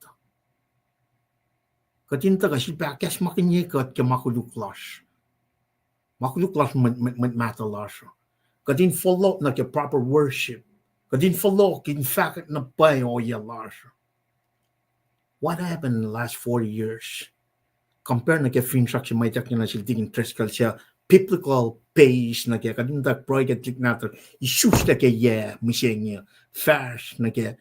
Katinta kasi pakas makinyekat ke makuluklas. Makuluklas matalash. Kadin follow na ke proper worship. Kadin follow in fact na pay o yalash. What happened in the last 40 years? Compare na ke finstruction may tak na sila tingin triskal siya biblical pace na ke kadin tak project nato isus na ke misenya fast na ke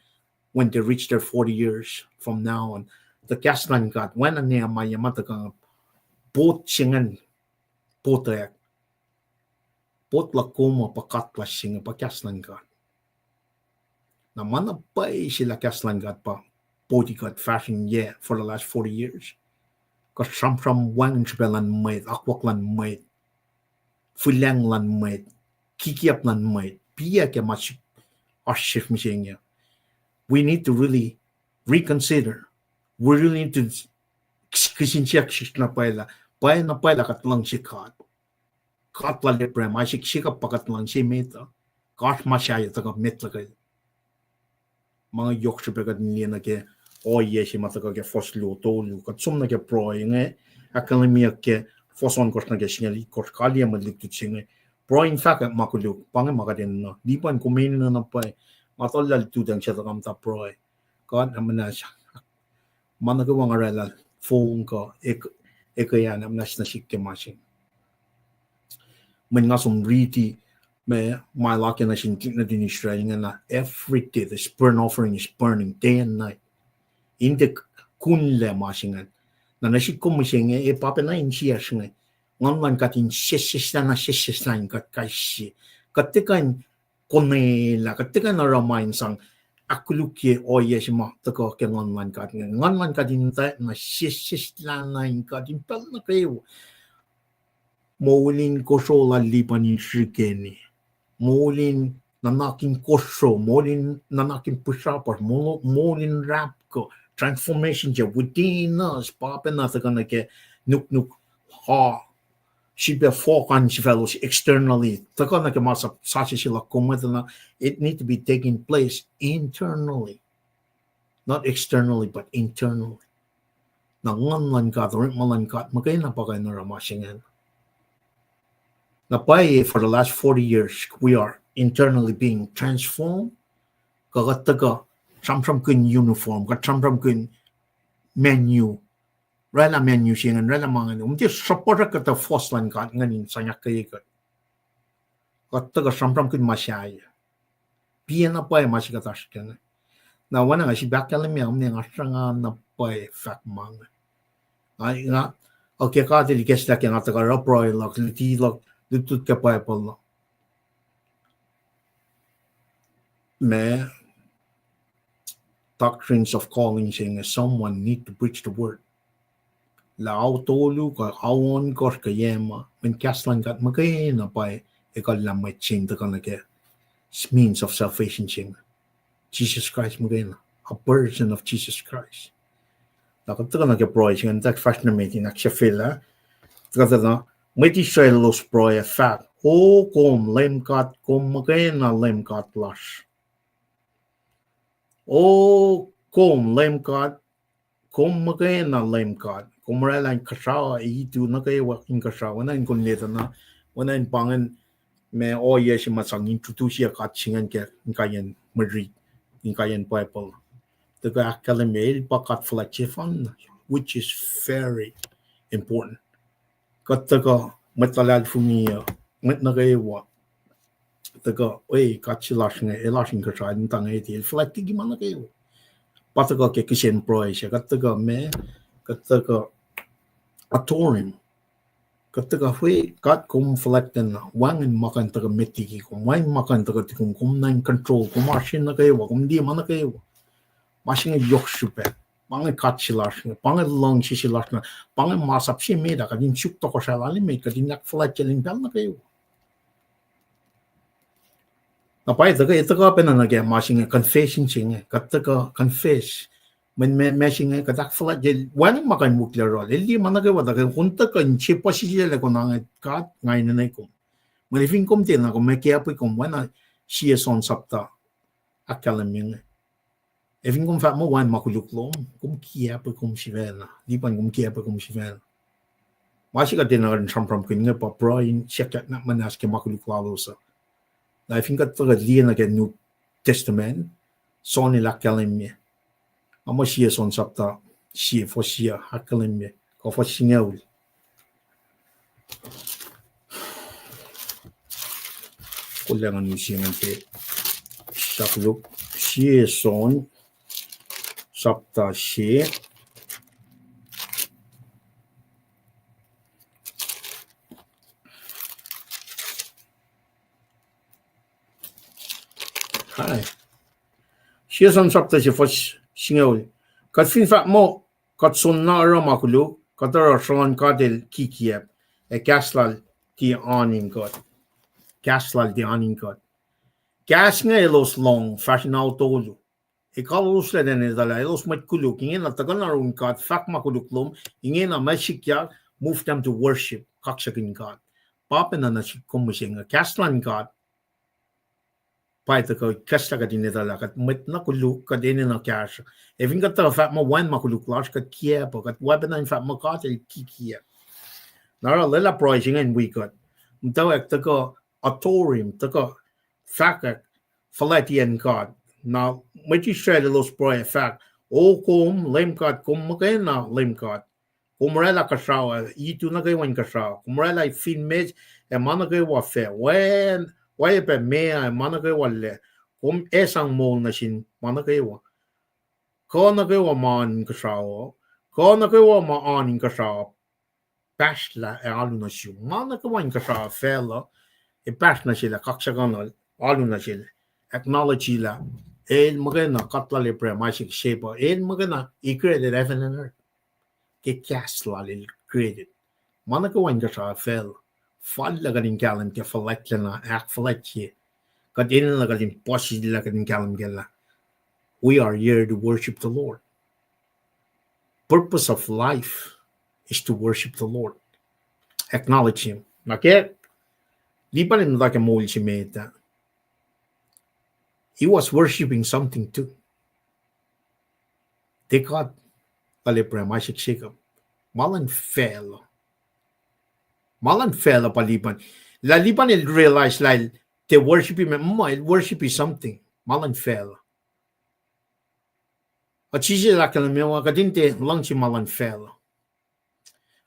when they reach their 40 years from now on the kaslan God when na Nehemiah matakang both singan potek pot lakoma pakatlas singa pakaslan God. Na manapay sila kaslan God pa bodyguard fashion for the last 40 years. Because from wang lan made, akwaklan made, fulanglan made, kikiaplan made, piya ke mas ashif misenya. We need to really reconsider. We really need to kisinsiyak na pala katlang sikat. Katla lepre masik pakatlang si meta. Kat masyaya taga metla kay. Mga yok siya pagkat niya na ke si mataga ke foslo tolu. Kat sum na ke pro akademia ke foson kos na ke singali kos kalia madliktut singa. Pro in fact makuluk pang makadin no. Di pan kumain na napay. Matolal tudang siya tagam ta pro. Kat naman na siya. Managawang aralal phone ko kaya na sikke masin. Men nga som riti me my luck na sin na din Israel na every day the burnt offering is burning day and night. Inte kunle masingan. Na nasik ko masin papa na in siya singa. Ngan katin seseslan kat kasi. Katikan konela katikan na ramain sang akulukye si matako ke ngan katin ta na seseslan katin pel na kayo. Molin kosola lipanin shikeni. Molin nanakin koso, molin nanakin pusapos, molin rapko, transformation within us, papa na gonna get nuk ha. Shibe fokan fellows externally. Taka na masa sashi sila kumatana. It need to be taking place internally. Not externally, but internally. Nanganlan ka, rin ka, magkaya na pa kayo na ramasingan. Napay for the last 40 years, we are internally being transformed. Kagataga, samsam kun uniform, samsam kun menu, rela menu singan rela mangan umti support ka ta foslan ka nganin sanyak kay ka katta ka sampram kin masyay piena pa ay masikatash ka na wana nga si bakal mi umni nga sanga na pa fat mang ay nga okay ka dili kesla ka nga ta ka roproy lok liti lok ditut ka pa polo me doctrines of calling saying someone need to preach the word la autolu ka awon kor ka yema men kaslan kat magay na pa ikal la may ching ta kana ke means of salvation ching Jesus Christ magay na a person of Jesus Christ la ka ta kana ke proy ching tak fast na meeting nak shafila ta na may ti share los proy fact o kom lem kat kom magay na lem kat lash o kom lem kat kom magay na lem kat kung marala yung kasawa, itu na kayo yung kasawa na yung kunleta na wana yung pangan may oye siya masang introduce siya katsingan yung kayan Mwe Read, yung kayan pacl. Taga akalamil pa katflexifan, which is very important. Kataga matalal fumiya, mat na kayo wa. Taga, oy, katsilash nga, elash yung kasawa, yung tangay iti, flexi gimana kayo. Pataga kaya kisyen proy siya, kataga may, kataga atorim kataga hui kat kum flekten wangin makan taga metiki kum wain makan taga tikum kum nine control kum machine na kayo kum di mana kayo machine yok shupe pange katsilash pange long sisilash na pange masap si meda kadin chuk to ko shalali me kadin nak flekten bel na kayo na pai taga itaga pena na ge machine confession ching kataga confess men meshing ka tak flat je wan makan mukler rol eli mana ka wada ka kunta kan che pasije le ko nang ka ngai na nai ko malifin kom te na ko me ke apu kom wana sie son sapta akalaming evin kom fa mo wan makuluklom kom ki apu kom sivela di pan kom ki apu kom sivela masi ka te na ran sampram kin nga pa pro in check na manas ke makuluklalo sa na evin ka to ga li na ke new testament son la kalaming Amo siya son sapta siya fo siya hakalimye ko fo singaul kulangan ni siya ngante sakluk siya son sapta siya hai siya son sapta siya fo singaul kat fin fa mo kat sunna ra makulu kat ra shon kadel likiyac kaslal ti aning god kaslal ti aning god kas nga elos long fashion autolu kalos le den dala elos matkulu kinge na tagal na run kat fak makuluklom inge na mashikya move them to worship kaksakin god papa na kumsing kaslan god pai ta ko kasta ka dineta la kat met na kulu ka dine na cash evin ka ta fa mo wan makulu clash ka kia po kat weapon in fa mo ka te kikia nara lela pricing and we got mutawaek ta ko autorium ta ko fact falatian god now meti share los pro fact o kom lem god kom makena lem god kumrela ka shawa itu na kay wan ka shawa kumrela fin mes e mana kay wa fe when why pe mea mana ke walle kum esam mol na sin mana ke wa ko na ke wa man ka sao ko na ke wa ma an ka sao pasla e alu na siu mana ke wan ka sao fela e pasna sila kaksakin alu na sila acknowledge la el magana katla le pre magic shape el magana e created heaven and earth ke kasla le created mana ke wan ka sao fela falla gadin kalam ke falakla ak falakye kadin la gadin posi la gadin kalam gella we are here to worship the Lord purpose of life is to worship the Lord acknowledge him okay di pa rin like mol si meta he was worshiping something too they got ale premashik shikam malan fell paliban. Laliban il realize like they worship him. Worship is something. Malan fell. At sisi la kala mewa kadinte lang si malan fell.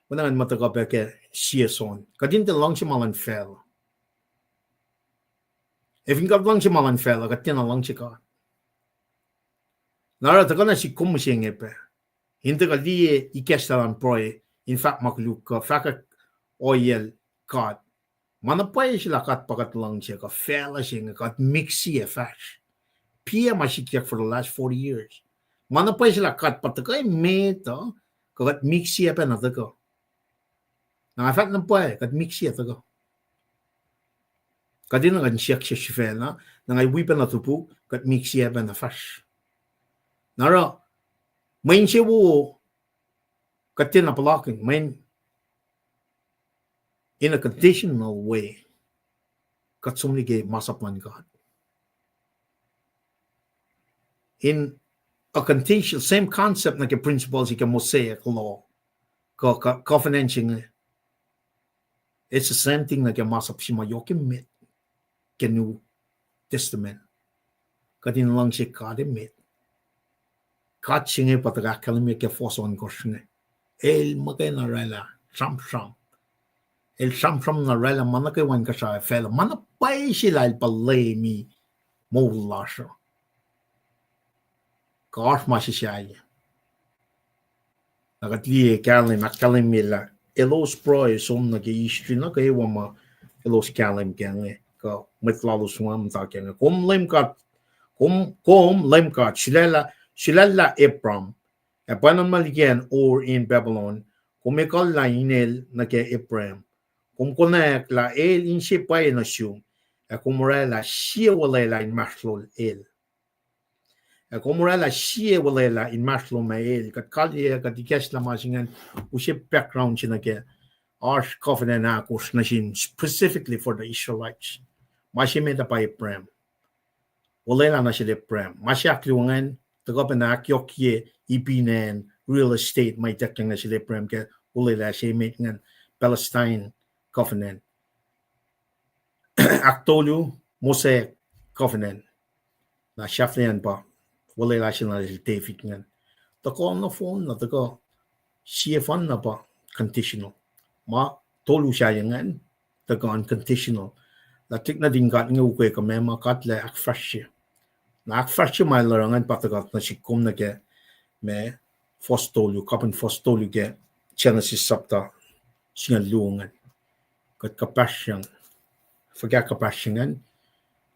Wanangan mataka ke siason. Kadin te lang si malan fel. If ingab lang si malan fel, katin na lang si ka. Nara taka na si kumusing epe. Hindi ka liye ikestalan proye. In fact, makluk ka. Faka oil kat. Mana pa sila kat pakat lang siya ka. Fela siya kat mixi e fash. Pia masikiyak for the last 40 years. Mana pa sila kat patakay meta. Kat mixi epe na taka. Na fact na pa kat mixi e taka. Kadin nga siyak siya shifela. Na ngay wipa na tupu. Kat mixi epe na fash. Nara. Main siya wo. Katin na palaking. Main. In a conditional way. Kat sumlige masaplan God. In a conditional, same concept na ke principles ika Mosaic law. Covenanting. It's the same thing na ke masap si mayokim mit. Ke New Testament. Katin lang siya kade mit. Kat singe pataga kalimi ke foson koshne. El magay na rela. Sham. El sham na rela manake wan kasha fela. Manapay sila il palay mi Molela siya. Gosh masisiyay. Nakatliye kalim at kalimila. Elos pro som nag-i-history na kayo wama elos kalim kenge. Ka mitlalo sumam ta kenge. Kum lemkat shilala Abram. E panon maligyan or in Babylon. Kumikal la inel na ke Abram. Kumkonek la el in sipay na siyum. E kumurela siya walela in maslol el. Molela siya Molela in Maslom kat kalye kat ikes la masingan ushe background chinake arch covenant akos nashin specifically for the Israelites. Mashimeta pa Abraham. Molela na sila Abraham. Masyakliwangan tagapan akyokye ipinen real estate may tekyang na sila Abraham ke Molela siya ngan Palestine covenant. Aktolu Mosaic covenant. Na shaflian pa. Molela siya na David ngan. Tako na phone na tako siya fan na pa conditional. Ma tolu siya ngan tako unconditional. Latik na din kat nga ukwe ka mema kat le akfresh siya. Na akfresh siya may larangan patagat na sikum na ke me fostolu, kapin fostolu ke Genesis sapta siya luungan. Kat kapasyang forget kapasyangan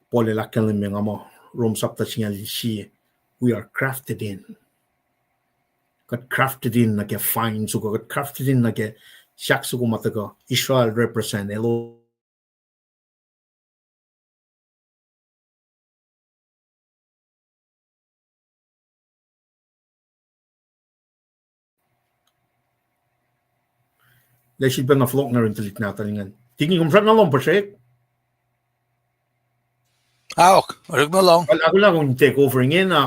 pole lakan nga mo Rome sapta siya siya. We are crafted in. Got crafted in na ke fine suko. Got crafted in na ke siyak suko matago. Israel represent elo. Lesit ba na flok na rin talit natin nga. Tingin kong saan na lang pa siya. Ok, arig na lang. Ako lang kung take over nga na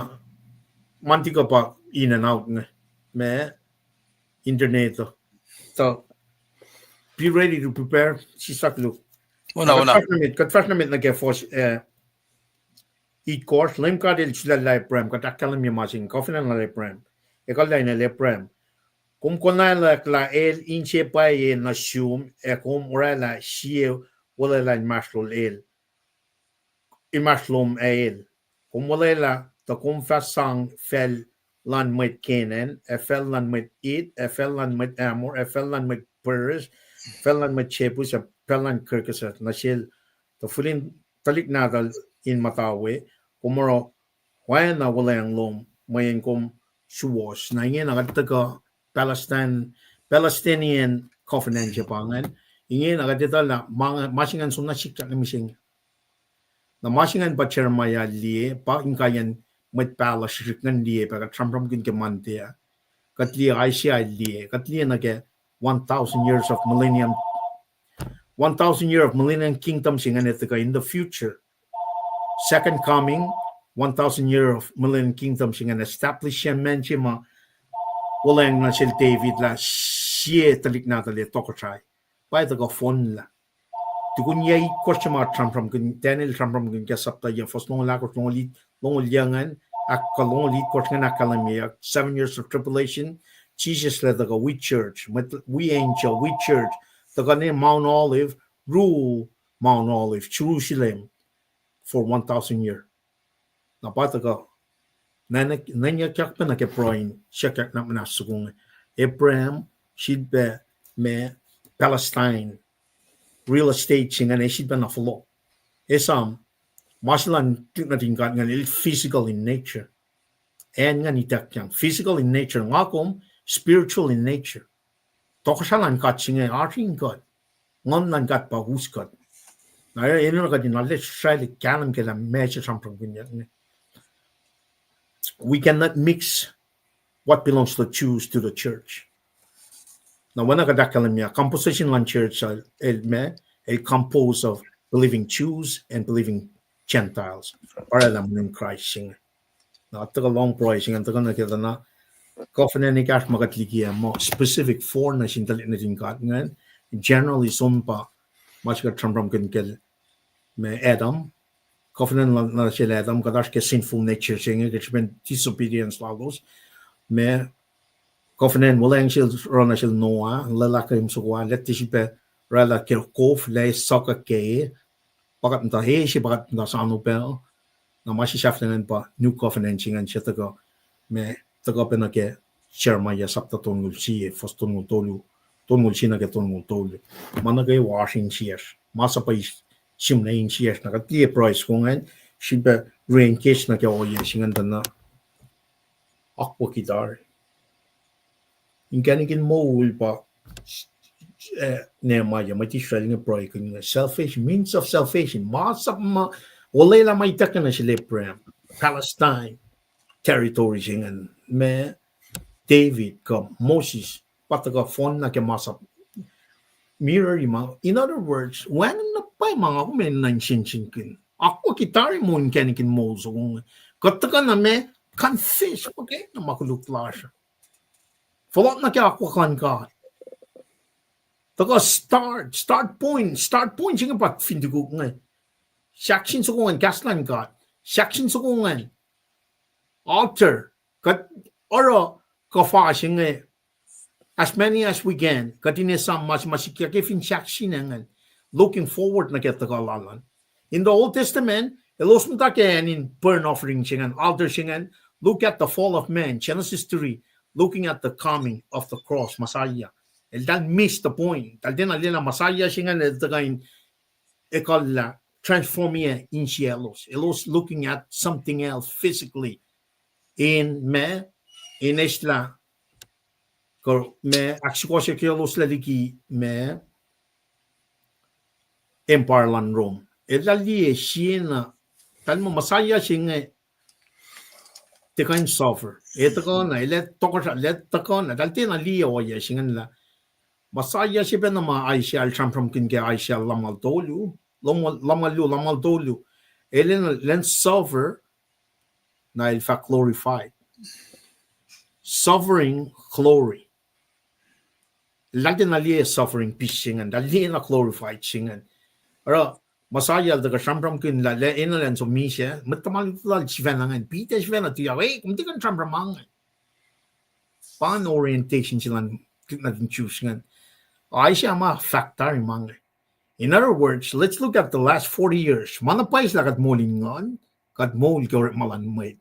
manti ka pa in and out nga. Me internet. So, be ready to prepare. Sisak look. Una. Kat first na mit na ke force eat course. Lem ka del sila liprem. Kat akalam yung masing. Coffee na liprem. Ekal na liprem. Kung kunala la el inche pa ye na shum. Kung urala siye wala la maslol el. Imaslom el. Kung wala ta kung fasang fel lan mit kenen. Fel lan mit eat. Fel lan mit amor. Fel lan mit purrs. Fel lan mit chepus. Fel lan kirkasat. Na sil. Ta fulin talik nadal in matawe. Kumaro. Why na wala ang lom. Mayan kum wiowos. Na ingin nakataga Palestinian covenant Japangan. Ingin nakatita la masingan sumna sikyak na mising. Na masingan pa Jeremiah liye pa ingkayan met palace sikyan liye pa katramram kin kemantia. Katli Asia liye. Katli na ke 1,000 years of millennium 1,000 year of millennium kingdom singan etika in the future. Second coming 1,000 year of millennium kingdom singan establishment chima walang na sil David la siye talik na tali tokochay. Pa ito ka phone la. Tukun yay kosya mga Trump kun Daniel Trump kun kasapta yung first long lakos long liyangan ak kalong lit kosya na kalamiya 7 years of tribulation Jesus led the we church, we angel, we church, the name Mount Olive, rule Mount Olive, Jerusalem for 1,000 years. Na bata ka, nanya kyak pa na ke proin, siya kyak na manasukong Abraham, she'd be me Palestine, real estate singa na she'd be na follow. Esam, masalan natin ka nga physical in nature. And nga nitak yang physical in nature, ngakom spiritual in nature. Tokasalan kat singa arting God. Ngon nan kat pa hus God. Na ino ka din let's try to kalam ke la measure something. We cannot mix what belongs to the Jews to the church. Now when I got that composition on church it composed of believing Jews and believing Gentiles. Para alam ng Christ singa. Now I took a long pricing and took on the na covenant ni cash magatlikia mo specific for na sintalit na tingkat ngayon. Generally sumpa mas ka tramram kel me Adam covenant na sila Adam kadash ke sinful nature singa which meant disobedience lagos me covenant wala ang sil rona sil Noah lalaki im suwa let sipe rala ke kof le saka ke pakat nta he si pakat nta sanu pel na masishaften pa new covenant singa siya tago me tago pa na ke Jeremiah sapta tongul si fos tongul tongul si na ke tongul tolu mana ke washing shears masa pa simna in shears na ka tie price kung ngayon sipe rain case na ke oye singa na akwa kitar inganikin mo pa Nehemiah may tisral nga proy kung salvation means of salvation masa ma Molela may taka na sila Abraham, Palestine, territory singan, me David, ka Moses, pataga phone na kemasap. Mirror ima. In other words, when na pa mga kumen na sinsinkin. Ako kitari mo in kanikin mo so kung kataga na me confess, okay, na makulukla siya. Follow na kaya ako kan ka. Taga start point singa pat findigo nga. Shakshin sukungan kaslan God. Shakshin sukungan altar. Kat oro kafashing as many as we can. Katine sam mas masikakifin shakshinangan. Looking forward na kita kalalan. In the Old Testament, elos mutaken in burnt offering singan, altar singan. Look at the fall of man, Genesis 3. Looking at the coming of the cross, Messiah. El dan miss the point. Tal din alina Messiah singan el tagain akollah. Transforming in cielos. Elos looking at something else physically. In isla. Me aksikosa kielos laliki me empire lan Rome. Elali siena. Talmo masaya singe. Tekain suffer. Ito ko na let ko na dalti na liya oya singan la. Masaya siya na ma-Aisha al-Shampram kinke Aisha lamal tolu. Lamal tolu. Elen suffer na ilfa glorified. Suffering glory. Lagi na liya suffering peace singan. Dali na glorified singan. Pero masaya daga Shampram kin la le inalan so misya. Matamal lal sivenangan. Pita sivena tiya. Kung di kan Shampram mangan. Pan orientation silang natin choose ngan. Aisha ma factor mangan. In other words, let's look at the last 40 years. Manapay sila kat molingon, kat mol kawrit malan mwet.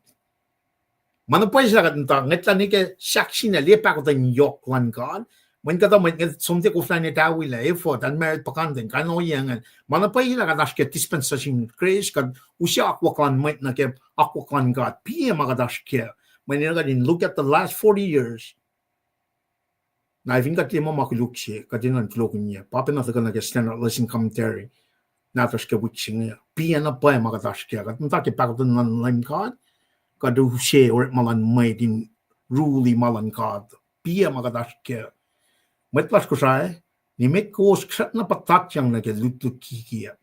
Manapay sila kat nta, ngetla ni ke saksi na lipa ko tan yok lan kan. When kata mwet nget sumti ko flan ni tawi la effort and merit pakanten kano yangan. Manapay sila kat aske dispensation grace kat usya akwa klan mwet na ke akwa klan kat piya makadash ke. When you look at the last 40 years, na even kat lima makuluk siya, katinan tulokun niya. Papinata ka nag-standard lesson commentary. Natas ka wiksin niya. Piya na pa yung makatash kaya. Kat nata kipakatan ng line card, kadu siya or malan may din ruli malan card. Piya makatash kaya. Metlas ko siya, ni met ko sat na patatyang nag-lutlut kikiya.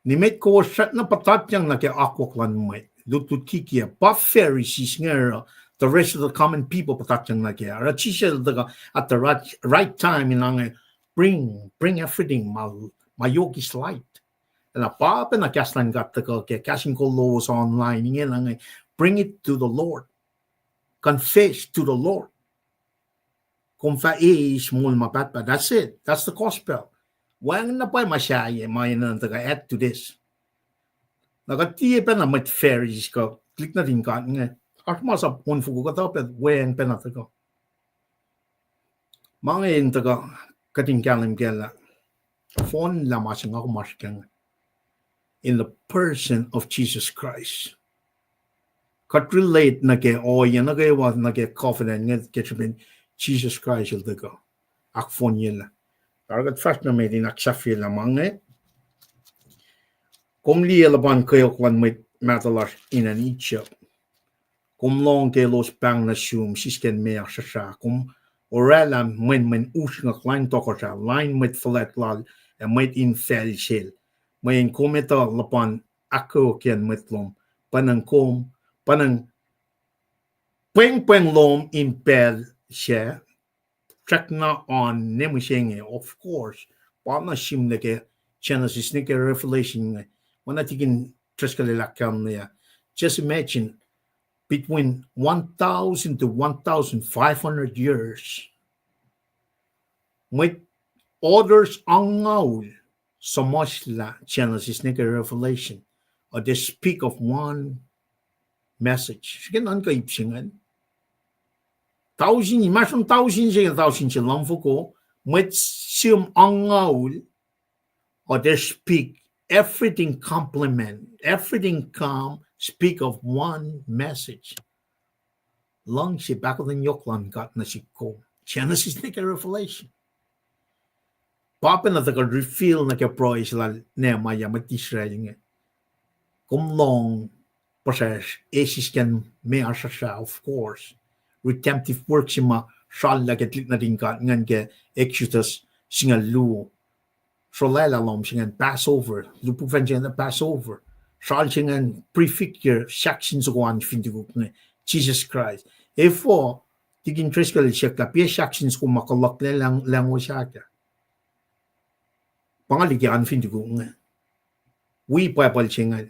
Ni met ko sat na patatyang nag-akwaklan may. Lutlut kikiya. Pa Pharisees nga the rest of the common people patatyang nagya. At the right time bring everything my yoke is light. And papa na kaslan gat KahsInKol lowos online bring it to the Lord. confess to the Lord. Kung fa is mul mapatpa. That's it. That's the gospel. Wang na pa masyaye, may nantaga add to this. Nakatiye pa na mat fairies ko. Click na din ka nga. At masa punfugo ka tapet, wang pa na taga. Mga yung taga, kating kalim kela. Phone lamasang ako masyang. In the person of Jesus Christ. Kat relate na ke, yan na kayo na ke confident nga ketchupin Jesus Christ yung taga. Akfon yun. Target first na may dinaksafi lamang eh. Kung liya laban kayo kwan may matalas inan itchap. Kung long kayo los pang na siyum sisken mea sa siya. Kung oralam men us nga klein toko siya. Line met flat lal and met in fel shell. May kometa lapan ako kian metlom. Panang peng lom in pel siya. Check na on Nehemiah, of course. Paano sim na ke Genesis na ke Revelation nga. Manatigin treskalilakam niya. Just imagine between 1,000 to 1,500 years. May others angaw sa masla Genesis na ke Revelation. Or they speak of one message. Sige naan ka ipsingan. 1,000, mas 1,000 siya, 1,000 siya lang ko, may siyam angaul, or they speak, everything complement, everything come, speak of one message. Lang siya, bako ng yoklan kat na si ko. Genesis na ka Revelation. Papa na taka reveal na ka proy sila Nehemiah mat Israel nga. Kung long process, esis kan may asa siya, of course. Redemptive work si ma shal la ketlik na din ka ngan ke Exodus singa lu Molela lom singa Passover lupu fan singa Passover shal singa prefigure sections of one findigo ne Jesus Christ efo tigin triskal siya ka pia sections ko makalak lang o siya ka pangalikian findigo ne we pacl singa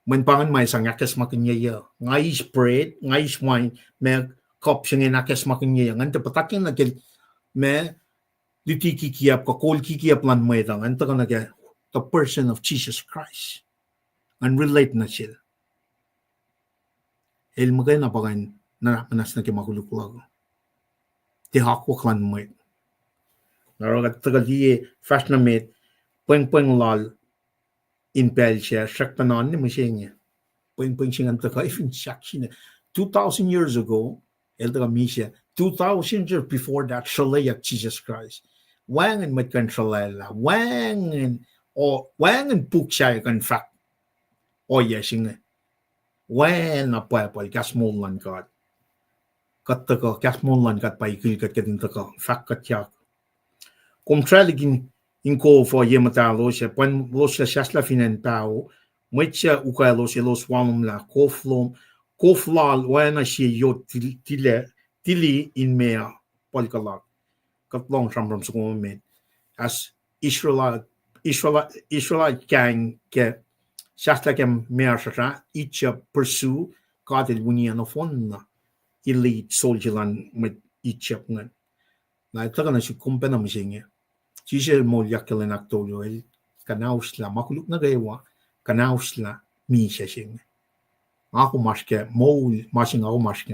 man pangan may sang akes makinya ngais bread ngais wine me kop singin akes makinya ngan te patakin na kel me likiyac ko kol kikiap lan may dang anta kana ke the person of Jesus Christ and relate na siya el magay na pagan na manas na ke makulukulago ti hakwa klan may naragat tagal diye fast na met peng lal in Belgium, Shakpanon, Machine. Point and the even Shakshin. 2,000 years ago, Elder Misha, 2,000 years before that, Shaleyak Jesus Christ. Wang and Metkan Shalela, Wang and Pukshay and fact. Oh, yes, when a pacl, Gasmolan God. Got the Gasmolan got by Gilgat getting the fact got yak. Come traligin. Inko for yematalo siya pan los siya finan tao mwet ukalo siya los walum la koflal wana siya yo tili in mea polkalak katlong sambram sa kumamet as Israelite gang ke siya kem mea siya itcha pursue katil wunian of one elite soldierland met itcha ngan na itaga na siya kumpena masinya Sisel mo yakelen aktoyo el kanausla makuluk na gawa kanausla mi sesing. Ako maske mo masing ako maske.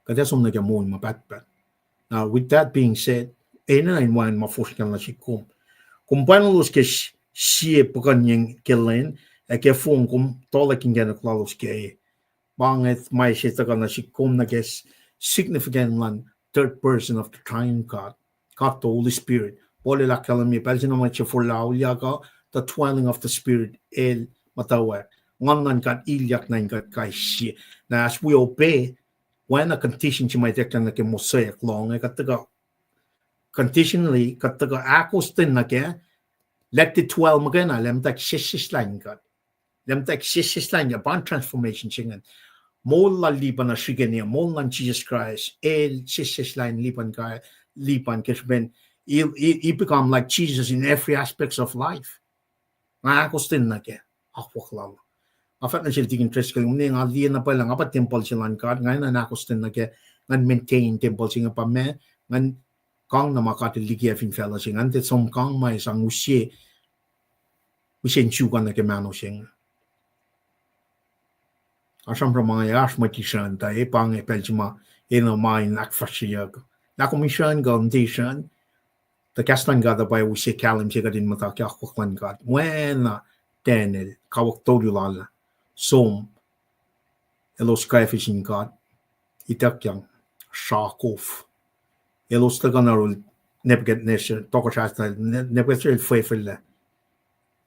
Kada som na mo mapatpat. Now with that being said, ena in one mafuskan na sikum. Kung paano los ke siye paganyang kelen ke fong kum tolaking gana klalos ke banget may siya taga na sikum na kes significant lan third person of the triune God the Holy Spirit. Molela kalami pelsin naman siya for laulia ka the dwelling of the Spirit el mutawaek ngan kan iliak na ingat kay siya na as we obey when a condition siya may deklan na ke mosaic long kataga conditionally kataga akos din na ke let the 12 magana lem tak sisis lang ka lem tak sisis lang ya ban transformation siya Molela lipan na siya niya Molela Jesus Christ el sisis lang lipan kesben he become like Jesus in every aspects of life. Nakakos din na ke. Akwak lang. afat na sila tiging tres kaling nga liyan na pala nga pa temple sila God nga na nakosten na ke ngan maintain temple singa pa me ngan kang na makati likiyac fin fella singa ante som kang mai sang usye chukan na ke mano singa asam pra mga yash matishan ta pang peljima ino mai nak fashiag na komisyon gondishan the kastan God by usye kalim siga din mata kya koklan God when Daniel kawak todulala som elos kaifishin God itakyang Shakov elos taganarul Nebuchadnezzar tokashasta Nebuchadnezzar faithful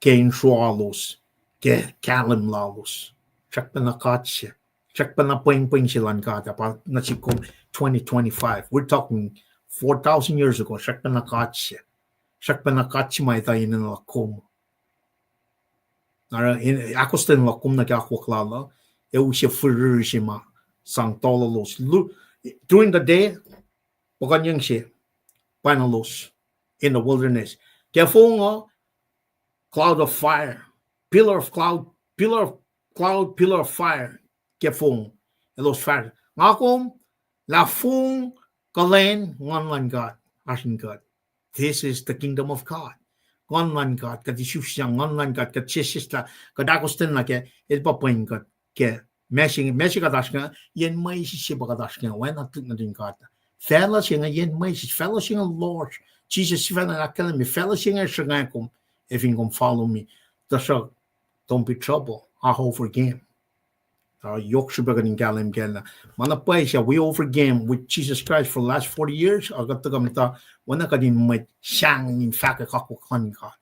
Cain shualos ke kalim lalos chak panakatse chak panapoing silan kata pa nachikom 2025 we're talking 4,000 years ago chak panakatse mai tayo na lakom akosten lakom na kakwaklala usya furishima sang tololos during the day paganyang siya panalos in the wilderness kaya cloud of fire pillar of cloud pillar of fire kaya elos fire ngakom la kalen ngan God asin God this is the kingdom of God ngan God kadisusyang ngan God kadsisista kadakosten na kaya ilpapain God ke meshi kadashka yen mai shi bakadashka when not na din kata fellowship yen mai shi fellowship Lord Jesus fellowship akademi fellowship shangakum if you can follow me don't be trouble I overcame yok shubaga din galim gela mana paisha we overcame with Jesus Christ for the last 40 years agata kamita wana kadin mai shang in fact kakuklan ka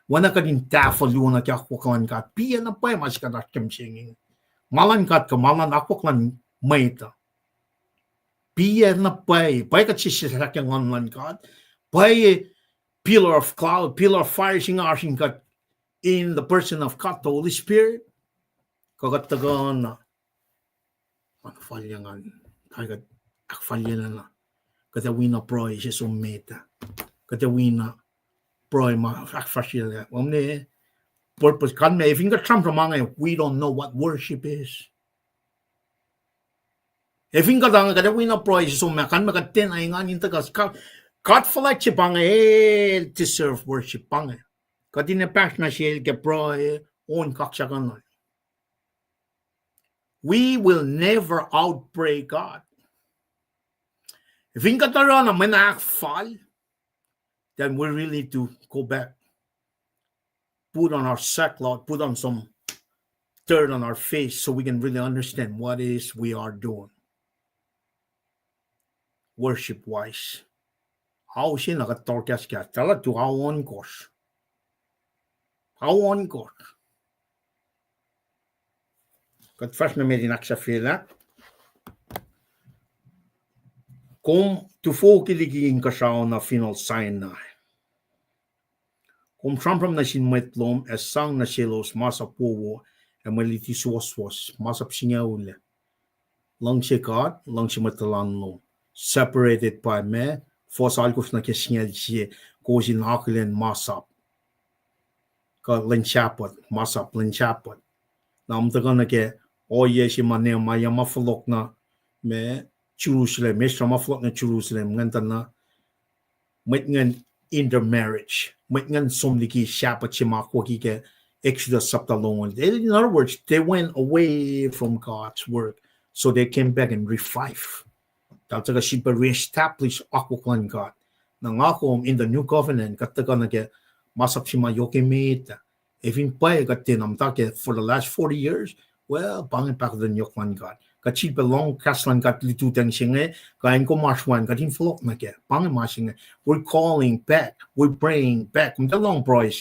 wana kadin tafaluna kakuklan ka piya na pa mas kadashkem singing malan kat ka malan akoklan maita pier na pai ka chisisrak yang online kat pai pillar of cloud pillar of fire sing arsing kat in the person of God the Holy Spirit kagatagan akfalyangan kagat akfalyan na katawina proy siya sumeta katawina proy ma akfashila omne purpose kan me if you got some from we don't know what worship is if you got ang we no praise so me kan magaten ay nga ninta kat flat pang to serve worship pang kadine pack na siya ke proy on kaksakan we will never outpray God if you got around a manak fall then we really need to go back put on our sackcloth, put on some dirt on our face so we can really understand what it is we are doing. Worship-wise. How siya nakatorkas ka? Tala to how on course. How on course. Kat first na may dinak sa fila. Kung tufo kiliging kasaw na final sign na. Kung trampram na sin metlom esang na silos masa powo e malitis waswas masa psinyaule. Lang si God, lang si matalanlo. Separated by me, fos alkos na kisinyal siya kosin hakilen masap. Ka lansapat, masap lansapat. Namtagan na ke, oye si Nehemiah mafalok na me Jerusalem, mesra mafalok na Jerusalem, ngantan na may ngan in their marriage. May ngan somliki shapat si makwaki ke Exodus saptalongon. In other words, they went away from God's work. So they came back and revive. That's like she re-establish akoklan God. Nang akom in the new covenant, kataka na ke masap si mayoke meita. Even pa katinam take for the last 40 years, well, pangin pa the yoklan God. Kachi belong kaslan kat litutang singe, kain ko maswan, katin flok na ke, pangin masinge. We're calling back, we're praying back. Kung dalong proyes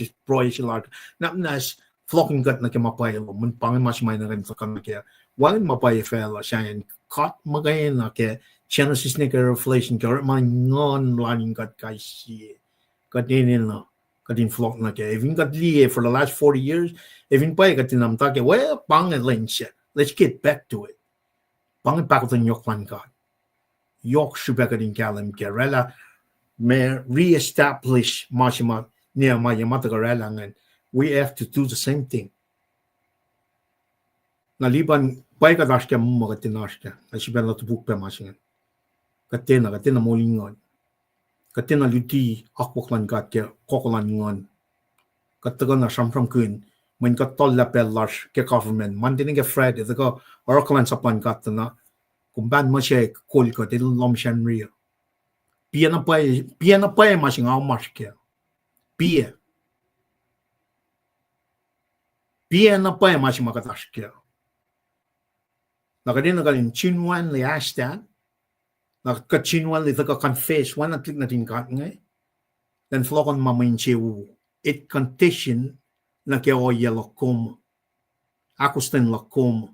like, nas flocking kat na ke mapayalo, mun pangin masimay na rin sa kan na ke, wangin mapay fela siya yan, kat magayin na ke, Genesis na ke Revelation, kaya man ngon laning kat kay siye. Katinin na, katin flok na ke. Even kat liye for the last 40 years, even pa katinam take, well, pangin lang siya. Let's get back to it. Pangin pa ko yoklan God. Yok shubeka din kalam ke. Rela, may re-establish masima Nehemiah matagarela and we have to do the same thing. Naliban paika daske mumma katinaske. Asiben la tupukpe masingen. Katena molingon. Katena luti akwaklan katke kokolan ngon. Katagana samsam kun. When got tolla pellars ke government. Man didn't get Fred. The go oraklansap man katana. Kumban mashe kolka didn't lomshan ria. Piana pay masing how much ke. Pia na pay masing makataske. Nakadina galin chinwan li ashtan. Nakachinwan li taka confess one at natin kat ngay. Then flokon mamayin chewu. It condition na kaya oya lakom. Akustin lakom.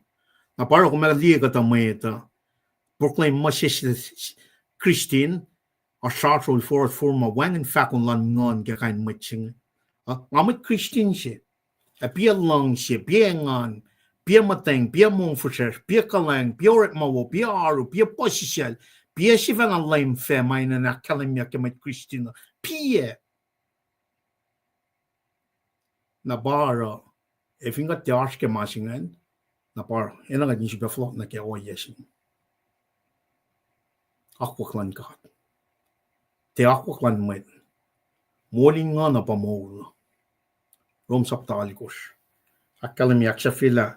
Na para kung magaliya ka tamayeta. Proclaim masis Christian. Or shartrol for forma when in fact on langon kaya kain matching. Ngamit Christian siya. Pia lang siya. Pia ngan. Pia mateng. Pia mong forses. Pia kalang. Pia oret mawo. Pia aru. Pia posisel. Pia siya nga lame femay na nakalimya kaya may Christian. Pia. Na bara. If you got the arch ke masingan. Na bara. Ina nga din siya beflok na kaya oyesin. Akwaklan kat. Te akwaklan mwet. Moling nga na pamol. Rom saptalikos. Akketeyac sa fila.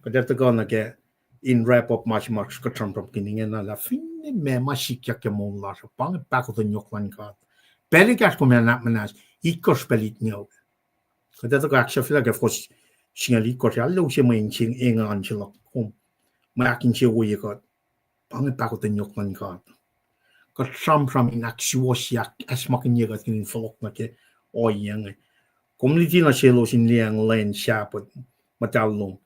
Kadeta ka na kaya in wrap up much katramprap kiningen na la finne me masikya ke mola. So pang pacl the nyoklan kat. Pelikas ko me na manas. Ikos pelit niyo. Kadeta ka sa fila ke fos singali ko siya. Alo siya may inching ingan sila. Kung mayakin siya uye kat. Pang pacl the nyoklan kat. Katramprap inaksiwas yak asmakin niya kat kinin falok na ke oyang. Community na silo sin liang len siapot matalong.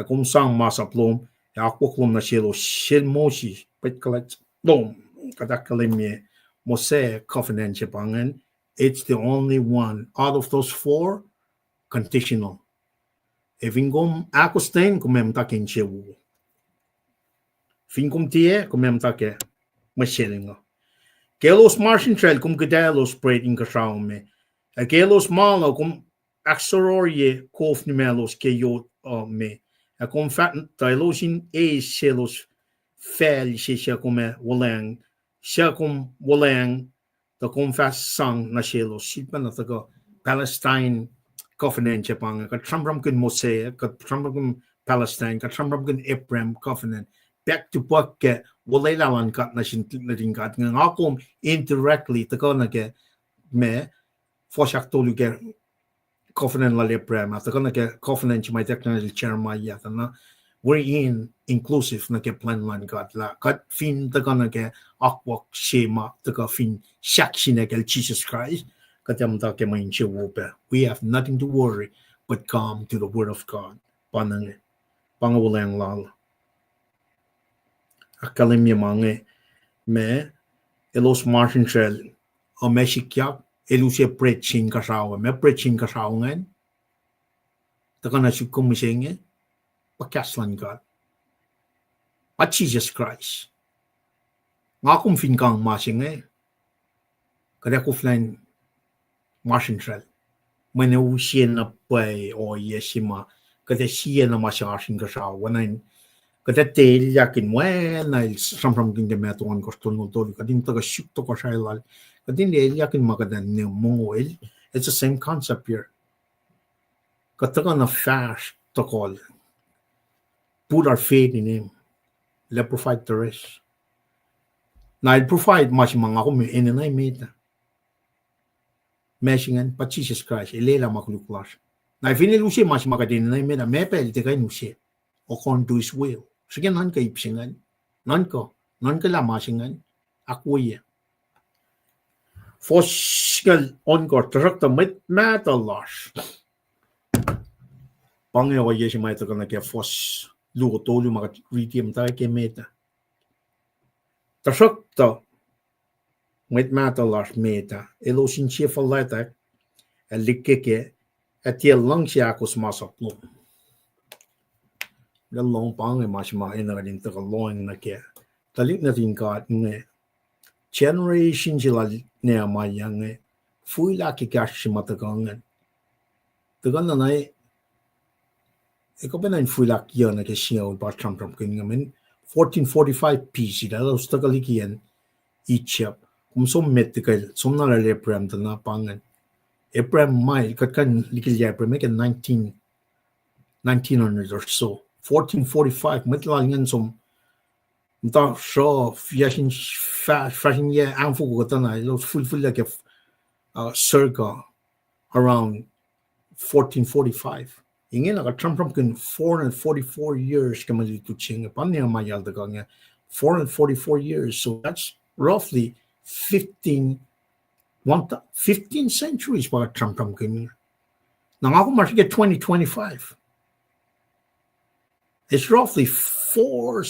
Kung sang masaplom, akwaklom na silo sil mosi petkalat lom katakalimye mose covenant sipangan. It's the only one out of those four conditional. If ingom akustain kumem takin chewu. Finkum tie kumem take maselinga. Kelos marching trail kum gedalos spread in kasaume. Kelos malo kum axororie kof numelos ke yo me. Kom fat tailosin selos fel se come wolang. Se kom wolang the kom fat sang na selos sipan na tago Palestine covenant japang ka trambram kun Mose ka trambram kun Palestine ka trambram kun Abraham covenant back to back ke Molela lan kat na sin natin kat ngakom indirectly tago na ke me fosak tolu ke covenant la Abraham at tago na ke covenant may technology Nehemiah na we're inclusive na ke plan lan kat la kat fin tago na ke akwak shema tago fin shaksi na ke Jesus Christ katam ta ke main chewope. We have nothing to worry but come to the word of God. Panang pangawalang lal. Akalimya mange me elos martin trail o mexikiak elusia preaching kasawa me preaching kasawa ngan taka na sukum misenge pakaslan God at Jesus Christ ngakum finkang masenge kada ko flan martin trail mene usien na pai o yesima kada sien na masasing kasawa nan KahsInKol Mwe na samsam kinga metuan kostol no toli kadin taga shuk to Kosrae kadin yakin magadan ne mongoel. It's the same concept here. Kataga na fast to call. Put our faith in him. Let provide the rest. Na I'll provide mas mga ko me inanay meta. Meshingan pa Jesus Christ ilela makluklas. Na finilusi mas magadin na meta mepel te kay nusi. O kon do his will. Sige nan ka ipsingan. Nan ka lamasingan. Akuya. Foskal onkor tarakta matalas. Pangawa yesi may taga na kaya fos lukotolo makaritiam tayo kaya meta. Tarakta matalas meta. Elosin siya falatak. Likiyac. At yan lang siya akos masaplong. Long pang mas ina din ta long na ke talik na tin ka nge generation sila Nehemiah nge fui la ki kash matagang tagal na Ikaw ba na infulak yan na kasi yung patram kini ngamin 1445 PC dalau stakalikian ichap som medical som na lepram na pangan April mai kan likiyac April make 1900 or so 1445 metlalingan som da so fashion ya anfu ko na lo full like circa around 1445 inge na Trump kan 444 years kamali to ching pan niya mayal da nga 444 years so that's roughly 15 centuries para Trump kan nang ako mas get 2025 it's roughly 4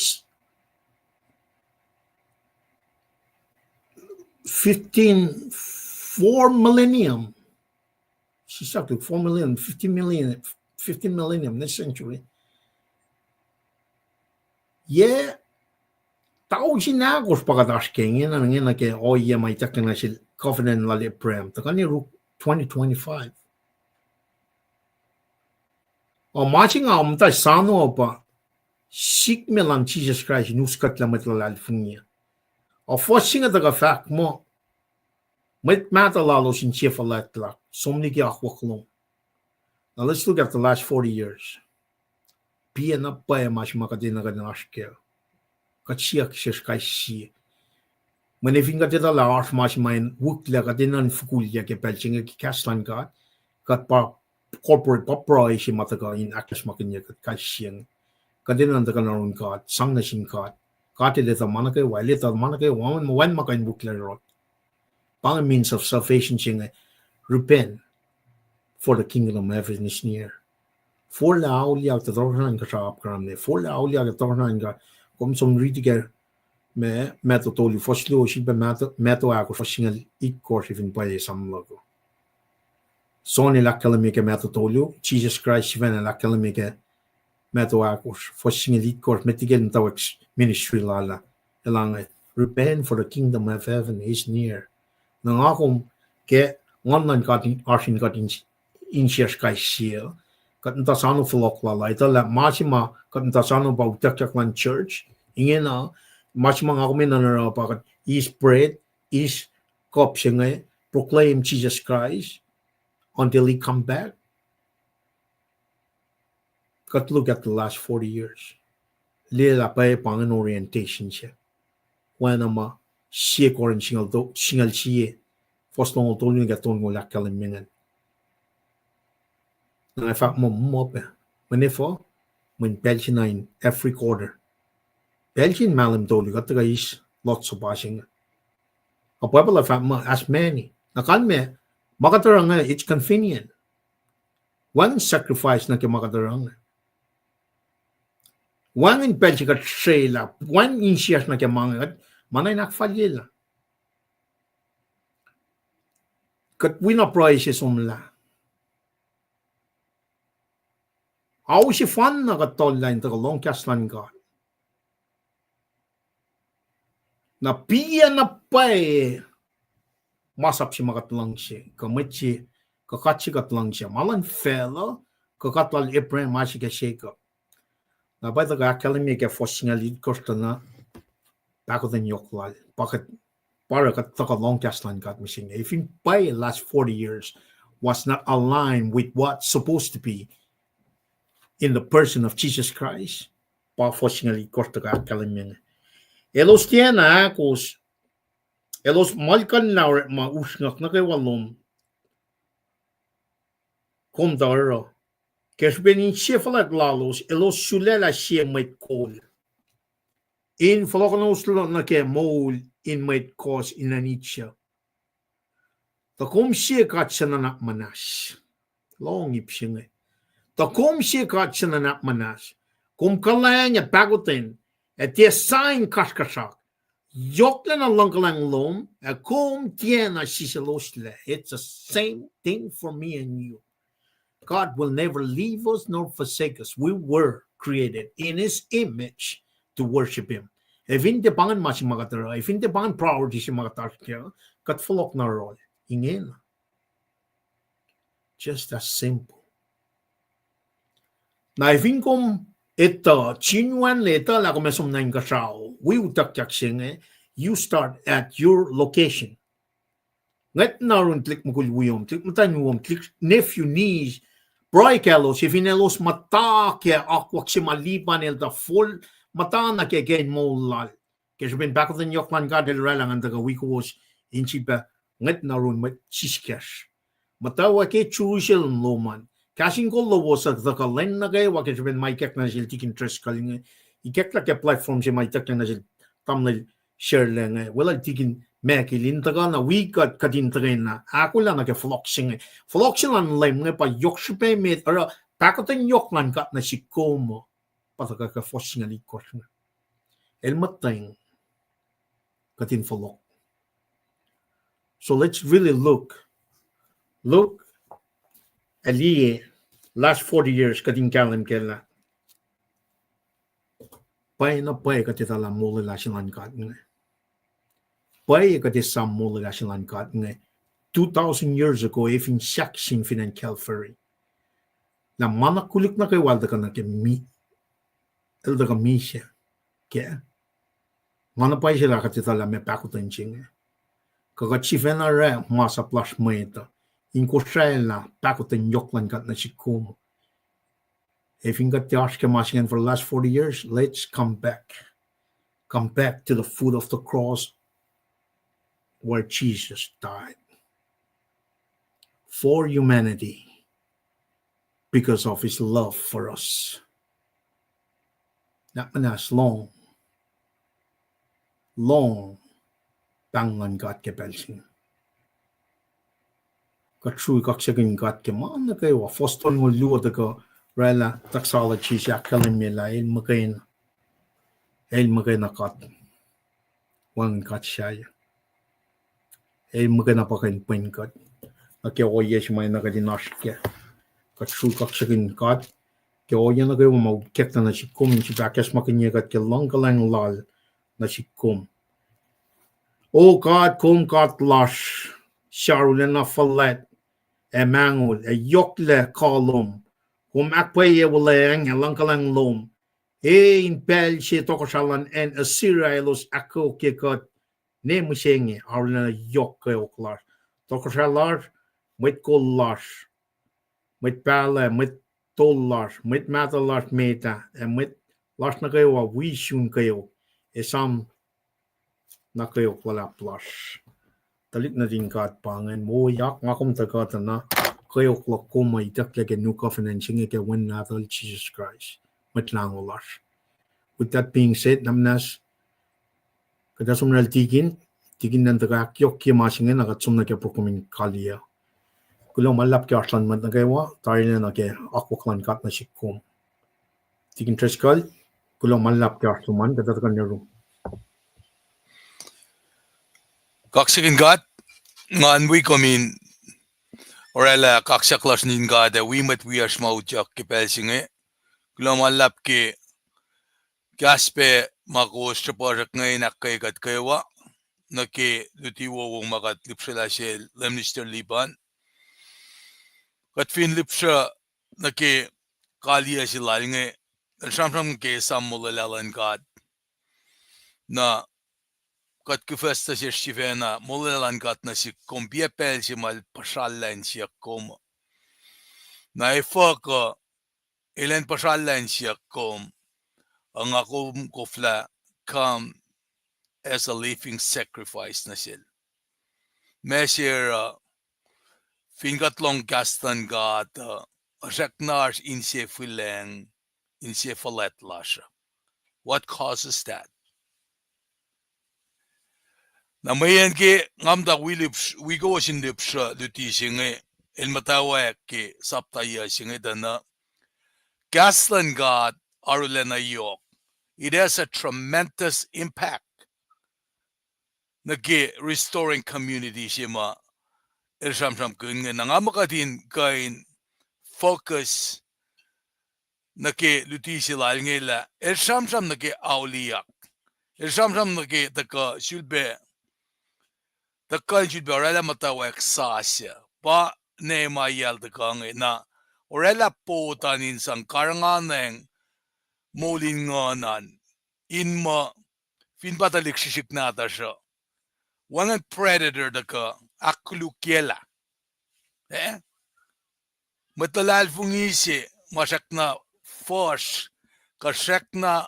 millennium. She's talking 4 million, 15 millennium this century. Yeah, tao sinagos pagkataas kaya nga kaya oya may takin na si covenant lali prem. Taka ni 2025. O matching nga umta sano pa sik melang Jesus Christ nuskat lamat lalalifunya. O forcing at the fact mo met matalalo sin sifac la somnikiyac waklong. Now let's look at the last 40 years. Pia na pa mas makadina ka na askel. Katsiyak siya kaisi. Manefing ka tita la arf mas main wukla ka dinan fukulya ke pelching ki kaslan ka kat pa corporate papra si mataga in aklas makinya kat kaisiyang. Kadinan ta kanarun ka sang na sin ka. Kati leta manakay wale ta manakay wan makain wukla rot. Pang means of salvation siya repent for the kingdom of heaven is near. For la aulia the tornan ka sa apgram ne. For la aulia the tornan ka kom som ritiger me metotoli foslo si be mutawaek fosingal ikkor even pa Esam logo. Soni la kalamike metotolio Jesus Christ ven la kalamike mutawaek fosingal ikkor metigel mutawaek ministry lala. Elang repent for the kingdom of heaven is near. Nang akom ke ngon kating arsin kating insias kaisia katenta sano flok la ita la machima katenta sano ba utakaklan church ingena machima nga kumin na pa is spread is cop siya proclaim Jesus Christ until he come back. Kat look at the last 40 years lila pa pangan orientation siya wana ma siya korin singal siya fostong tolong gaton mo lakalimingan. In fact, Manifo, when Belgian every quarter. Belgian malam tolu got the guys lots of bashing. A pueblo of as many. Nakalme, Makataranga, it's convenient. One sacrifice na ke Makataranga. One in Belgium got shayla, one in Shias na ke mangat, manay nakfalila. Kat wina prices umla. How si fan na katolline to long kaslan ka. Na piya na pa masap si makatlang siya. Kamatsi, kakatsi katlang siya. Malan fela, kakatlal Ibrahim masi ka shake up. Na ba ito ka akalami ka fosingalid kosta na bako den yoklal. Bakit para kataka long kaslan ka missing. If in by last 40 years was not aligned with what's supposed to be in the person of Jesus Christ, pa fosingalid kosta ka akalami. Elos tiena akos elos malkan na mausngak na kay walom komdaro kesbenin sifac lalos elos sulela siya may kol in falokanos na kay mol in may cause in anitya takom siya katsa na manas long ipsing takom siya katsa na manas kum kalanya pagotin et tie sign kaksakin Yoklen ang langkalang lom, akum tiena sisalosle. It's the same thing for me and you. God will never leave us nor forsake us. We were created in His image to worship Him. If hindi pangan mas magatara, if hindi pangan priority si magatarkya, katfolok na rol. Ingin. Just as simple. Na vinkom ito chinuan later la komesum na kasao. We utak jaksing you start at your location. Ngat narun klik mukul wiyom, klik mutanyuom, klik nephew niece, broy kalos, if inelos mata ke akwak si malipan el da full mata na ke gen molal. Kasi ben back of the nyokman God el ralang ang taga wiowos inchi ba ngat narun mat siskesh. Matawa ke Jerusalem loman. KahsInKol lowos at the kalen na gay wakit ben may kek na sil tikin tres kaling. Ikek la ke platform si may tek na sil thumbnail share lang. Wala tikin Mekilin taga na wikat kadin train na akollah na ke floxing floxing lan lem nga pa yok sipe met ara pakoten yok lan kat na si komo pataka ka fossing ali kosna el matang katin folok. So let's really look ali last 40 years katin kalam kela pay na pay katitala Molela silan kat nga Paing at Esam Molela silan kat nga 2,000 years ago even section finan Calvary. Na mana kulik na kay walda ka na ke mi elda ka mi siya. Kaya mana pa sila katitala me pakutan ching. Kakachifen na re masa plus mayta. In Kosrae na pakutan yoklan kat na si kumo. If you got the ask masingen for the last 40 years, let's come back. Come back to the foot of the cross where Jesus died for humanity because of his love for us. That means long tangan God ke belsin. Srui kaksakin God ke man na kayo foston mo luwa ko rela taxology siya kalimela el magay na kat wang kat siya. El magay na pakain pain kat. Kaya o yes may nakadinash ke. Srui kaksakin God ke o yan na kayo maugkek na si kum si bakes makinyagat ke langkalang lal na si kum. O God, kum God lash sharulen na falet emangul yokle kolum kum akpaye wala ang langkalang lom in pel si tokoshalan en asira elos ako kikot ne musenge aruna yokke oklash tokoshalar mit kollash mit pacl mit tollash mit matalash meta and mit lash na kayo wishun kayo Esam na kayo wala plush talik na din kat pangan mo yak ngakom tagat na kayo klakom may taklek nuke financing ke when natal Jesus Christ mit lang ulash. With that being said, namnas kada sumnal tikin nan taga kyok ki masingen nagatsum na ke prokumin kalia. Kulo malap ke aslan mat na kayo tayo na ke akwaklan kat na sikum. Tikin treskal kulo malap ke aslan kada taga nero. Kaksakin God, ngan we komin orela kaksaklas nin God we met we are small jak ke pelsinge. Glomalap ke gaspe makos chaparak ngay nakay kat kayawa nake lutiwo wong makat lipsala shel lemnister liban kat fin lipsa nake kalia silalinge samsam ke Molela God na kat kufesta si Shivena Molela God na si kombiepel si mal pasalan siya kom na ifaka ilan pasalan siya kom ang ako kofla come as a living sacrifice na sil. Measure fingatlong gastan God reknars inse fileng inse falet lasha. What causes that? Na mayan ke ngamda we go sin lipsha duti singe el mutawaek ke saptaya singe dana gastan God arulena yok. It has a tremendous impact. Nage restoring community shima Esam kun nga nangamakatin kain focus nake luti silal ngela Esam nake auliyak Esam nake taka shulbe taka shulbe rala mutawaek sasya pa Nehemiah taka na orela po tanin sang karanganeng molingonan inma finpatalik sisik nata siya. Wangan predator da ka akulukela. Matalal fungisi masak na force kasak na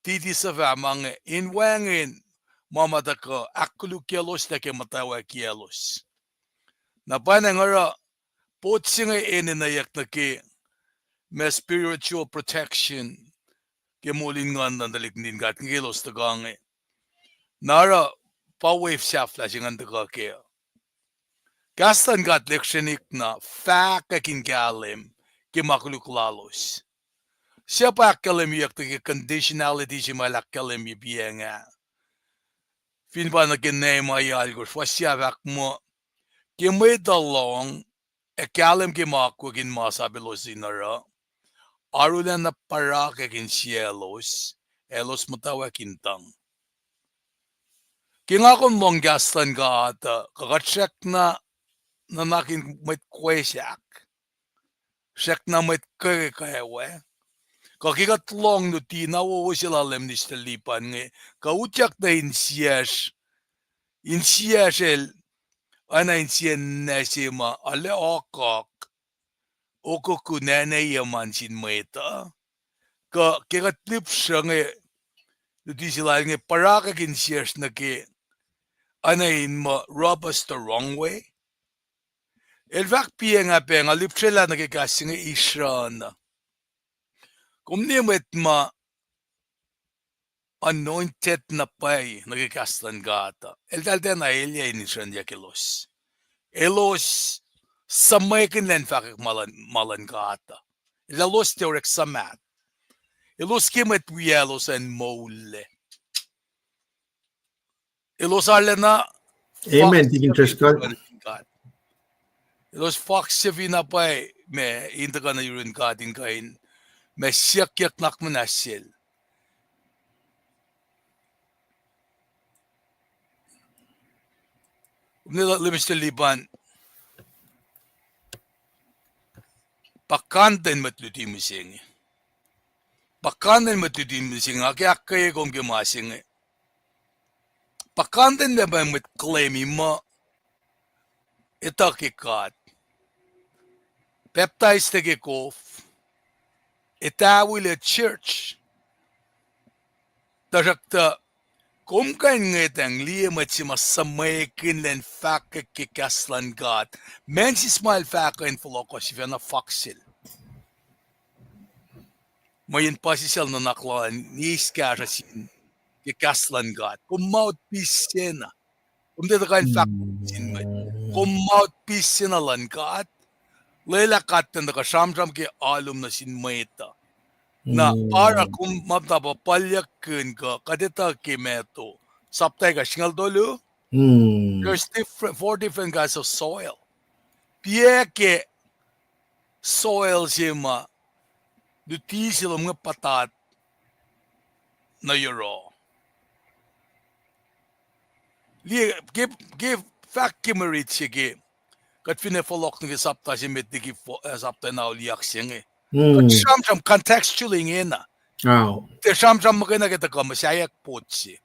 titi sa mga inwangin mamata ka akulukelos na ke mutawaek yelos. Napanangara potsinga ininayak na ke may spiritual protection ke molingan na daliknin gat ngelos tagange. Nara pawave safla singan taga ke. Kastan gat leksyonik na fakakin galim ke makuluklalos. Siapa kalim yak ke conditionality si malak kalim ibianga. Finpa na ke Nehemiah algos wasyapak mo ke may dalong kalim ke makwagin masabilos inara. Arulan na para kakin cielos elos mutawaek intang. Kingakon mong gastan ka ata kakatsak na nakin may kwesyak. Syak na may kaya Kakikatlong no tinawo sila lem ni stalipan nge. Kautyak na insiasel ana insien nasima ale okok oko kunana yaman sin mweta. Kikatlip siya nge no sila nge paraka kinsias na ke ana in ma rub us the wrong way. Elvak piya nga pe nga lipsela na kikasi nga isra na. Kung nimet ma anointed na pay nagkakastan gata. El dalte na elia inisran ya kilos. Elos samay kinlen fakik malan gata. Elos teorek samat. Elos kimet wiowos and mole. Elos arle na Amen. Tigin trust God. Elos foxy na pay me inta ka na yun katin kain. Me siyak nak manasil. Nila limis liban. Pakanten matluti mising. Pakanten matluti mising. Akketeyac kong gimasing. Pakanten na ba mat claimi mo? Ito kikat. Baptized na kikof. Itawil at church. Tarakta. Kung kain ngetang liyamat si masamay kinlen faka kikaslan God. Men si smile faka in folokos if na foxil. Mayin pa si sel na naklaan ni iskara sin kikaslan God. Kung mouthpiece sena. Kung dito kain faka sin may. Kung mouthpiece sena lan God. Lela katan na kasamsam ki alum na sin mayta. Na para kung mapapalyakin ka kadita kimeto. Saptay ka singal dolo. There's four different kinds of soil. Pieke soil sima duti sila mga patat na yoro. Give fact kimerit sige. Kat finefolok ng sapta si mediki sapta na uliyak singe. Kat samsam contextually ngena. Te samsam makina kita ka masyayak potsi.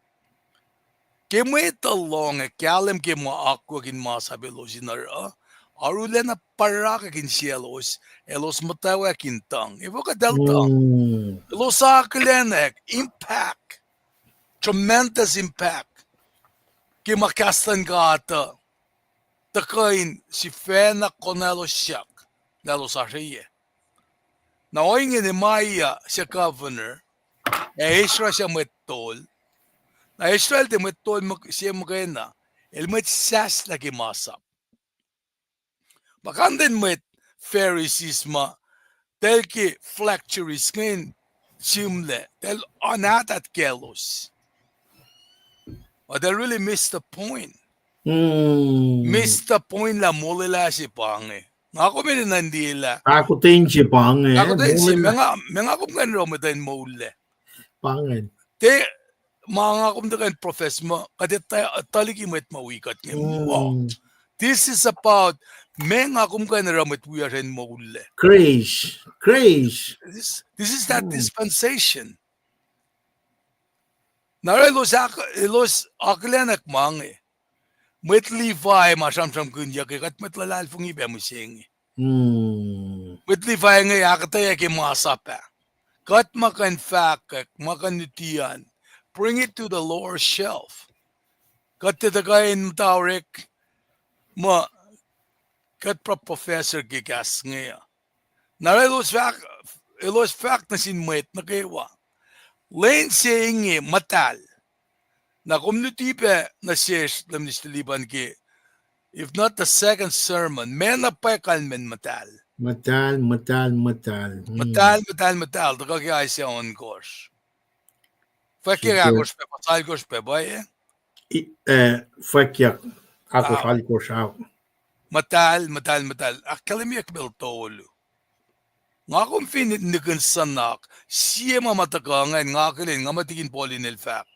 Kemwe talong kalim ke mo aqua kin masabilos inara. Arule na paraka kin cielos. Elos mutawaek intang. Ibo ka deltang. Elos aklenek. Impact. Tremendous impact. Kimakastan ka ata. Takain si fena konelo siyak. Nelo sa siya. Na oing Nehemiah siya governor. Esra siya metol. Na Israel de metol siya magana. Elmet sas lagi masap. Bakanden met Pharisees ma. Tel ki flecturies ngayon simle. Tel anatat kelos. But they really missed the point. Missed the point la Molela si Paing. Ako may nandila. Ako tin si Paing. Ako din si mga kumkan romadan mole. Paing. Te mga kumkan profess mo. Kasi taliki met mawikat ngayon. This is about Menga kumkain ramit we are in Molela. Grace. This is that dispensation. Nara los aklenak mange. Met Levi masam kun yakat met lalal fungi be musing. Met Levi ngay akketeyac masapa. Kat makan fakak, makan nutian. Bring it to the lower shelf. Kat titagayin mutawaek ma kat pra professor gigas ngaya. Nara los fact na sin mwet nukewa. Len se inge matal. Na community pe na shesh lam nistiliban ki. If not the second sermon, men na pacl men matal. Matal. Matal. Taka kaya ay siya on course. Fakir agos pe, pasal gos pe ba eh? Fakir agos alikos ako. Matal. Akketeyac bil tolu. Nga kung finit nikin sanak, siya mamatakangan nga kilin nga matigin polin ilfak.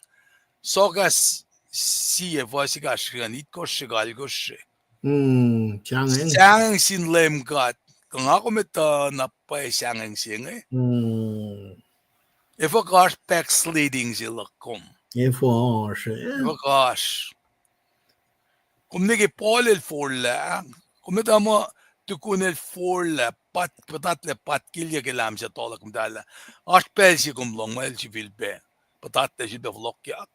Sogas siya vasigas siyan itkos sigal gos. Siyang sin LEUM GOD. Kung ako mita napay siyang siyang eh. If a gosh pacl leading sila kum. If a gosh. Kung nigi polil forla, kung mita mo tukunil forla, patatle patkilya kilam siya tola kum dala. Ash pel siya kum long mail siya filbe. Patatle siya bevlokyak.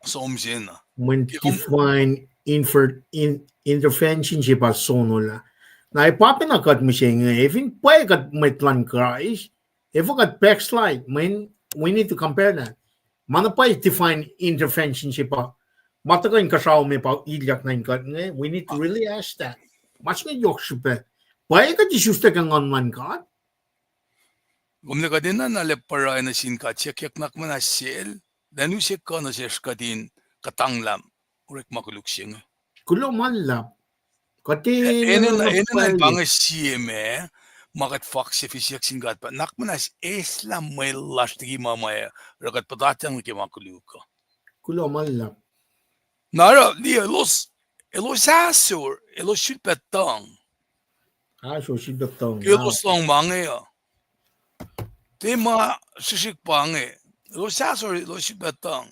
Som siya na. When define intervention siya pa sonola. Na ipapinakat mo siya nga, if in pwede kat may tlan Christ, if kat backslide, we need to compare that. Mana pa define intervention siya pa. Mata ka yung kasaw may pa ilyak na yung kat nga, we need to really ask that. Mas nga yok siya pa. Pwede ka disusta kang online kat? Gumna ka din na nalepara na sin kat, siyak nak man na siyel, danu siya ka na siya ka din katanglam, urek makuluk siya nga. Kulo malap. Kati na bangas siya me, makat fox siya fisyak singkat pa, nak man as Esam may lashtigi mamaya, rakat patatang ki makuluk ka. Kulo malap. Nara, liya, elos asur, elos shoot petang. So si Dr. Elos lang mangaya. Di ma sisik pange, elos asur, elos shoot petang.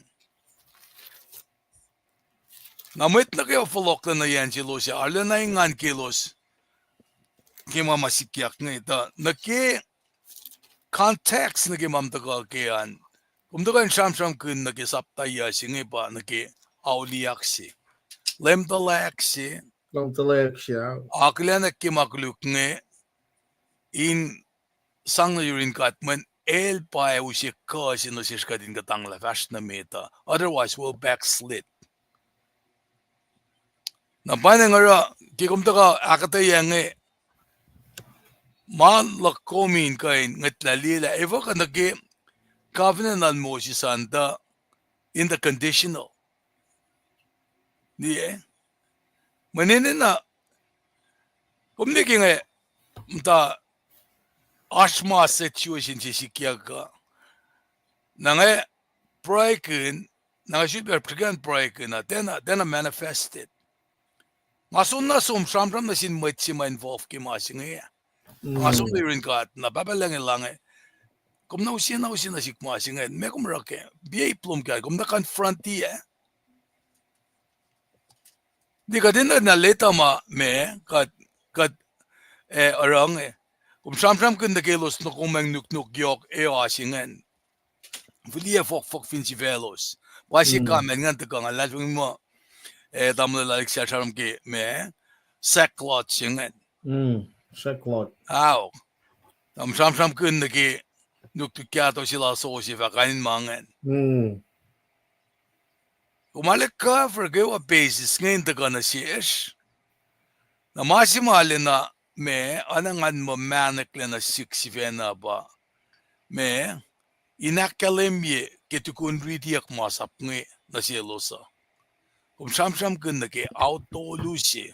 Namit na kayo folok na yan si Lucia. Arla na ingan kilos. Kima masikyak nga ito. Naki context na kimamtagal kayan. Kumtagal siyam kun nakisaptaya si nga pa naki auliyak si. Lemtalak si. Lemtalak siya. Akla na kimakluk nga in sang na yurin katman el pa usik ka sinusis ka din katang lafash na meta. Otherwise, we'll backslid. Na paano nga kikumta ka akketeyac nga malakomin kain ngat lalila evo ka nagi covenant mo si Santa in the conditional. Di eh? Maninin na kumniki nga mta asma situation si likiyac ka na nga praikin na nga should be pregnant praikin na then manifested. Masun na sumsam na sin mwet si ma-involve ki masing nga. Masun na rin ka at napabalangin lang eh. Kung nausin na si masing nga, may kumarake, biya iplom ka, kung na-confront di eh. Di ka din na nalita me, kat arang eh. Kung sam-sam kung nakilos na kung mang nuk yok asingan. Vili fok fin si velos. Pasi ka, men nga ka nga, lalong mo, damla lalik siya saram ki me sackcloth singan. Sackcloth. Aw. Sam kun naki nukyato sila sosi fa kanin mangan. Kumalik ka for gawa basis ngayon taga na siyes. Na masimali na me anangan mo manakla na 6 na ba. Me inakalemye kitukun ridiak masap nga na siya losa. Kung sam kun naki autolusi,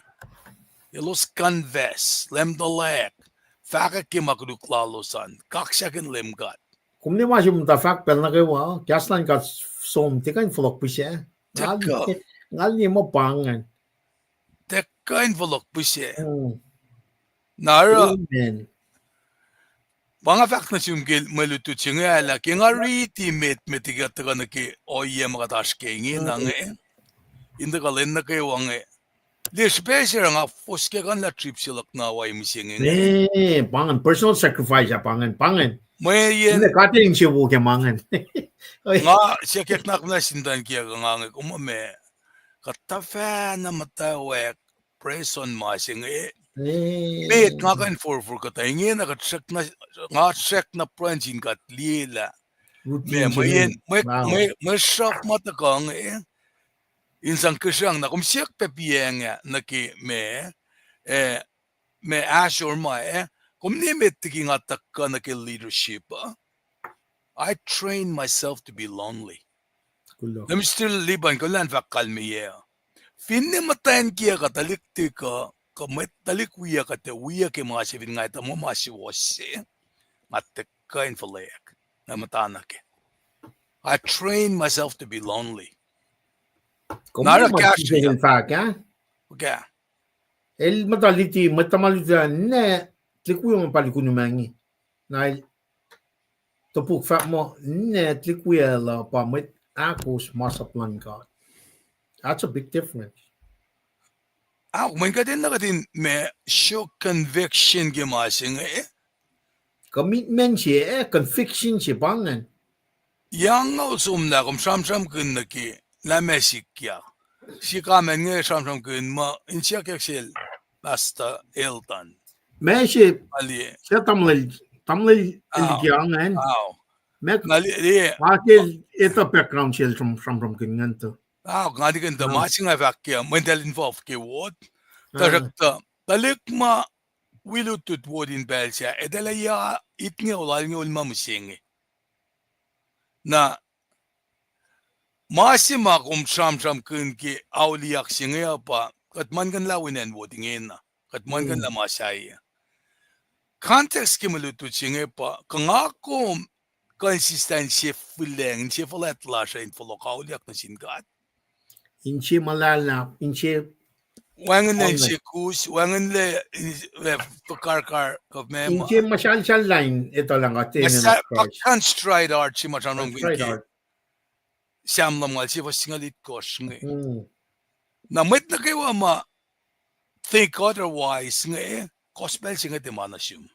ilos canvas, lemtalak, faka kimakluklallosan, kaksakin LEUM GOD. Kung ni masih mutafak pel na kayo, kaslan ka som tikan flok po siya. Ngali mo pangan. Teka involok pushe. Nara Amen. mga fact na siyong maluto siya nga ala kaya nga read metigat ka na ki oye mga taske ngin nga inda ka len na kayo ang di special nga foske kan la trip silak na way mising nga Pangan personal sacrifice pangan. mayen Hindi kating siya wo kaya mangan. nga siya kaya na sindan kaya nga kumame katafa na mutawaek preson masing Mate nga kan for ka tayo ngayon naka-check na pranjin kat lila. May shop mata kang insang kasyang na kumsiyak pepiyeng na ki me assure ma kumnimit tiki nga taka na ki leadership I train myself to be lonely. Let me still liban ko lang fakalmiye. Finimatayan kiya katalikti ka kamet talikwiya kate wiya ke mga sivin nga ita mo masiwasi mateka infolek na matana ke. I train myself to be lonely. Nara cash in fact, Okay. El mataliti ne tlikuyo mo palikuno mangi. Na topuk fat mo ne tlikuya la pa met akos masaplan ka. That's a big difference. Man ka din may show conviction gimasing Commitment siya conviction siya pangan. Yang usum na kum sam kun na ki la mesikya. Si kamen nga sam kun ma insya keksel basta eltan. May siya Ali. siya tamlil likiyac. Makil ito background siya from kingan to. Nga di kanta masing avakya mental involved ki word. Tarakta talik ma wilutut word in belsia edala ya itnge olal nge ulma musingi. Na masima kum sam kun ki auliyak singa pa kat man kan lawinen word ngena kat man kan la masaya. Context ki malutut singa pa kangakom consistency fuleng si fulat la siya in fulo kauliyak na singat. Inche malala, inche wangan le sikus, wangan le karkar of mema. inche masyal line ito lang ate. Pakan stride art si machanong winki. Siyam lamal si vasingalit kos nga. Na met na kayo ama think otherwise nga gospel singa demanasyon.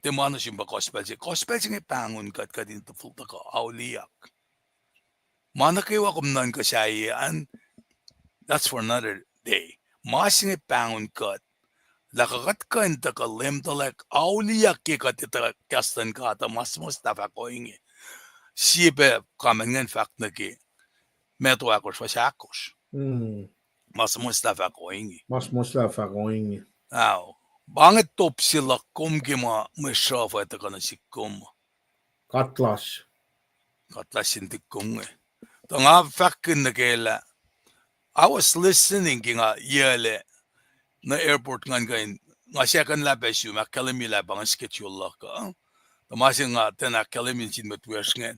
Demanasyon ba gospel singa? Gospel singa pangon kat din to full ka auliyak. Mana kayo akum nan kasayaan. That's for another day. Masing pangon kat. Lakakat ka inta ka lemtalek. Auliyak ki kat ita kastan ka ata mas mustafa ko inge. Sibe kamen ngan fact na ki. Meto akos fasakos. Mas mustafa ko inge. Mas mustafa ko inge. Aw. Banget top sila kum gima meshafa ita ka na sikum. Katlas. Katlas hindi kum nga fakin na kela. I was listening nga yele na airport nga siya kan labes yung makalami labang schedule la ka. Tamasi nga tena kalami sin matwers nga.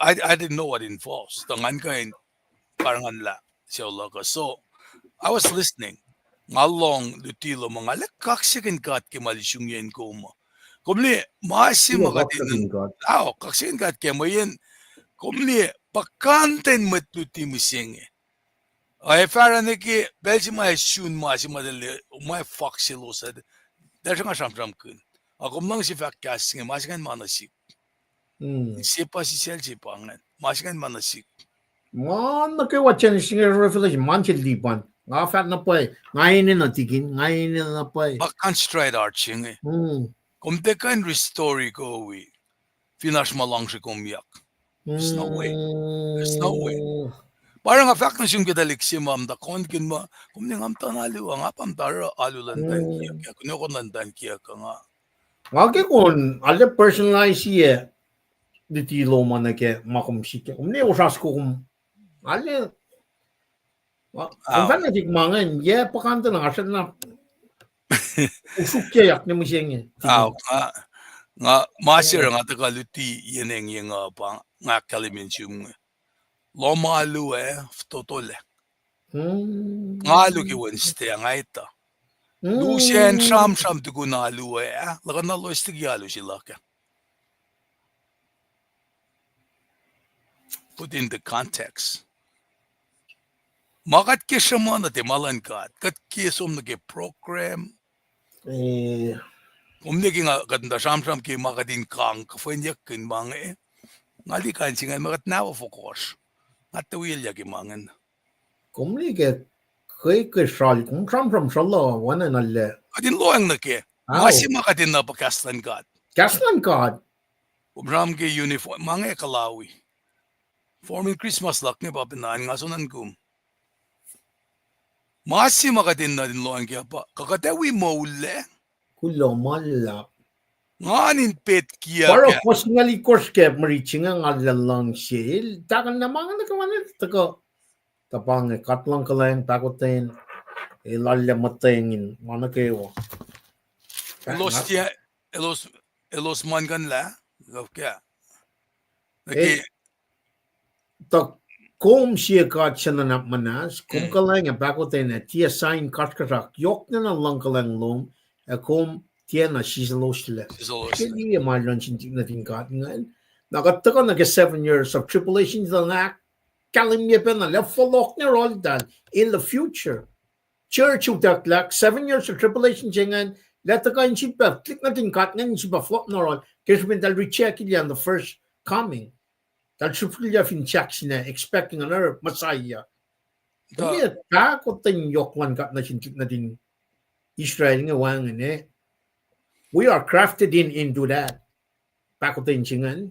I didn't know what it involves. Tangan kain parang la siya la ka. So I was listening. Nga long lutilo mga kaksakin kat kimalisyong yan ko mo. Kumli masi mga din. Kaksakin kat kimayin. Kumli pakanten matuti mising. Ay fara neki belki may şun masi madali may faksilo sad. Dersen nga şamşam kun. Akom lang si fakkas nga masikan manasik. Sipa si sel sipa nga masikan manasik. Man nakewa chen singa revelation manchil dipan. Nga fat na pay. Ngayon na tikin, ngayon na pay. Bakan straight arching. Kung tekan restore ko wi. Finash malang si kumyak. There's no way. There's no way. Parang nga fact na siyong kitalik si ma'am da konkin mo, kung niyang amta naliwa nga pamtara alulantan kiya kaya kung niyong lantan kiya ka nga. Nga kung ala personalize siya di tilo man na kaya makumsik kaya. Kung niyong usas ko kung ala kung fan na tikmangan, yeah, pakanta na nga na usuk kaya yak na mo siya nga. Nga masir nga tagaluti yan nga pa nga kalimin siyong Lomalu totole. Hmm. Ngalu ki Wednesday ngaita. Lucien sham tuku na alu laga na lo istigyalu sila ka. Put in the context. Makat ke shama na te malankat. Kat ke som na ke program. Umne ki nga kat na sham ki makatin kang kafanyak kin mga ngali kan singan makat nawa focus. At tawil ya ki mangan. Kumli ke ke shal kung sham shalo wana nalle. Katin loang na ke. Masi makatin na pakastan kat. Kaslan God. Umram ke uniform mga kalawi. Forming Christmas lak ni papinaan nga sunan kum. Masi makatin na din loang kaya pa. Kakatewi Molela. Kulo mala. Nganin pet kia Para kaya. kos ngali kos ke marichinga ngalalang sil. Takan na mga nakawana tako. Tapang katlang kalang takotin. Ilalle matengin mana kewa. Elos man kan la. Kaya. Naki. Tak kom siya kat siya na manas. Kom kalang takotin tia sign katkarak. Yok na lang kalang lom. Kom tia na sisalosile. Kaya malan sintik na tingkat ngayon. Nakataka na 7 years of tribulations na kalim niya pa na follow na roll dan in the future. Church utak lak 7 years of tribulations ngayon. Letaka in sipa click na tingkat ngayon sipa flop na roll. Kasi dal recheck yan the first coming. Dal sufilya fin check sina expecting another Messiah. Kaya takot tayong yokwan kat na sintik na din Israel nga wangan eh. We are crafted into that. Takot tayong singan.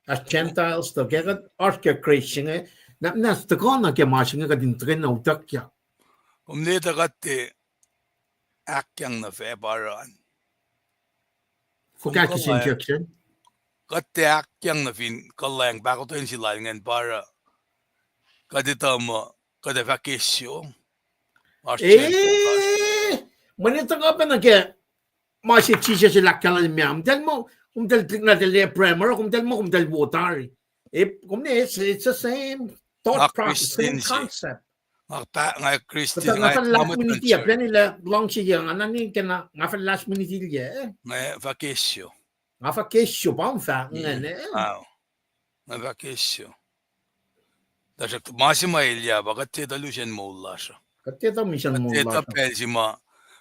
As Gentiles, the get arke creation eh. Nas the kona ke masinga ka din tren na utak ya. Kumleta kate akyang na febaran. For KahsInKol. Kate akyang na fin kalang bako to yung sila ngan para kadita mo kada vacation. Manita ka pa na ke masitisa sila kalan miyam. Tell mo, kung tal na tali primer, kung tal mo, kung tal water. It's the same thought process, same concept. Nga Christian, nga last minute ya, plan nila long siya, nga nani ka na, nga last minute ya. Nga vacation. Nga vacation pa ang fact nga ne. Nga vacation. Dapat masima ilya, bagat te dalusyan mo ula siya. Kateta mission mo ula siya. Kateta pensima,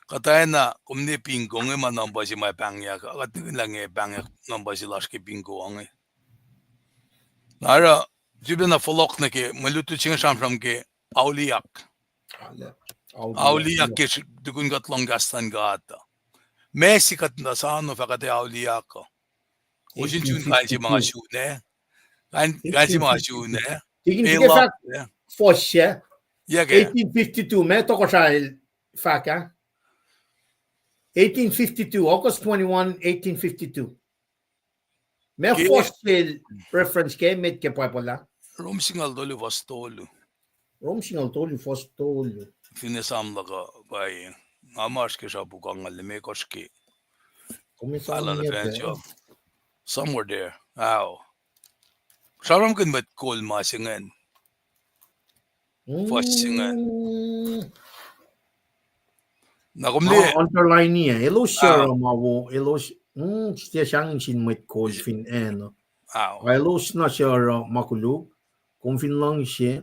kataya na, kumni pingo nga man namba si may pangya ka, katingin lang eh, pangya namba si laski pingo ang eh. Nara, jiba na folok na ke, maluto siya siyam ke, auliak. Auliak ke, dukun gatlong gastan ka ata. Messi kat na sa ano, fakate auliak ko. Usin chun kain si mga syune. Kain si mga syune. Sige fact, force siya. 1852, may to ko siya fact ha. 1852, August 21, 1852. May force reference ke, med ke pa pala. Rom singal dolu vastolu. Rom singal dolu vastolu. Finesam laga bay. Amash ke siya bukang alimekos ke. Alam na fensyo. Somewhere there. Wow. Saram kan bat kol masingan. Fasingan. Nakumli. Underline niya. Elo siya mawo. Elo siya siyang sinmet kol fin ano. Elo na siya makulog. Kung fin lang siya.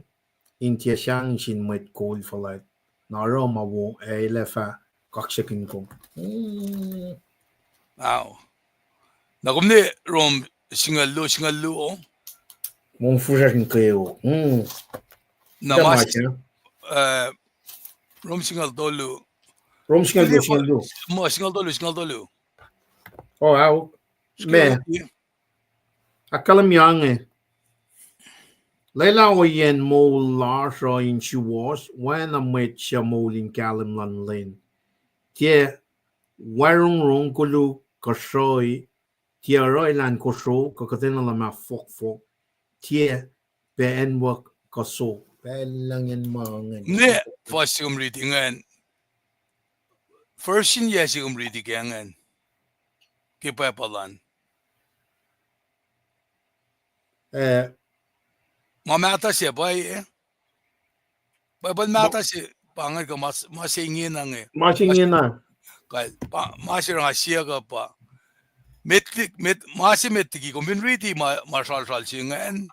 Intiya siyang sinmet kol falat. Naro mawo. Lefa kaksakin ko. Wow. Nakumli rom singalu oh. Mong fusasin kayo. Namas. Rom singal dolu. Rom singal dolu. Mo singal dolu. Oh, wow. Me. Akalam yang eh. Leila o yen mo larso in wiowos. When a mwet siya mo lin kalam lan lin. Tie warong kulu Kosrae. Tie roi lan Kosrae. Kakatena lama fok. Tie ben wak kaso. Lang yan mga. Ne, first yung readingan. First yun yes yung readingan. Kipapalan. mamata siya boy Babal mata si pangan ka masingin ang Masingin na. Kaya masir nga siya ka pa. Masimetiki ko minriti marshal singan.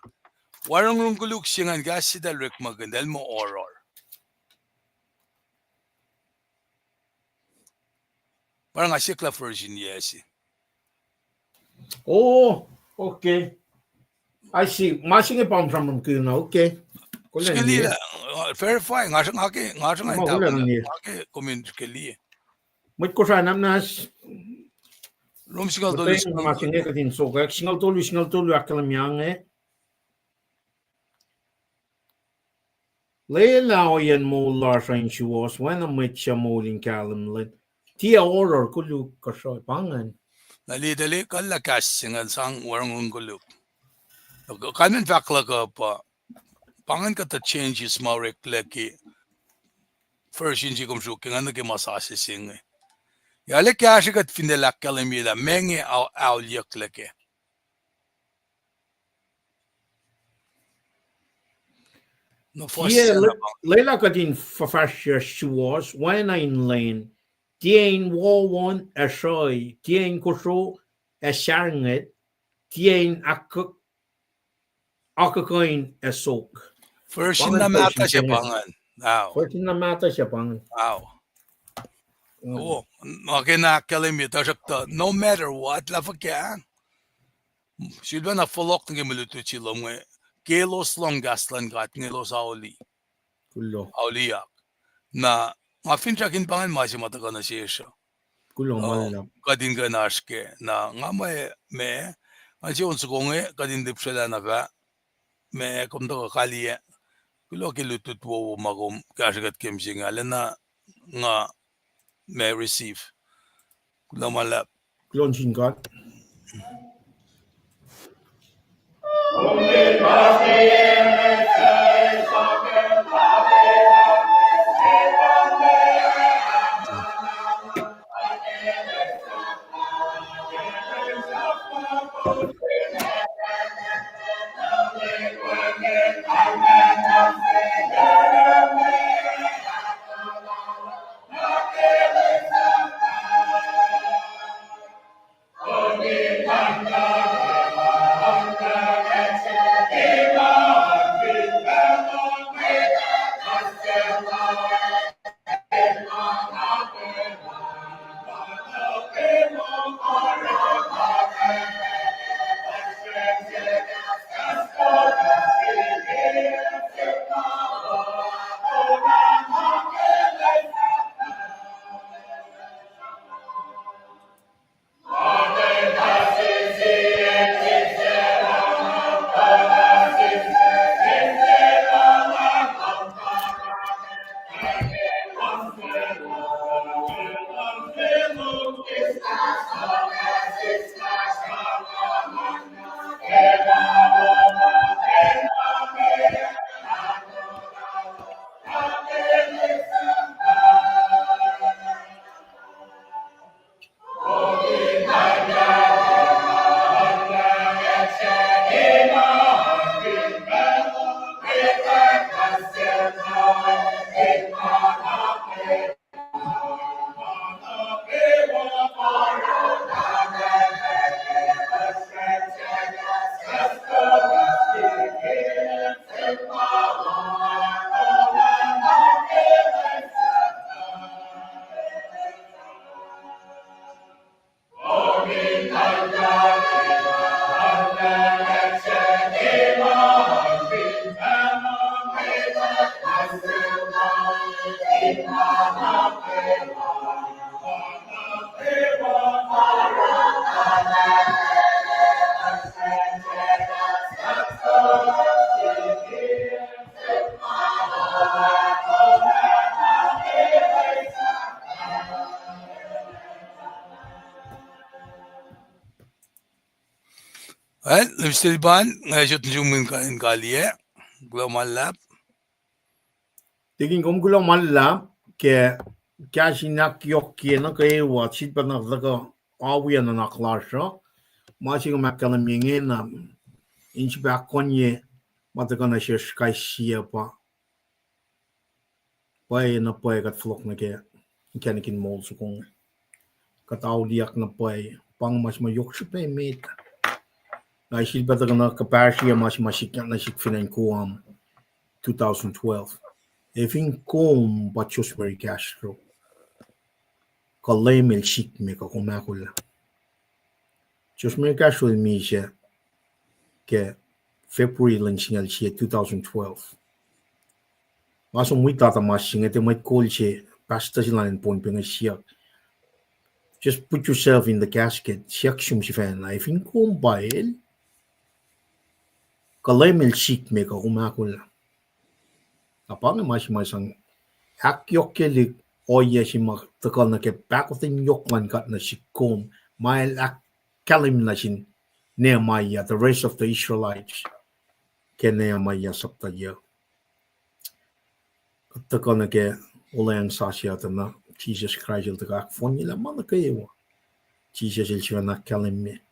Warang rungkuluk singan kasi dalrek magandal mo oror. Parang nga siya version yes. Oh, okay. I see. Masingin pa from na okay. Skili la verify nga nga tapan nga comment skili. Mo't ko sa namnas. Rom singal tolu masingin ka din so kaya singal tolu akalamyang Lela yan mo larsa insuos when a met siya moling kalamlit. Tia order kuluk Kosrae pangan. Dali kalakas singan sang warang rungkuluk. Kanin fakla ka pa. Pangan ka ta changes mo rekleki. First yun si kumsuk nga nagmasasi singa. Yale kaya siya kat findelak kalamila mengi awliyak leke. No Lela ka din fafasya suos when in lane. Tien wawon Srui, tien Kosrae sarnget, tien kaksakin sok. First na mata siya pangan. First na mata siya pangan. Oh, makinakalimita siya no matter what la fakya. Silba na folok ng miluto chilo mo kilos long gaslan gat ngilos auli. Kulo. Auliyak. Na mafinchakin pangan masih matagal na siya. Kulo malap. Kadin ganaske na nga me ansi unsugong kadin dipsela na ba me kumto kaliye. Kulo kilutut wo magum kasgat kimsing alena nga me receive. Kulo malap. KahsInKol. Well, Mr. Ban, ngayon yung kain kaliye, global lab. Tingin ko gulang malap ke KahsInKol yok na kaya watsit pa na daga awiyan na naklasya. Masing makalamingin na insi ba konye Matagana siya sky siya pa. Pay na pay kat flok na kaya. Ikanikin mo so kung katauliak na pay. Pang mas mayok siya pay mate. Na isil pa taga na kapasya mas masikyak na sikfinan ko 2012. Efin kom bachos very Castro. Kalay mil sik me ka kumakula. Just me Castro mi siya ke February lang singal siya 2012. Masong may tatamas siya ito may call siya pasta sila ng point pinga siya. Just put yourself in the casket. Siya siyum si fan na efin kom bail. Kalay mil sik me ka kumakula. Apa nga masang hakyok kelik oya si takal na ke pakotin yokman kat na si kom mail kalim na sin Nehemiah, the rest of the Israelites ke Nehemiah saptaya. Takal na ke ulayang sasya na Jesus Christ il takak fon nila mana kayo. Jesus il siya na kalim me.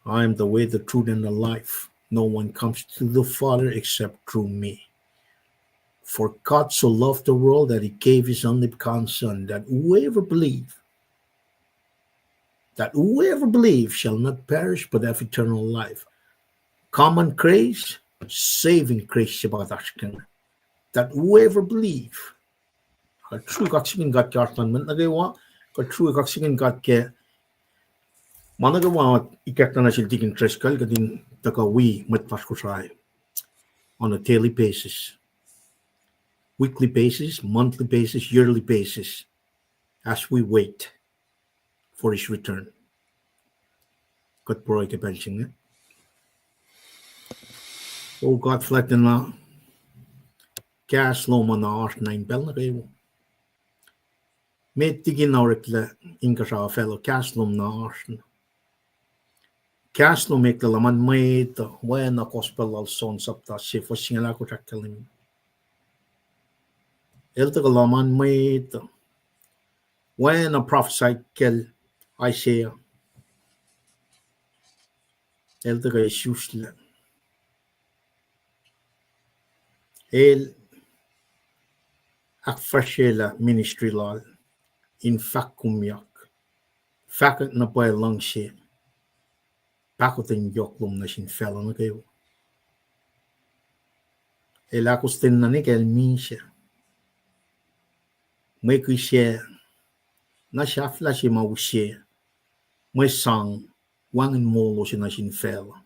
I am the way, the truth, and the life. No one comes to the Father except through me. For God so loved the world that he gave his only begotten Son, that whoever believes shall not perish but have eternal life. Common grace, saving grace that whoever believes. True kaksakin God kartan man nagawa, true kaksakin God ke managawa ikakta na sila tikin treskal kadin takawi matpas Kosrae on a daily basis. Weekly basis, monthly basis, yearly basis, as we wait for his return. God broy ke benching. Oh God fletten na gas loma na art 9 bell na kayo. Med tigin na rekle inga sa fellow gas lom na art. Gas lom ekle laman mwet when a gospel al son sapta se for singala ko takkalim. Elta laman mwet when a prophesy kel Isaiah. Elta ka Jesus El akfashela ministry law in fakumyak. Fakat na pa lang siya. Pakotin yoklom na sin fella na kayo. El akustin na ni kel misya. May siya na siya flash mausya. May sang wangin molo siya na sin fella.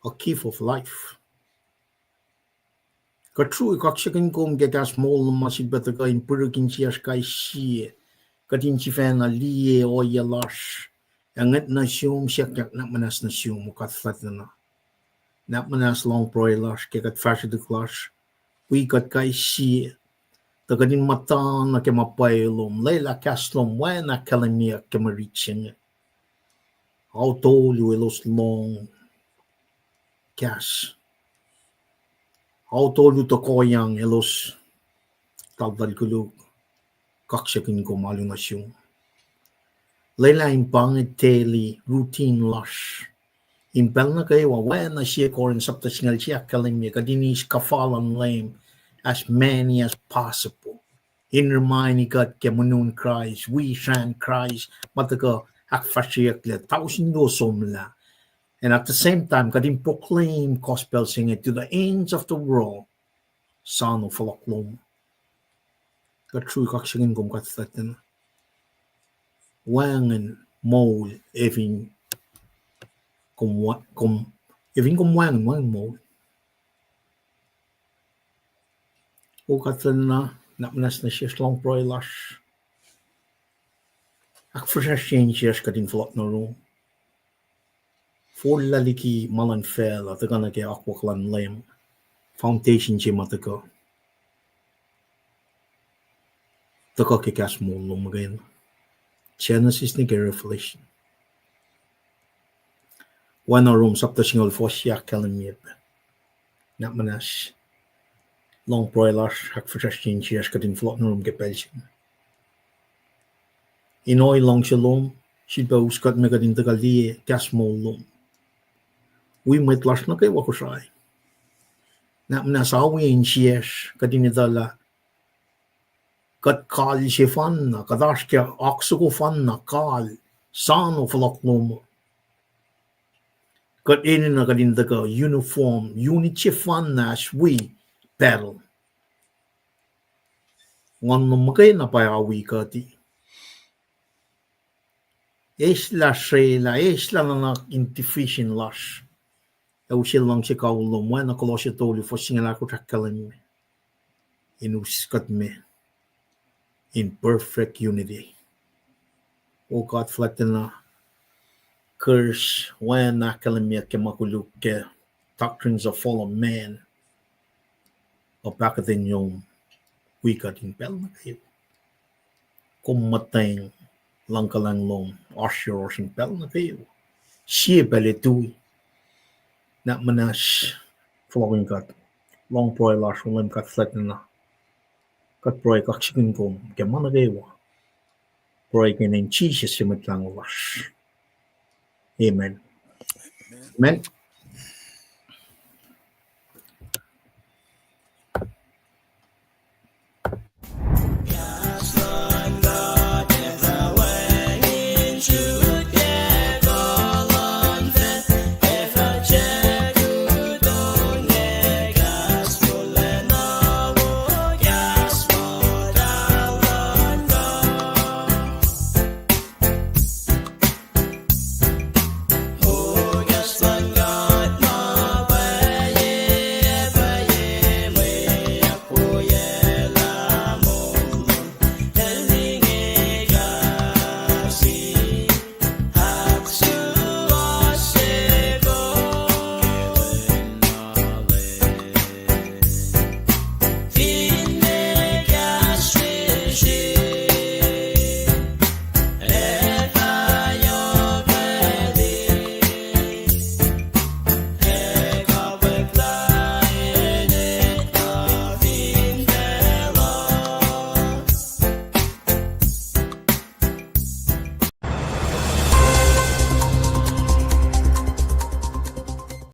A gift of life. True kaksakin kom gegas mol masid bataga in purugin siya kay siya. Katin si fan na liye o yalash. Angat na siyum siya kyak nakmanas na siyum mukatfat na. Nakmanas long proylash kakat fashion de clash. We kat kay siya. Tagadin mata na kemapaylom. Layla kaslom wana kalamiya kemarichin. Autolu elos long cash. Autolu to koyang elos taldal kuluk kaksakin ko malunasyon. Layla impangit daily routine lush. Impel na kayo when na siya korin sapta singal siya kalimya kadinis kafalan lame as many as possible. In reminding God kemunun Christ, we shan Christ, mataga akfashiyak le 1,000 somla. And at the same time, kadin proclaim gospel singing to the ends of the world. Son of Falaklom. True kaksakin kong katfatan. Wangan mol evin evin wangan mol. O katlan na napnas na siya long proylash. Akfasashin siya kadin falak na room. For laliki malan fel at the ke akwaklan lem. Foundation siya mataka. Taka ke kas mol lumagain. Genesis ni ke Revelation. Wana room sapta singol fosya kalimyep. Napmanas. Long proylash akfasashin siya kadin falak na room ke pelsin. Inoy long shalom. Siba uskat megadin tagali kas mol lum. We might lash na kay Kosrae. na mnasawi in sies kadinidala kat kal sifan na kadashkia aksuko fan na kal sano floklomo kat ini na kadindaga uniform unity fan na swi pacl ngon magay na payawi kati esla shela esla na intifishin lash Eusil lang si kaulo mo na kolosya toli for singala ko takkalan me inuskat me in perfect unity. O God, flatten na curse when nakalimia ke makuluk ke doctrines of fallen man o pakatin yung wika din pel na kayo. Kumateng lang kalang long osyo sing pel na kayo. Siya palitui na manas flowing kat long proy lash ulim kat flatten na kat proy KahsInKol ke mana kayo. Proy kinin Jesus simitlang lash. Amen. Amen.